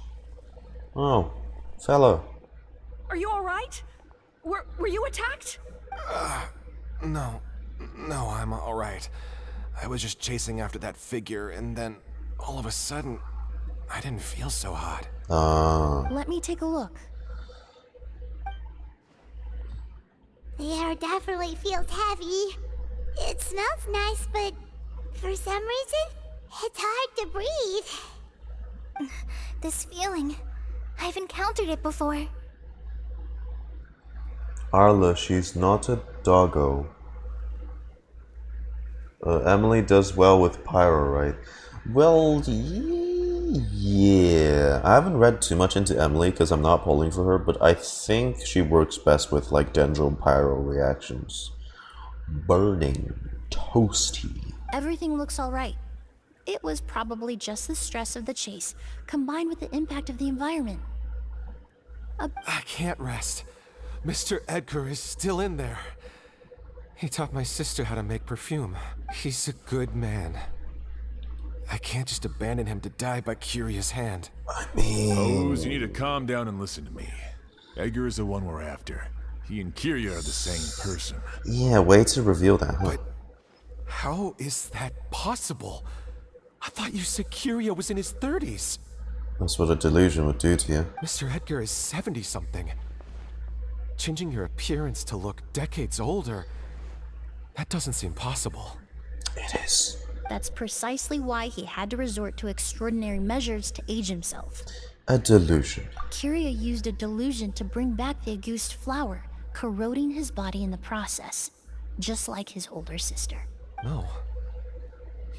Oh, fellow. Are you alright? Were you attacked? No, I'm all right. I was just chasing after that figure, and then all of a sudden, I didn't feel so hot. Let me take a look. The air definitely feels heavy. It smells nice, but for some reason, it's hard to breathe. This feeling, I've encountered it before. Arla, she's not a doggo. Emilie does well with pyro, right? Well, yeah. I haven't read too much into Emilie because I'm not polling for her, but I think she works best with like dendro pyro reactions. Burning, toasty. Everything looks all right. It was probably just the stress of the chase, combined with the impact of the environment. I can't rest. Mr. Edgar is still in there. He taught my sister how to make perfume. He's a good man. I can't just abandon him to die by Curia's hand. I mean... O's, you need to calm down and listen to me. Edgar is the one we're after. He and Kyria are the same person. Yeah, way to reveal that, huh? But how is that possible? I thought you said Kyria was in his 30s. That's what a delusion would do to you. Mr. Edgar is 70-something. Changing your appearance to look decades older, that doesn't seem possible. It is. That's precisely why he had to resort to extraordinary measures to age himself. A delusion. Kyria used a delusion to bring back the Auguste flower, corroding his body in the process, just like his older sister. No.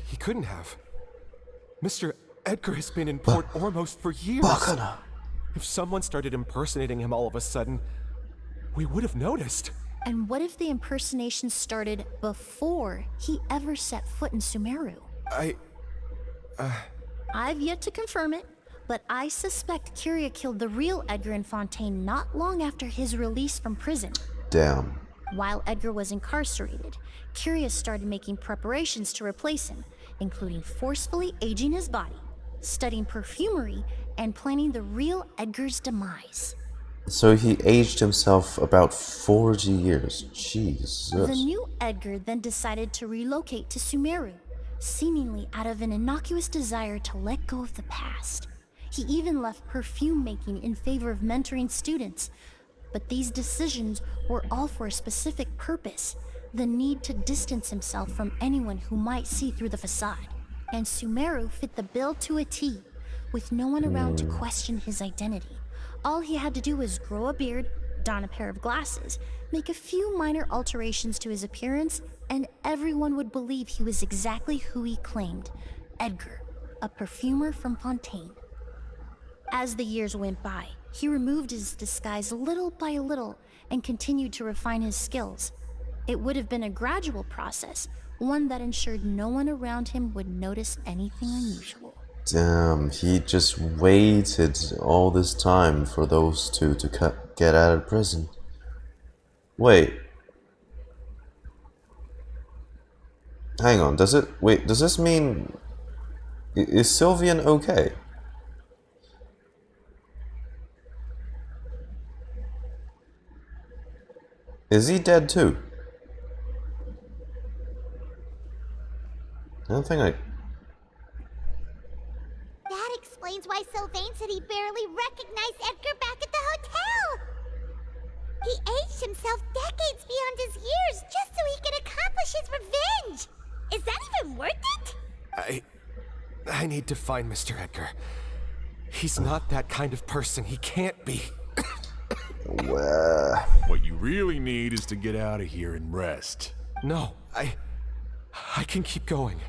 He couldn't have. Mr. Edgar has been in Port Ormos for years. Bacana. If someone started impersonating him all of a sudden, we would have noticed. And what if the impersonation started before he ever set foot in Sumeru? I've yet to confirm it, but I suspect Kyria killed the real Edgar in Fontaine not long after his release from prison. Damn. While Edgar was incarcerated, Kyria started making preparations to replace him, including forcefully aging his body, studying perfumery, and planning the real Edgar's demise. So he aged himself about 40 years. Jesus. The new Edgar then decided to relocate to Sumeru, seemingly out of an innocuous desire to let go of the past. He even left perfume making in favor of mentoring students. But these decisions were all for a specific purpose: the need to distance himself from anyone who might see through the facade. And Sumeru fit the bill to a T, with no one around to question his identity. All he had to do was grow a beard, don a pair of glasses, make a few minor alterations to his appearance, and everyone would believe he was exactly who he claimed: Edgar, a perfumer from Fontaine. As the years went by, he removed his disguise little by little and continued to refine his skills. It would have been a gradual process, one that ensured no one around him would notice anything unusual. Damn, he just waited all this time for those two to get out of prison. Wait. Hang on, does this mean... Is Sylvian okay? Is he dead too? I don't think That explains why Sylvain said he barely recognized Edgar back at the hotel. He aged himself decades beyond his years just so he could accomplish his revenge. Is that even worth it? I need to find Mr. Edgar. He's not that kind of person. He can't be. What you really need is to get out of here and rest. No, I can keep going.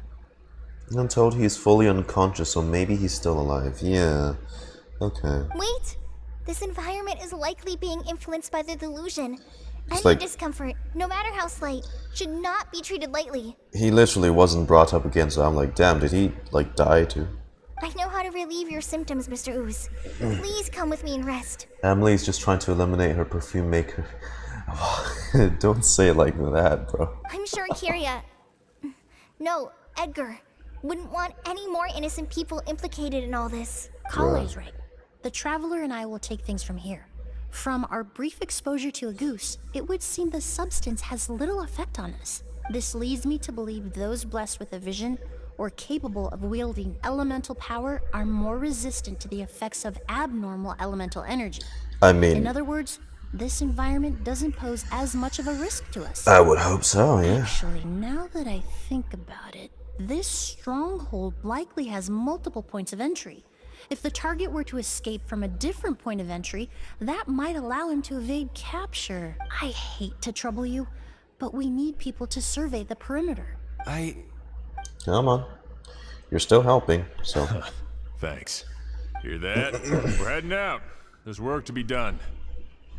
I'm told he's fully unconscious, so maybe he's still alive. Yeah. Okay. Wait! This environment is likely being influenced by the delusion. It's Any like- discomfort, no matter how slight, should not be treated lightly. He literally wasn't brought up again, so I'm like, damn, did he, like, die too? I know how to relieve your symptoms, Mr. Ooze. Please come with me and rest. Emily's just trying to eliminate her perfume maker. Don't say it like that, bro. I'm sure Kyria... No, Edgar wouldn't want any more innocent people implicated in all this. Kale's right. The Traveler and I will take things from here. From our brief exposure to a goose, it would seem the substance has little effect on us. This leads me to believe those blessed with a vision or capable of wielding elemental power are more resistant to the effects of abnormal elemental energy. I mean... In other words, this environment doesn't pose as much of a risk to us. I would hope so, yeah. Actually, now that I think about it, this stronghold likely has multiple points of entry. If the target were to escape from a different point of entry, that might allow him to evade capture. I hate to trouble you, but we need people to survey the perimeter. Come on. You're still helping, so... Thanks. Hear that? We're heading out. There's work to be done.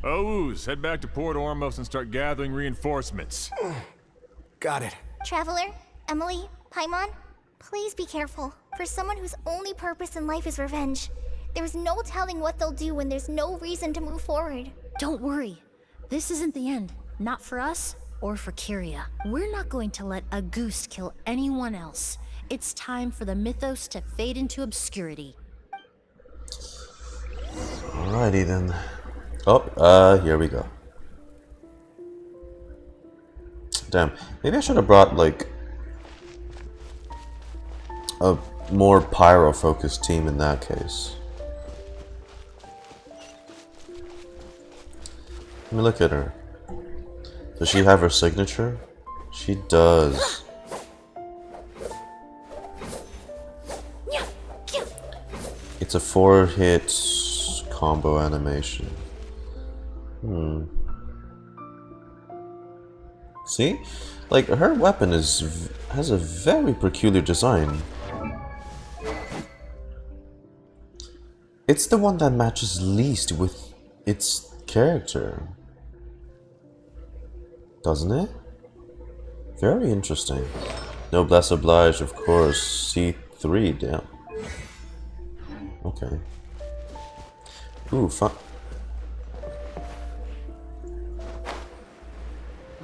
Ooze, head back to Port Ormos and start gathering reinforcements. Got it. Traveler, Emilie, Paimon, please be careful. For someone whose only purpose in life is revenge, there's no telling what they'll do when there's no reason to move forward. Don't worry. This isn't the end. Not for us or for Kyria. We're not going to let a goose kill anyone else. It's time for the mythos to fade into obscurity. Alrighty then. Oh, here we go. Damn. Maybe I should have brought, like, a more pyro-focused team in that case. Let me look at her. Does she have her signature? She does. It's a 4-hit combo animation. See? Like, her weapon has a very peculiar design. It's the one that matches least with its character. Doesn't it? Very interesting. Noblesse oblige, of course. C3, damn. Okay. Ooh, fun.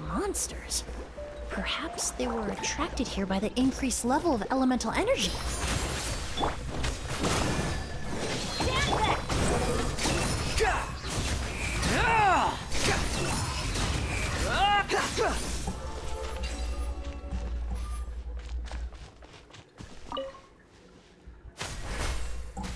Monsters? Perhaps they were attracted here by the increased level of elemental energy.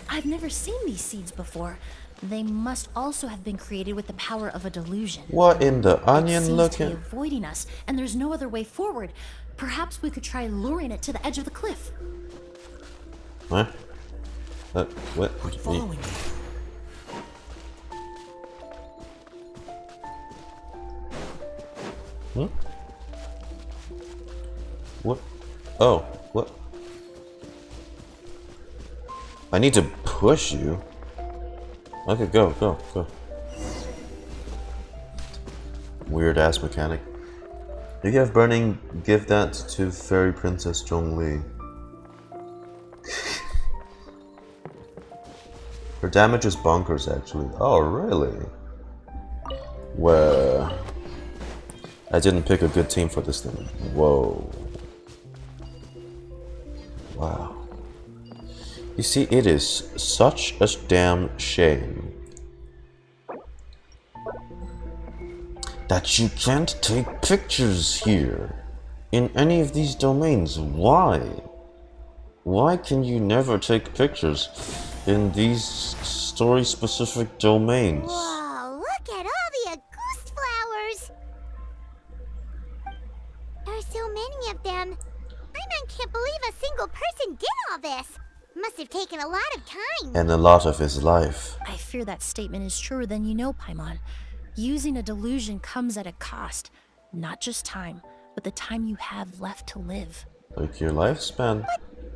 I've never seen these seeds before. They must also have been created with the power of a delusion. What in the onion It seems looking? to be avoiding us, and there's no other way forward. Perhaps we could try luring it to the edge of the cliff. Huh? What? Following you. Hmm? What? Oh, what? I need to push you. Okay, go. Weird ass mechanic. If you have burning, give that to Fairy Princess Zhongli. Her damage is bonkers, actually. Oh, really? Well, I didn't pick a good team for this thing. Whoa. Wow. You see, it is such a damn shame that you can't take pictures here in any of these domains. Why? Why can you never take pictures in these story-specific domains? Whoa, look at all the Auguste flowers! There are so many of them. I can't believe a single person did all this. Must have taken a lot of time. And a lot of his life. I fear that statement is truer than you know, Paimon. Using a delusion comes at a cost. Not just time, but the time you have left to live. Like your lifespan.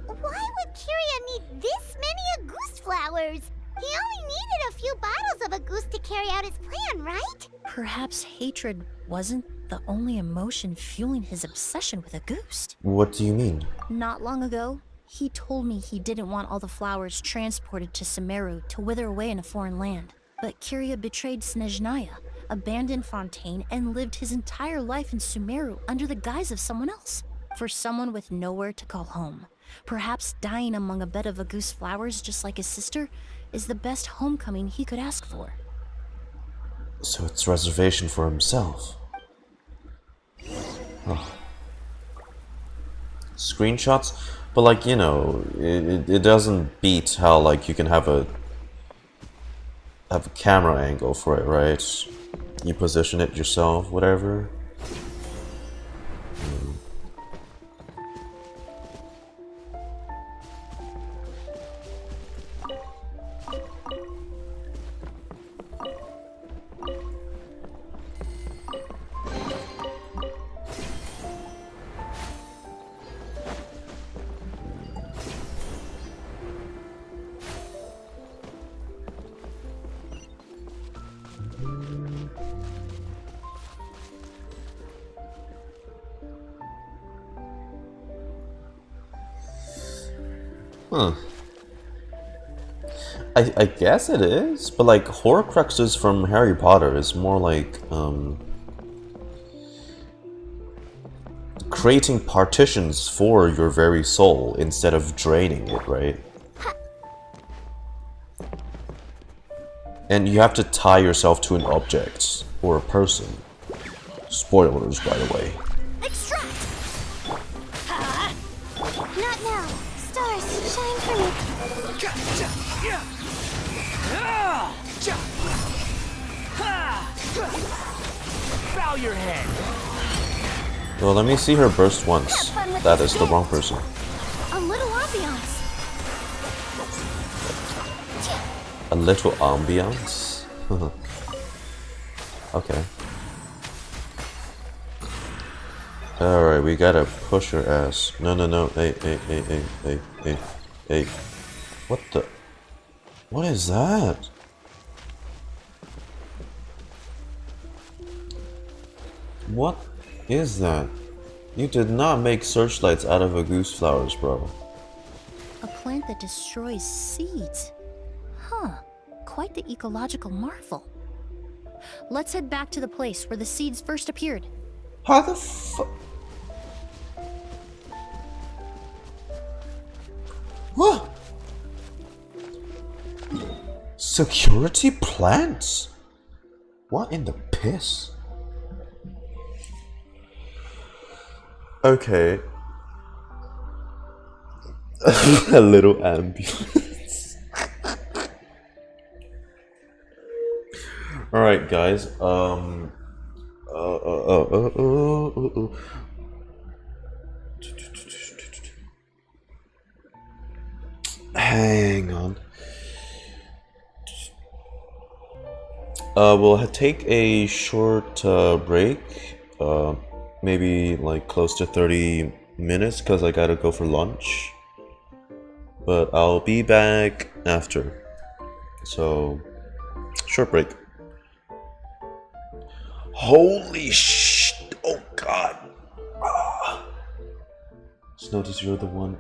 But why would Kiria need this many Auguste flowers? He only needed a few bottles of Auguste to carry out his plan, right? Perhaps hatred wasn't the only emotion fueling his obsession with Auguste. What do you mean? Not long ago, he told me he didn't want all the flowers transported to Sumeru to wither away in a foreign land. But Kiria betrayed Snezhnaya, abandoned Fontaine, and lived his entire life in Sumeru under the guise of someone else. For someone with nowhere to call home. Perhaps dying among a bed of Auguste flowers just like his sister is the best homecoming he could ask for. So it's reservation for himself. Oh. Screenshots? But like, you know, it doesn't beat how like you can have a camera angle for it, right? You position it yourself, whatever. Huh. I guess it is, but like Horcruxes from Harry Potter is more like creating partitions for your very soul instead of draining it, right? And you have to tie yourself to an object or a person. Spoilers, by the way. Extract! Not now. Stars, shine for me. Bow your head. Well, let me see her burst once. That is the wrong person. A little ambiance. A little ambiance? Okay. Alright, we gotta push her ass. No, no, no. Hey. What the? What is that? What is that? You did not make searchlights out of a goose flowers, bro. A plant that destroys seeds. Huh. Quite the ecological marvel. Let's head back to the place where the seeds first appeared. How the fuck? What? Security plants? What in the piss? Okay. A little ambulance. Alright, guys. Hang on. We'll take a short break. Maybe like close to 30 minutes because I gotta go for lunch. But I'll be back after. So, short break. Holy shit! Oh god! Just notice you're the one.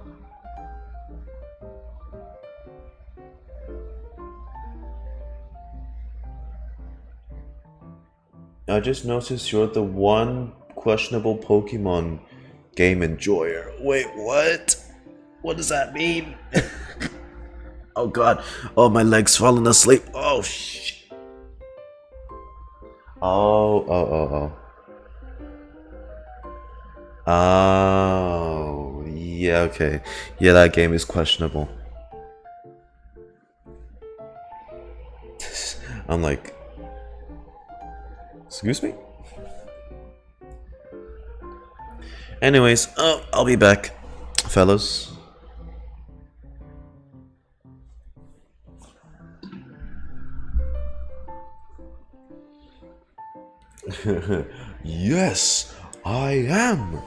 I just noticed you're the one questionable Pokemon game enjoyer. Wait, what? What does that mean? Oh god. Oh, my leg's falling asleep. Oh shit. Oh. Oh, yeah, okay. Yeah, that game is questionable. I'm like, excuse me? Anyways, I'll be back, fellas. Yes, I am.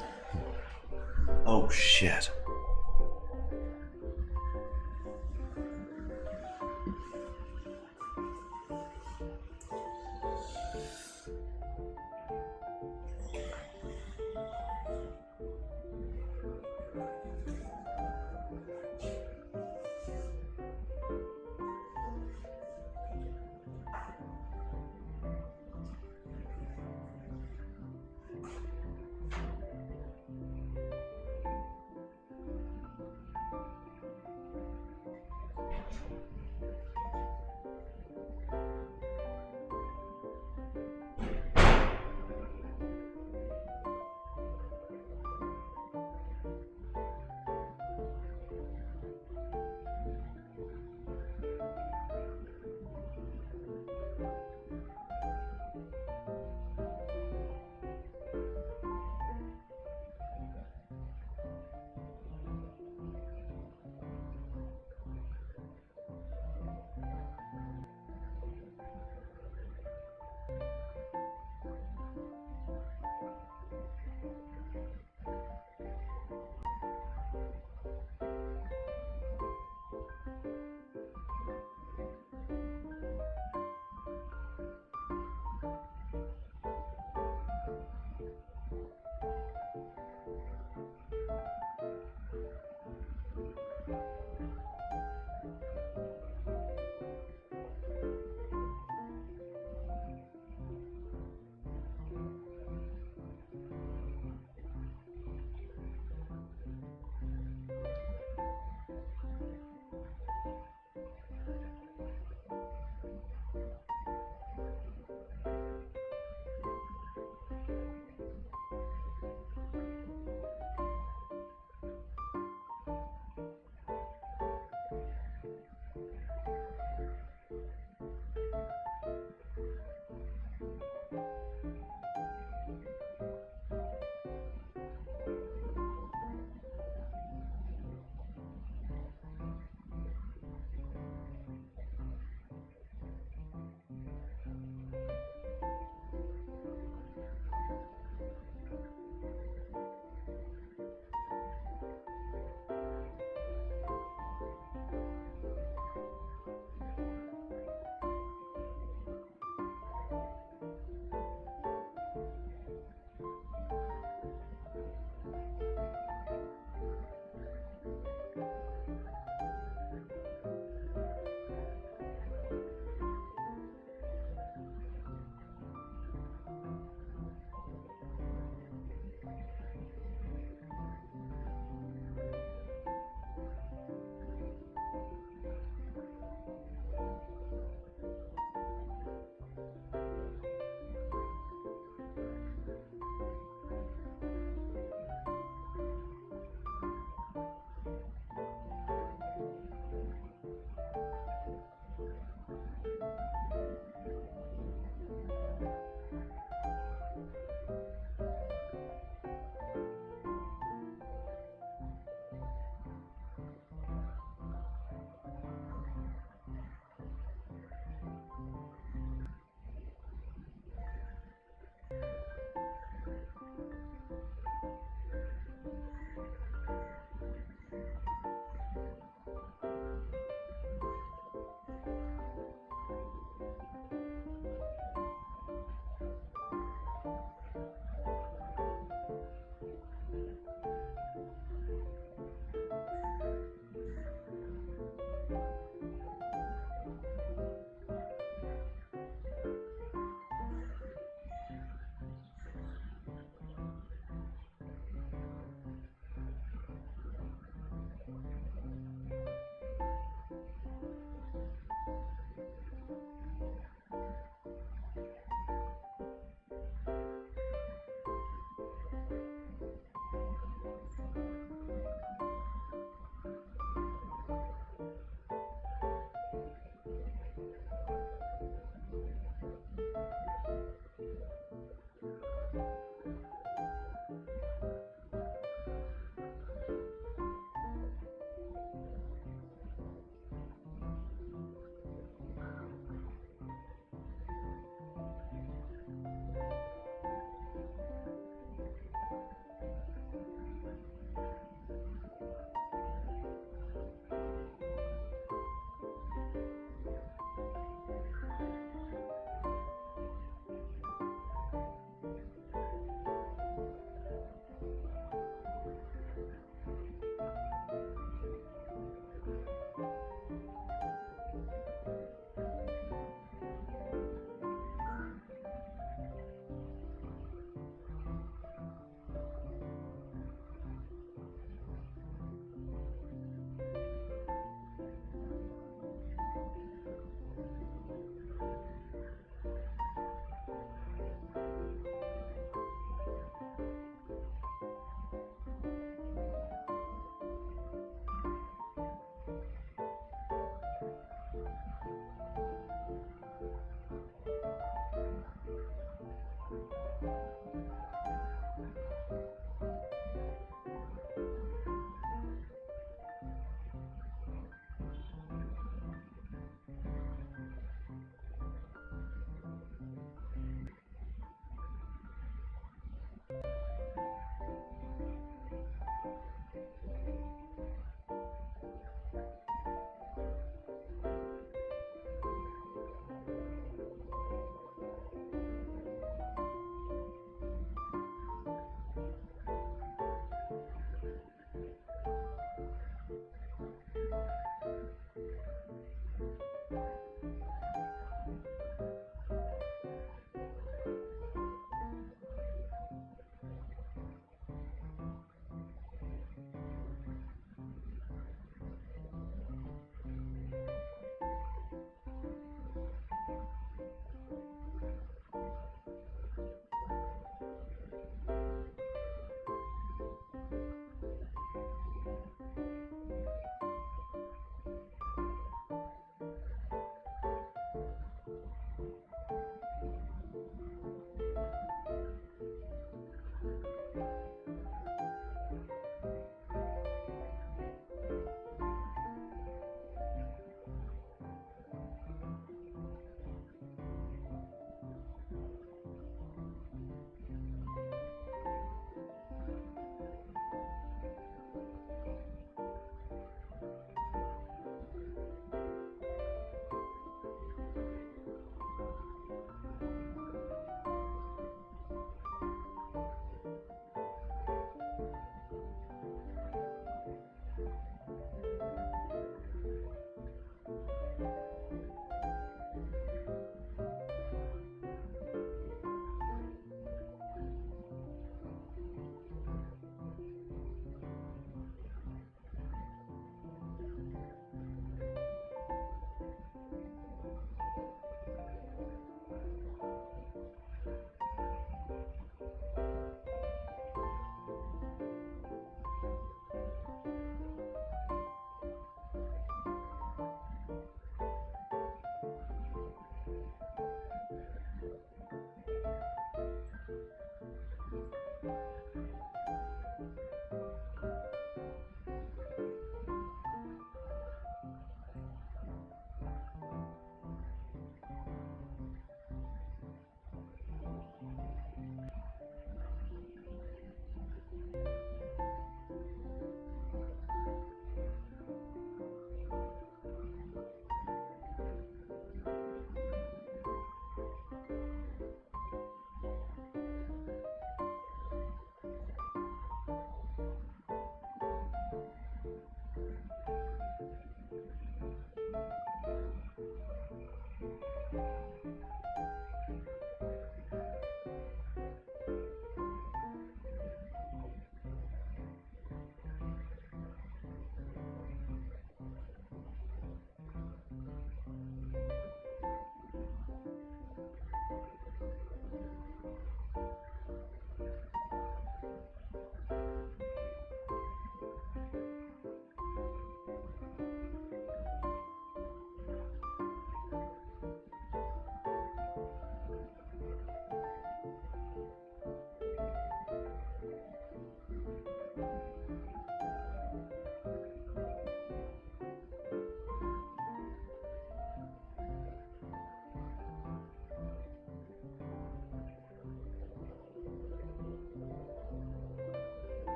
Oh shit.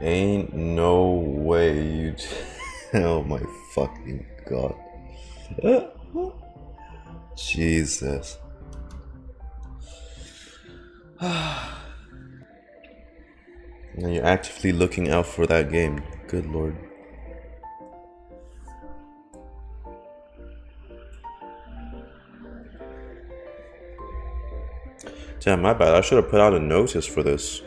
Ain't no way you. Oh my fucking god. Jesus. Now you're actively looking out for that game. Good lord. Damn, my bad. I should have put out a notice for this.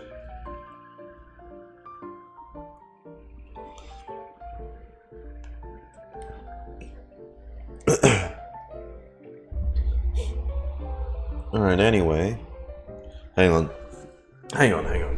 Alright, anyway. Hang on. Hang on, hang on.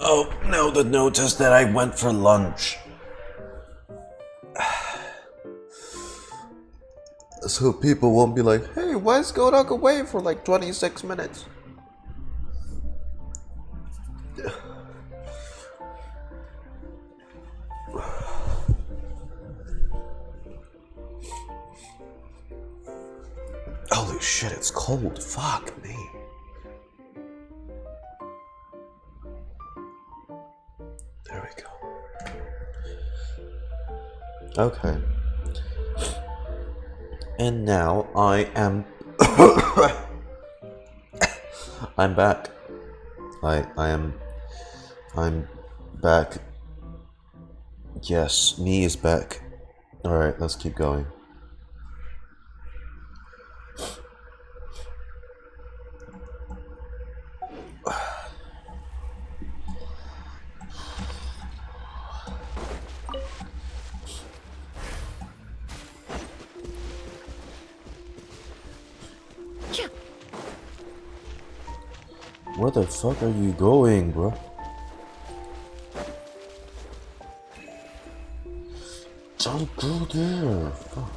Oh, no, the notice that I went for lunch. So people won't be like, hey, why is Godok away for like 26 minutes? Holy shit, it's cold. Fuck me. There we go. Okay. And now I am I'm back. I'm back. Yes, me is back. Alright, let's keep going. Where the fuck are you going, bro? Don't go there. Fuck.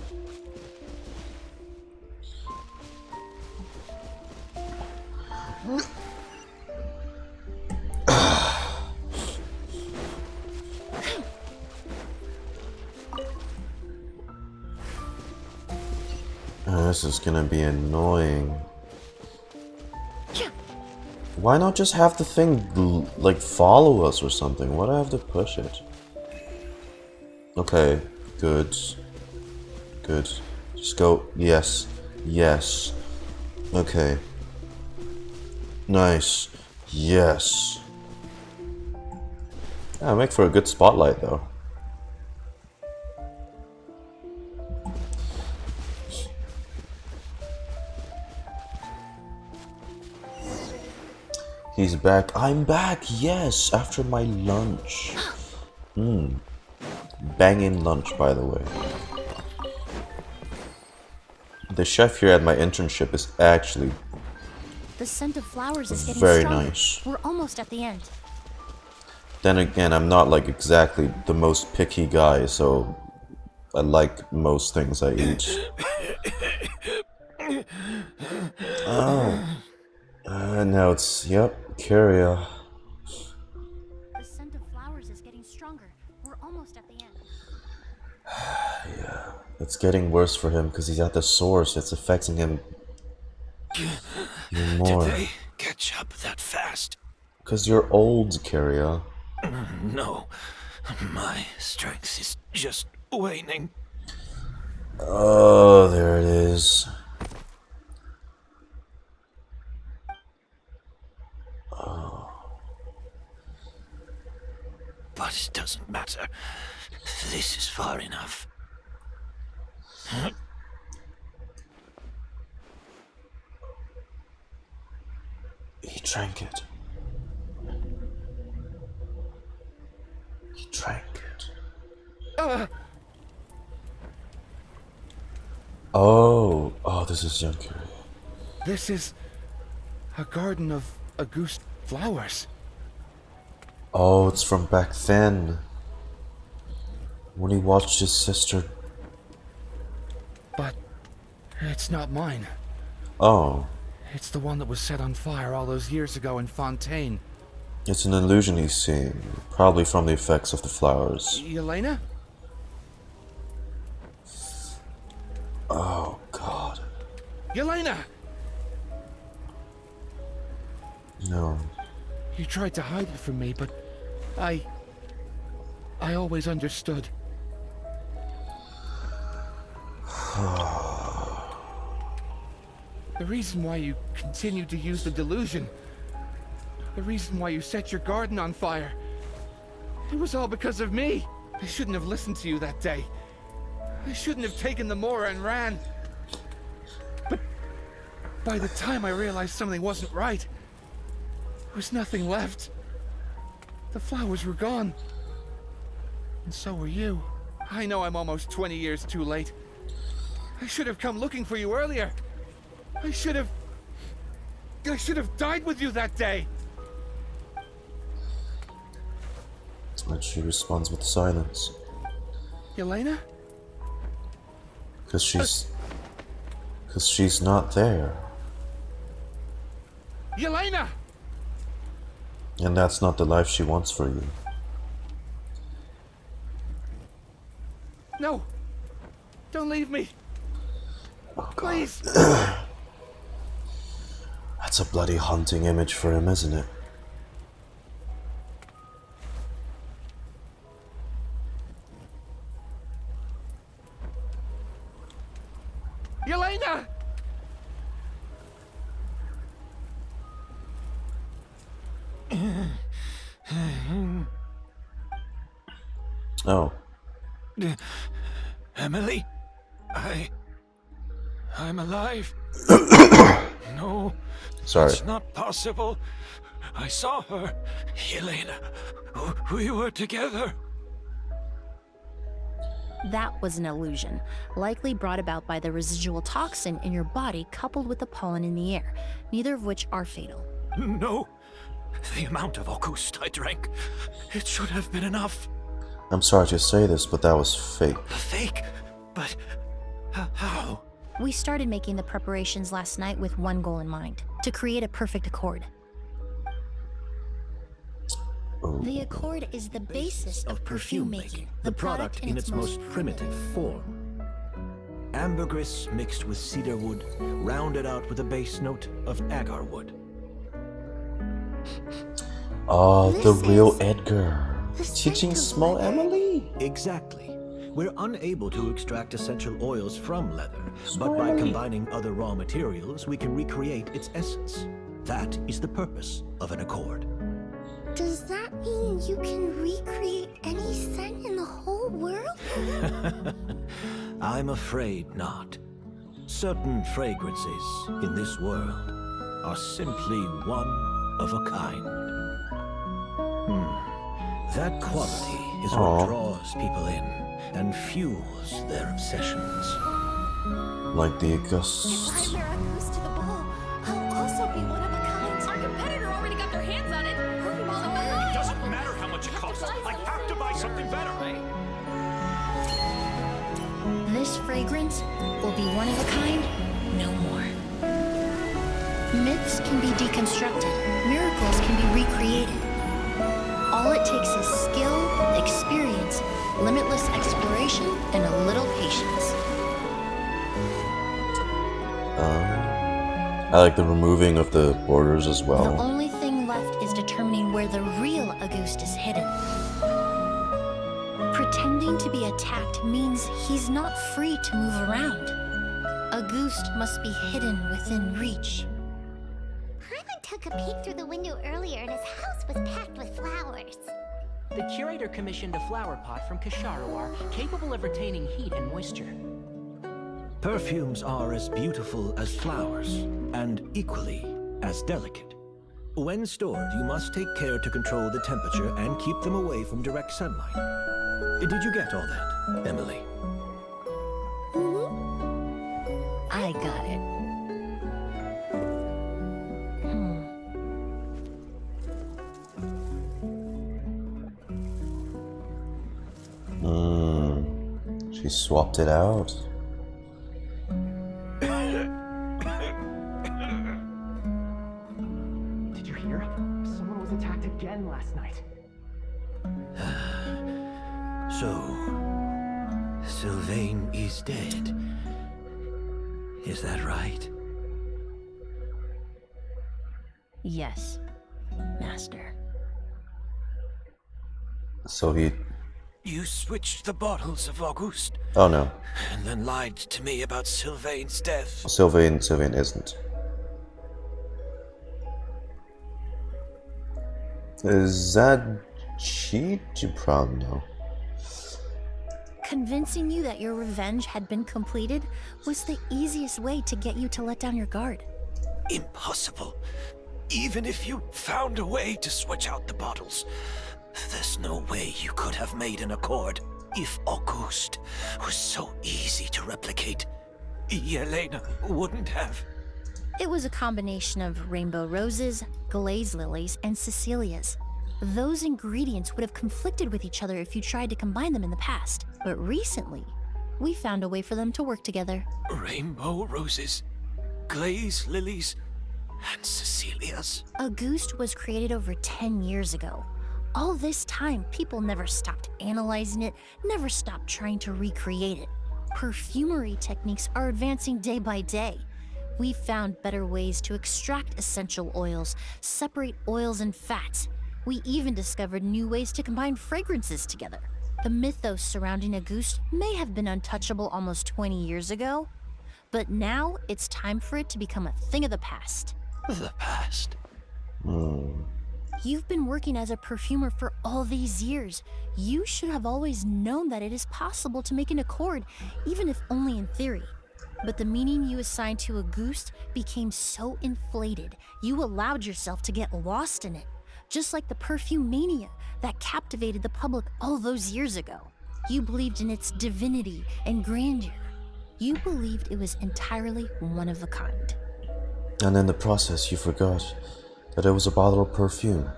This is gonna be annoying. Why not just have the thing, like, follow us or something? Why do I have to push it? Okay, good. Good. Just go. Yes. Yes. Okay. Nice. Yes. Yeah, make for a good spotlight, though. He's back. I'm back, yes, after my lunch. Banging lunch, by the way. The chef here at my internship is actually The scent of flowers is getting very stronger. nice. We're almost at the end. Then again, I'm not like exactly the most picky guy, so I like most things I eat. Oh. Now it's, yep, Curia. The scent of flowers is getting stronger. We're almost at the end. Yeah, it's getting worse for him because he's at the source. It's affecting him even more. Did they catch up that fast? Because you're old, Curia. No, my strength is just waning. Oh, there it is. But it doesn't matter. This is far enough. He drank it. He drank it. Oh, this is young Curia. This is a garden of Auguste flowers. Oh, it's from back then. When he watched his sister. But it's not mine. Oh. It's the one that was set on fire all those years ago in Fontaine. It's an illusion he's seeing. Probably from the effects of the flowers. Yelena? Oh, God. Yelena! No. You tried to hide it from me, but I always understood. The reason why you continued to use the delusion, the reason why you set your garden on fire, it was all because of me. I shouldn't have listened to you that day. I shouldn't have taken the Mora and ran. But by the time I realized something wasn't right, there was nothing left. The flowers were gone. And so were you. I know I'm almost 20 years too late. I should have come looking for you earlier. I should have died with you that day. And she responds with silence. Yelena? Because she's not there. Yelena! And that's not the life she wants for you. No! Don't leave me! Oh, please! That's a bloody haunting image for him, isn't it? Yelena! Oh. Emilie? I'm alive. No. Sorry. It's not possible. I saw her. Yelena. We were together. That was an illusion, likely brought about by the residual toxin in your body coupled with the pollen in the air, neither of which are fatal. No. The amount of August I drank, it should have been enough. I'm sorry to say this, but that was fake. Fake? But how? We started making the preparations last night with one goal in mind, to create a perfect accord. The accord is the basis of perfume making, the product in its most primitive form. Ambergris mixed with cedar wood, rounded out with a base note of agar wood. Oh, the real Edgar. Teaching small Emilie. Exactly. We're unable to extract essential oils from leather, but by combining other raw materials, we can recreate its essence. That is the purpose of an accord. Does that mean you can recreate any scent in the whole world? I'm afraid not. Certain fragrances in this world are simply one of a kind. That quality is what draws people in and fuels their obsessions. Like the August. If I wear a goose to the ball, I'll also be one of a kind. Our competitor already got their hands on it. It doesn't matter how much it costs. I have to buy something better. This fragrance will be one of a kind, no more. Myths can be deconstructed, miracles can be recreated. All it takes is skill, experience, limitless exploration, and a little patience. I like the removing of the borders as The well. only thing left is determining where the real Auguste is hidden. Pretending to be attacked means he's not free to move around. Auguste must be hidden within reach. Paimon took a peek through the window earlier and his house was packed with flowers. The curator commissioned a flower pot from Kasharawar, capable of retaining heat and moisture. Perfumes are as beautiful as flowers, and equally as delicate. When stored, you must take care to control the temperature and keep them away from direct sunlight. Did you get all that, Emilie? I got it. She swapped it out. Did you hear? Someone was attacked again last night. So, Sylvain is dead. Is that right? Yes, Master. So he... You switched the bottles of Auguste. Oh no. And then lied to me about Sylvain's death. Sylvain isn't. Is that cheat? You probably know. Convincing you that your revenge had been completed was the easiest way to get you to let down your guard. Impossible. Even if you found a way to switch out the bottles, there's no way you could have made an accord. If Auguste was so easy to replicate, Yelena wouldn't have. It was a combination of rainbow roses, glaze lilies, and Cecilias. Those ingredients would have conflicted with each other if you tried to combine them in the past. But recently, we found a way for them to work together. Rainbow roses, glaze lilies, and Cecilias. Auguste was created over 10 years ago. All this time, people never stopped analyzing it, never stopped trying to recreate it. Perfumery techniques are advancing day by day. We found better ways to extract essential oils, separate oils and fats. We even discovered new ways to combine fragrances together. The mythos surrounding Auguste may have been untouchable almost 20 years ago, but now it's time for it to become a thing of the past. The past? You've been working as a perfumer for all these years. You should have always known that it is possible to make an accord, even if only in theory. But the meaning you assigned to Auguste became so inflated, you allowed yourself to get lost in it. Just like the perfume mania that captivated the public all those years ago. You believed in its divinity and grandeur. You believed it was entirely one of a kind. And in the process, you forgot that it was a bottle of perfume.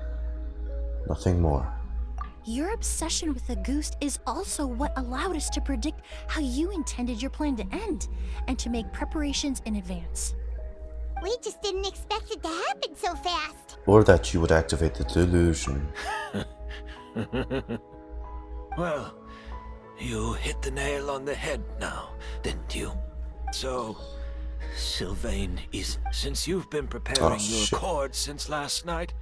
Nothing more. Your obsession with Auguste is also what allowed us to predict how you intended your plan to end, and to make preparations in advance. We just didn't expect it to happen so fast. Or that you would activate the delusion. Well, you hit the nail on the head now, didn't you? So, Sylvain is... Since you've been preparing your accord since last night,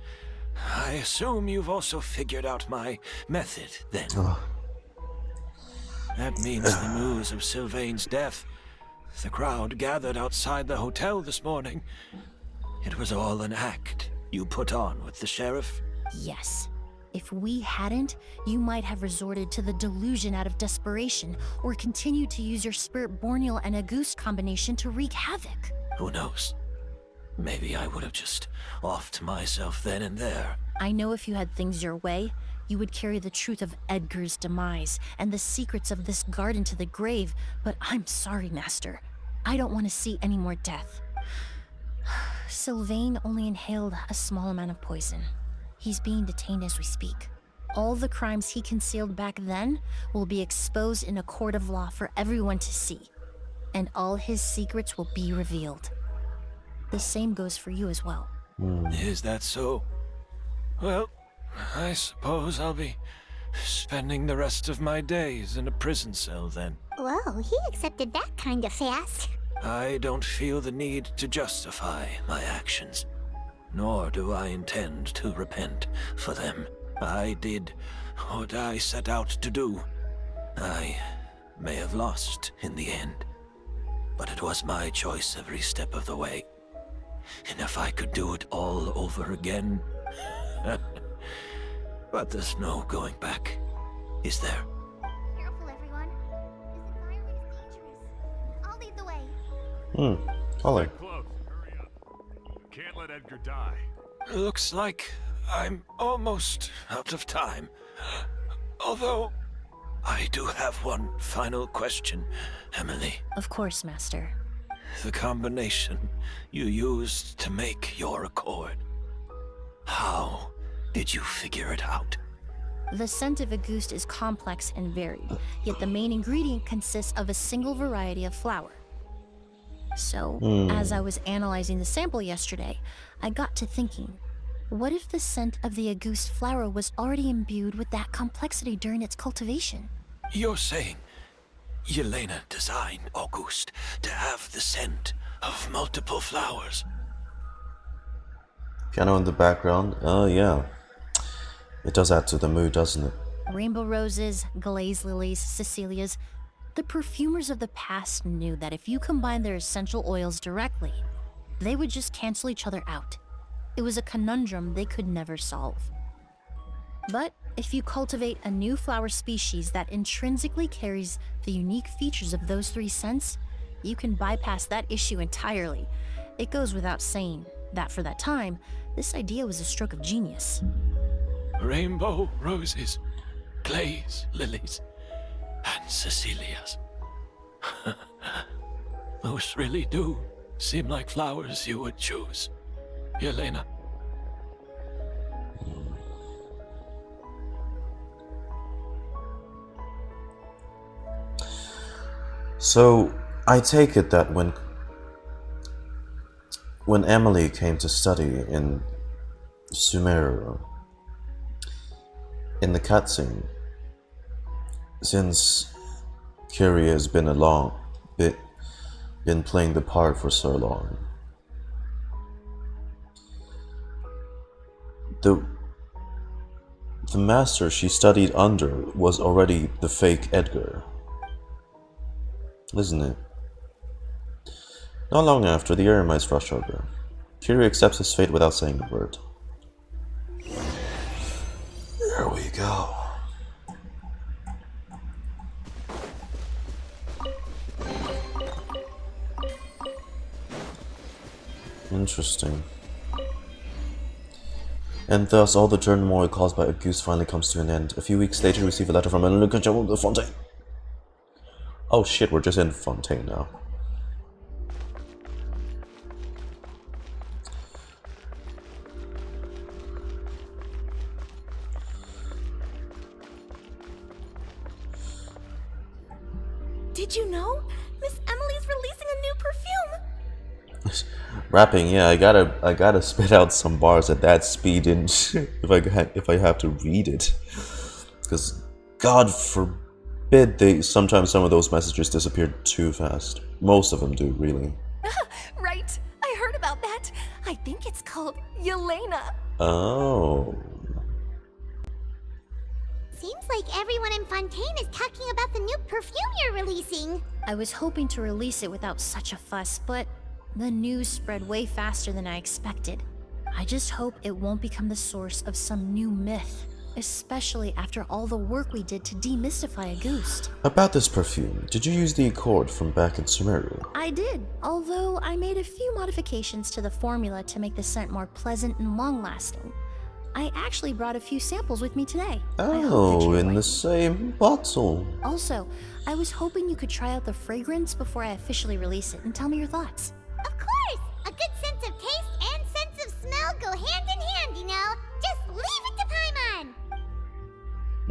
I assume you've also figured out my method, then. That means the news of Sylvain's death. The crowd gathered outside the hotel this morning. It was all an act you put on with the sheriff? Yes. If we hadn't, you might have resorted to the delusion out of desperation, or continued to use your Spirit Borneal and Auguste combination to wreak havoc. Who knows? Maybe I would have just offed myself then and there. I know if you had things your way, you would carry the truth of Edgar's demise and the secrets of this garden to the grave, but I'm sorry, Master. I don't want to see any more death. Sylvain only inhaled a small amount of poison. He's being detained as we speak. All the crimes he concealed back then will be exposed in a court of law for everyone to see, and all his secrets will be revealed. The same goes for you as well. Is that so? Well, I suppose I'll be spending the rest of my days in a prison cell then. Whoa, he accepted that kind of fast. I don't feel the need to justify my actions, nor do I intend to repent for them. I did what I set out to do. I may have lost in the end, but it was my choice every step of the way. And if I could do it all over again... But there's no going back, is there? Careful, everyone. This environment is dangerous. I'll lead the way. Ollie. Close. Hurry up. You can't let Edgar die. Looks like I'm almost out of time. Although, I do have one final question, Emilie. Of course, Master. The combination you used to make your accord. How did you figure it out? The scent of a goose is complex and varied, yet the main ingredient consists of a single variety of flower. So, as I was analyzing the sample yesterday, I got to thinking, what if the scent of the Auguste flower was already imbued with that complexity during its cultivation? You're saying Yelena designed Auguste to have the scent of multiple flowers? Piano in the background. Oh, yeah. It does add to the mood, doesn't it? Rainbow roses, glaze lilies, Cecilias. The perfumers of the past knew that if you combine their essential oils directly, they would just cancel each other out. It was a conundrum they could never solve. But if you cultivate a new flower species that intrinsically carries the unique features of those three scents, you can bypass that issue entirely. It goes without saying that for that time, this idea was a stroke of genius. Rainbow roses, glaze lilies, and Cecilias. Those really do seem like flowers you would choose, Yelena. So, I take it that when Emilie came to study in Sumeru, in the cutscene, since Kyria has been been playing the part for so long, the master she studied under was already the fake Edgar, isn't it? Not long after, the Eremites rush over. Kyria accepts his fate without saying a word. There we go. Interesting. And thus, all the turmoil caused by Auguste finally comes to an end. A few weeks later, we receive a letter from Emilie de Fontaine. Oh shit, we're just in Fontaine now. Did you know? Miss Emily's releasing a new perfume! Rapping, yeah, I gotta spit out some bars at that speed and if I have to read it. Because God forbid sometimes some of those messages disappear too fast. Most of them do, really. Right, I heard about that. I think it's called Yelena. Oh. Seems like everyone in Fontaine is talking about the new perfume you're releasing. I was hoping to release it without such a fuss, but the news spread way faster than I expected. I just hope it won't become the source of some new myth, especially after all the work we did to demystify Auguste. About this perfume, did you use the accord from back in Sumeru? I did, although I made a few modifications to the formula to make the scent more pleasant and long-lasting. I actually brought a few samples with me today. Oh, in the same bottle. Also, I was hoping you could try out the fragrance before I officially release it and tell me your thoughts. Of course! A good sense of taste and sense of smell go hand in hand, you know? Just leave it to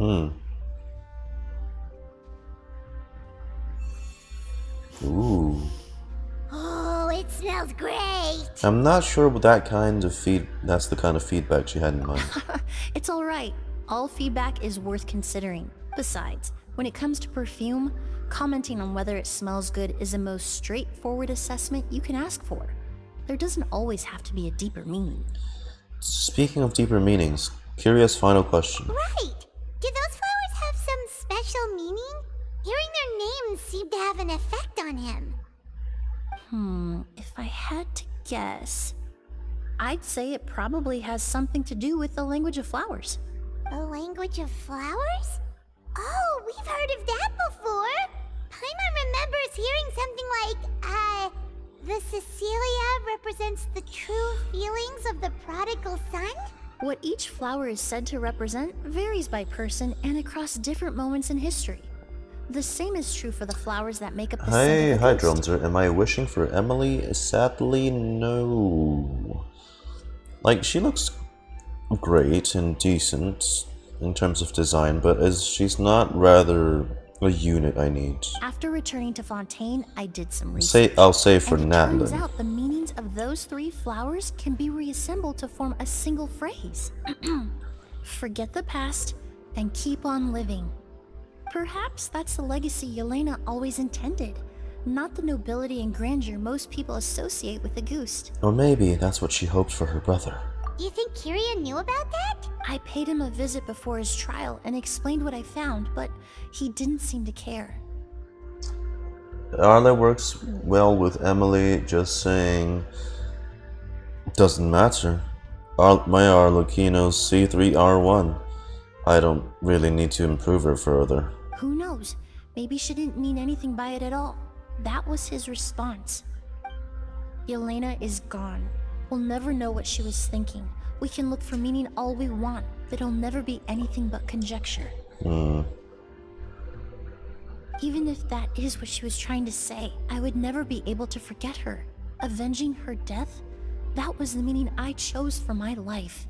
Paimon! Ooh. Oh, it smells great! I'm not sure what that's the kind of feedback she had in mind. It's alright. All feedback is worth considering. Besides, when it comes to perfume, commenting on whether it smells good is the most straightforward assessment you can ask for. There doesn't always have to be a deeper meaning. Speaking of deeper meanings, Kyria's final question. Right! Do those flowers have some special meaning? Hearing their names seemed to have an effect on him. If I had to guess, I'd say it probably has something to do with the language of flowers. The language of flowers? Oh, we've heard of that before! Paimon remembers hearing something like, the Cecilia represents the true feelings of the prodigal son? What each flower is said to represent varies by person and across different moments in history. The same is true for the flowers that make up the scent of Hi, the ghost. Dronzer. Am I wishing for Emilie? Sadly, no. Like, she looks great and decent, in terms of design, but she's not rather a unit I need. After returning to Fontaine, I did some research. I'll say for and now it turns then. out the meanings of those 3 flowers can be reassembled to form a single phrase. Forget the past and keep on living. Perhaps that's the legacy Yelena always intended, not the nobility and grandeur most people associate with a Gust. Or maybe that's what she hoped for her brother. You think Kiria knew about that? I paid him a visit before his trial and explained what I found, but he didn't seem to care. Arla works well with Emilie, just saying. Doesn't matter. My Arlecchino's C3R1. I don't really need to improve her further. Who knows? Maybe she didn't mean anything by it at all. That was his response. Yelena is gone. We'll never know what she was thinking. We can look for meaning all we want, but it'll never be anything but conjecture. Even if that is what she was trying to say, I would never be able to forget her. Avenging her death? That was the meaning I chose for my life.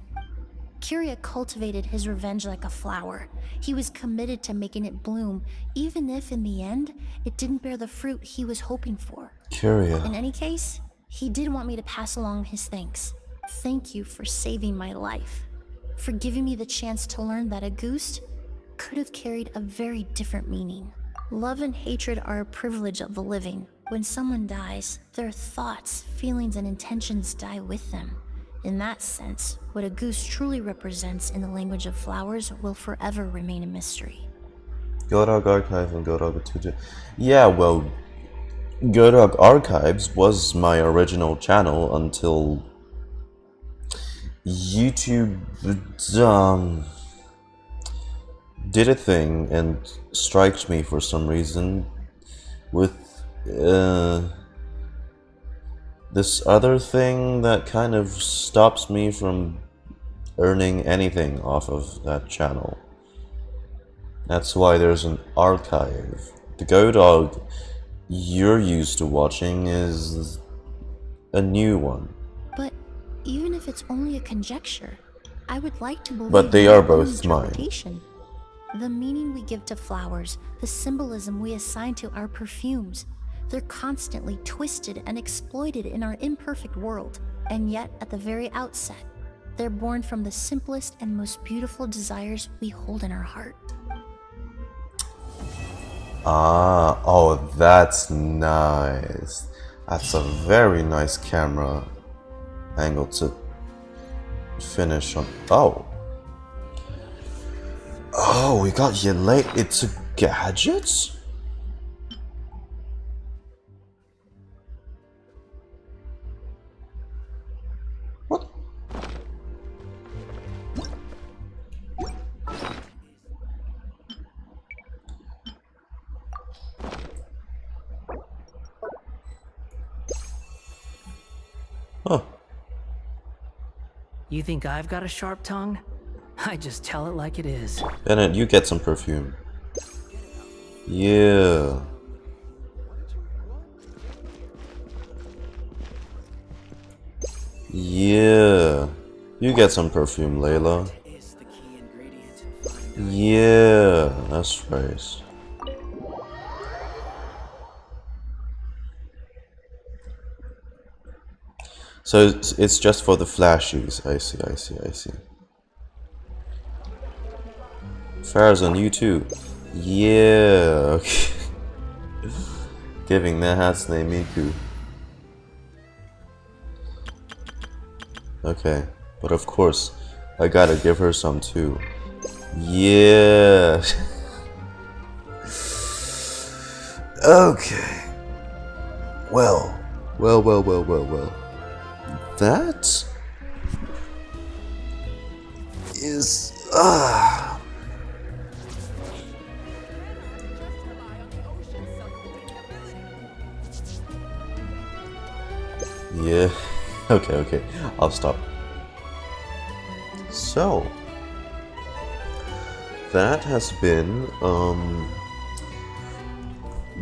Kiria cultivated his revenge like a flower. He was committed to making it bloom, even if in the end, it didn't bear the fruit he was hoping for. Kiria. In any case, he did want me to pass along his thanks. Thank you for saving my life. For giving me the chance to learn that a Gust could have carried a very different meaning. Love and hatred are a privilege of the living. When someone dies, their thoughts, feelings, and intentions die with them. In that sense, what a Gust truly represents in the language of flowers will forever remain a mystery. Godog Archive and Godog 2. Yeah, well, Godog Archives was my original channel until YouTube did a thing and striked me for some reason with this other thing that kind of stops me from earning anything off of that channel. That's why there's an archive. The Godog you're used to watching is a new one. But even if it's only a conjecture, I would like to believe But they in my are own both mine. interpretation. The meaning we give to flowers, the symbolism we assign to our perfumes, they're constantly twisted and exploited in our imperfect world. And yet, at the very outset, they're born from the simplest and most beautiful desires we hold in our heart. Ah, oh, that's nice. That's a very nice camera angle to finish on. Oh, we got Yelena. It's a gadget? What? Huh. You think I've got a sharp tongue? I just tell it like it is. Bennett, you get some perfume. Yeah. Yeah. You get some perfume, Layla. Yeah, that's right. So it's just for the flashies. I see. Farazan, you too. Yeah, okay. Giving that Hatsune Miku. Okay, but of course, I gotta give her some too. Yeah. Okay. Well. That is yeah. Okay. I'll stop. So that has been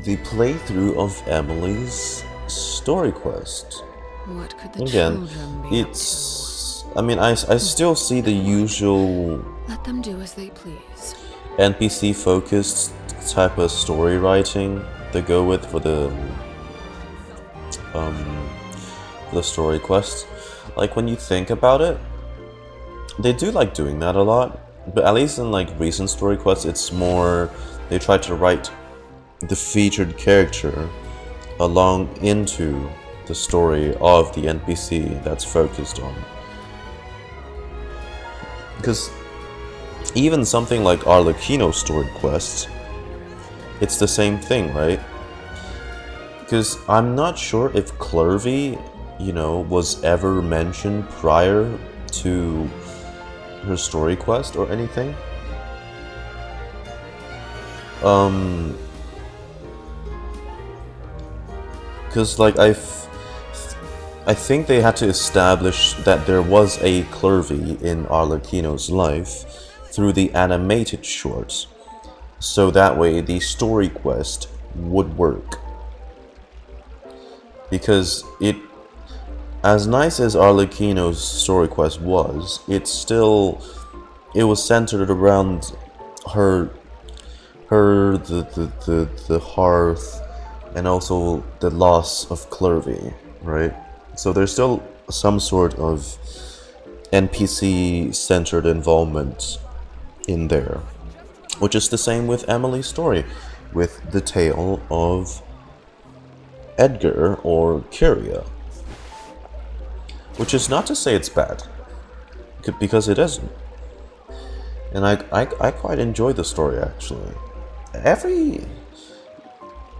the playthrough of Emilie's story quest. What could the Again, children be up it's I mean I still see the usual Let them do as they please. NPC focused type of story writing they go with for the story quest. Like when you think about it, they do like doing that a lot, but at least in like recent story quests, it's more they try to write the featured character along into the story of the NPC that's focused on. Because even something like Arlecchino's story quests, it's the same thing, right? Because I'm not sure if Clervy, you know, was ever mentioned prior to her story quest or anything. Because like I think they had to establish that there was a Clervy in Arlecchino's life through the animated shorts, so that way the story quest would work. Because it, as nice as Arlecchino's story quest was, it was centered around the hearth, and also the loss of Clervy, right? So there's still some sort of NPC-centered involvement in there. Which is the same with Emilie's story, with the tale of Edgar or Curia. Which is not to say it's bad, because it isn't. And I quite enjoy the story, actually.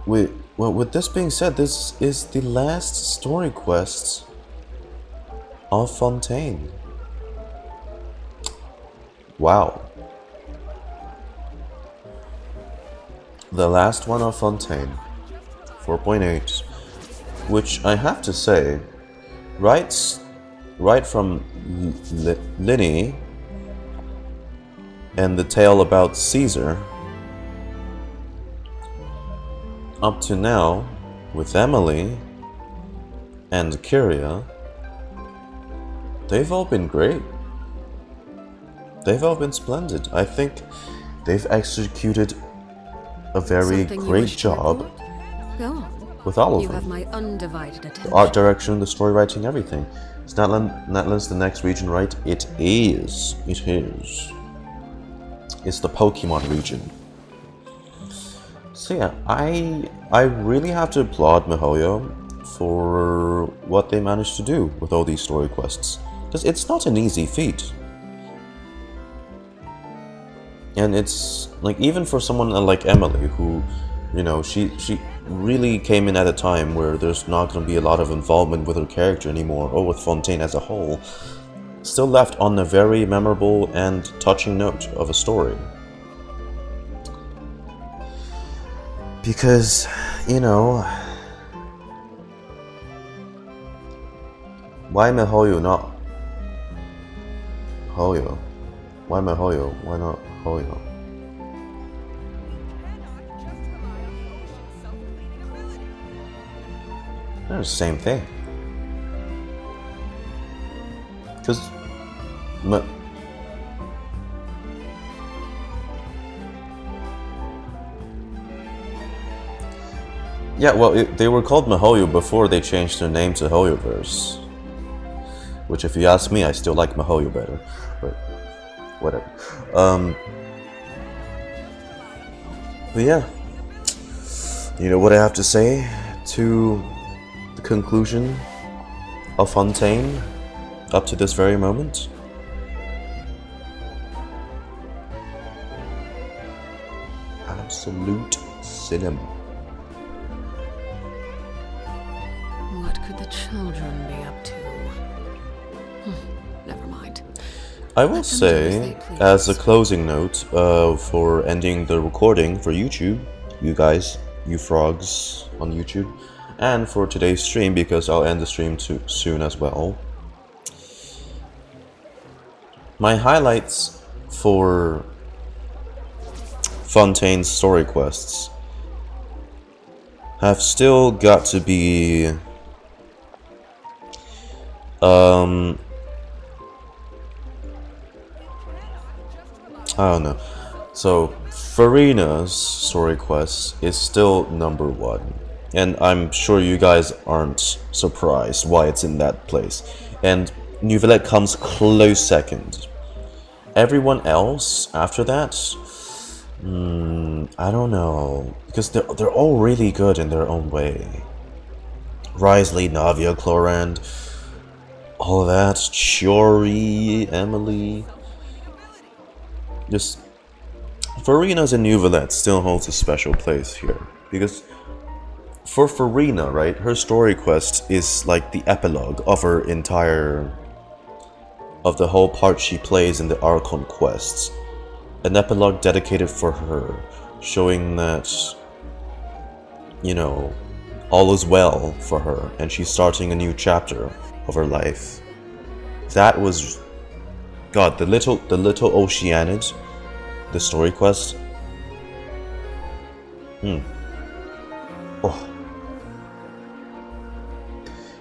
With this being said, this is the last story quest of Fontaine. Wow. The last one of Fontaine. 4.8. Which I have to say, right from Linny and the tale about Caesar, up to now, with Emilie and Curia, they've all been great. They've all been splendid. I think they've executed a very great job with all of them. You have my undivided attention. The art direction, the story writing, everything. Is Natlan's the next region, right? It is. It is. It's the Pokemon region. So yeah, I really have to applaud MiHoYo for what they managed to do with all these story quests. Because it's not an easy feat. And it's like, even for someone like Emilie, who, you know, she really came in at a time where there's not going to be a lot of involvement with her character anymore, or with Fontaine as a whole, still left on a very memorable and touching note of a story. Because, you know, why MiHoYo not Hoyo? Why MiHoYo? Why not Hoyo? They're the same thing. Because yeah, well, they were called MiHoYo before they changed their name to HoYoverse. Which, if you ask me, I still like MiHoYo better. But whatever. But yeah. You know what I have to say to the conclusion of Fontaine up to this very moment? Absolute cinema. What could the children be up to? Never mind. I will say, as a closing note, for ending the recording for YouTube, you guys, you frogs on YouTube, and for today's stream, because I'll end the stream soon as well. My highlights for Fontaine's story quests have still got to be I don't know. So, Farina's story quest is still #1. And I'm sure you guys aren't surprised why it's in that place. And Nouvellette comes close second. Everyone else after that, I don't know. Because they're all really good in their own way. Risley, Navia, Clorand, all of that. Chiori, Emilie. Just Farina's and Nouvellette still holds a special place here. Because for Farina, right, her story quest is like the epilogue of her entire... of the whole part she plays in the Archon quests. An epilogue dedicated for her, showing that, you know, all is well for her, and she's starting a new chapter of her life. That was... God, the little Oceanid, the story quest. Oh.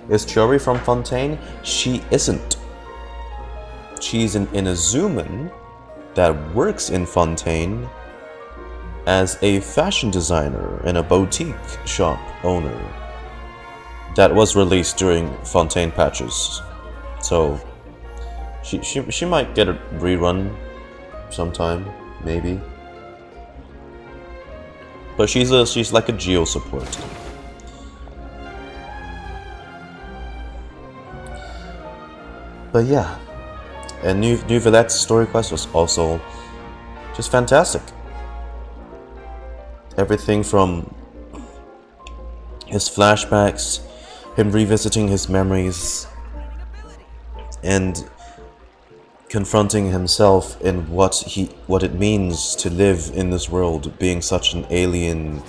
Is Chiori from Fontaine? She isn't. She's an Inazuman that works in Fontaine as a fashion designer and a boutique shop owner. That was released during Fontaine patches. So she might get a rerun sometime, maybe. But she's like a Geo support. But yeah. And Nouvellette's story quest was also just fantastic. Everything from his flashbacks, him revisiting his memories, and confronting himself in what it means to live in this world, being such an alien,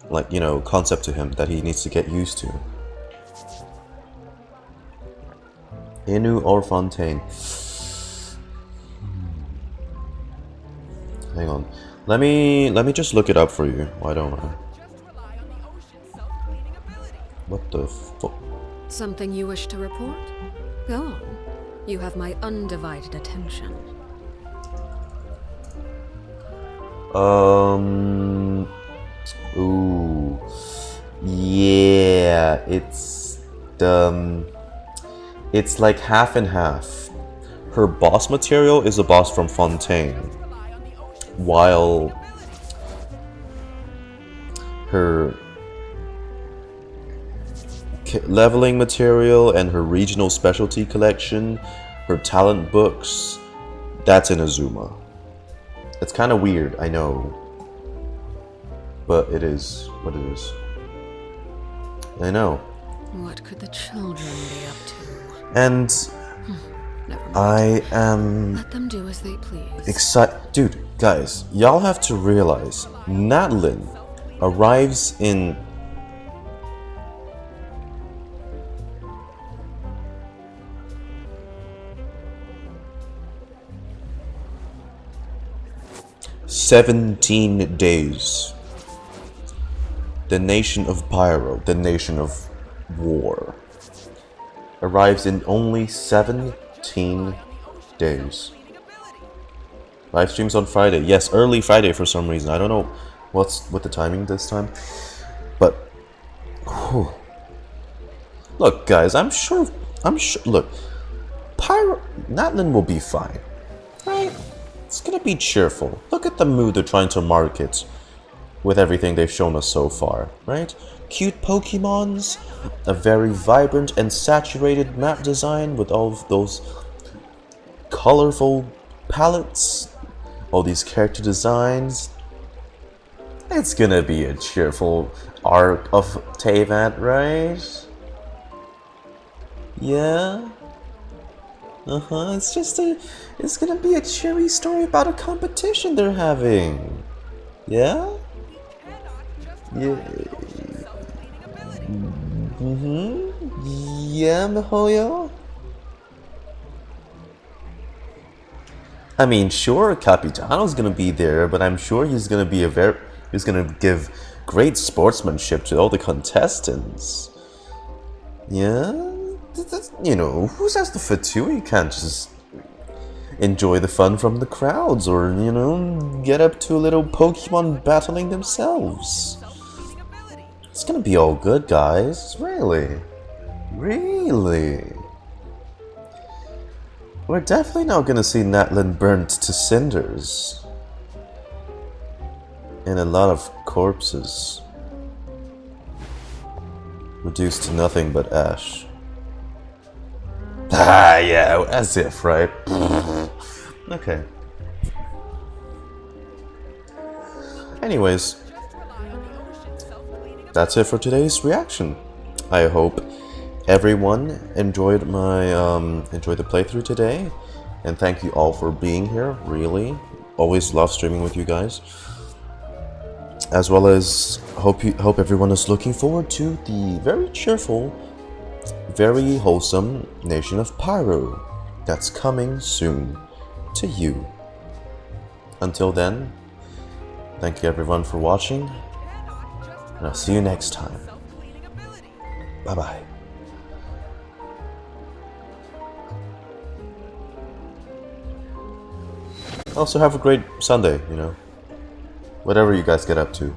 like, you know, concept to him that he needs to get used to. Inu or Fontaine? Hang on. Let me just look it up for you. Why don't I? What the fuck? Something you wish to report? Go on. You have my undivided attention. Ooh. Yeah, it's like half and half. Her boss material is a boss from Fontaine, while her leveling material and her regional specialty collection, her talent books, that's in Azuma. It's kind of weird, I know, but it is what it is. I know. What could the children be up to? And I am... Let them do as they please. excited. Dude, guys, y'all have to realize, Natlin arrives in... "17 days. The nation of Pyro, the nation of war, arrives in only 17 days. Live streams on Friday. Yes, early Friday for some reason. I don't know what's with the timing this time. But whew. Look, guys, I'm sure look, Natlin will be fine. Right? It's gonna be cheerful. Look at the mood they're trying to market with everything they've shown us so far, right? Cute Pokemons, a very vibrant and saturated map design with all of those colorful palettes, all these character designs. It's gonna be a cheerful arc of Teyvat, right? Yeah? It's gonna be a cheery story about a competition they're having. Yeah? Yeah. Yeah, Mihoyo? I mean, sure, Capitano's gonna be there, but I'm sure he's gonna be he's gonna give great sportsmanship to all the contestants. Yeah? You know, who says the Fatui can't just... enjoy the fun from the crowds, or, you know, get up to a little Pokemon battling themselves. It's gonna be all good, guys. Really. Really. We're definitely not gonna see Natlan burnt to cinders. And a lot of corpses. Reduced to nothing but ash. Ah, yeah, as if, right? Okay. Anyways, that's it for today's reaction. I hope everyone enjoyed my enjoyed the playthrough today, and thank you all for being here. Really, always love streaming with you guys. As well as hope everyone is looking forward to the very cheerful, very wholesome Nation of Pyro that's coming soon to you. Until then, thank you everyone for watching, and I'll see you next time. Bye bye. Also have a great Sunday, you know. Whatever you guys get up to.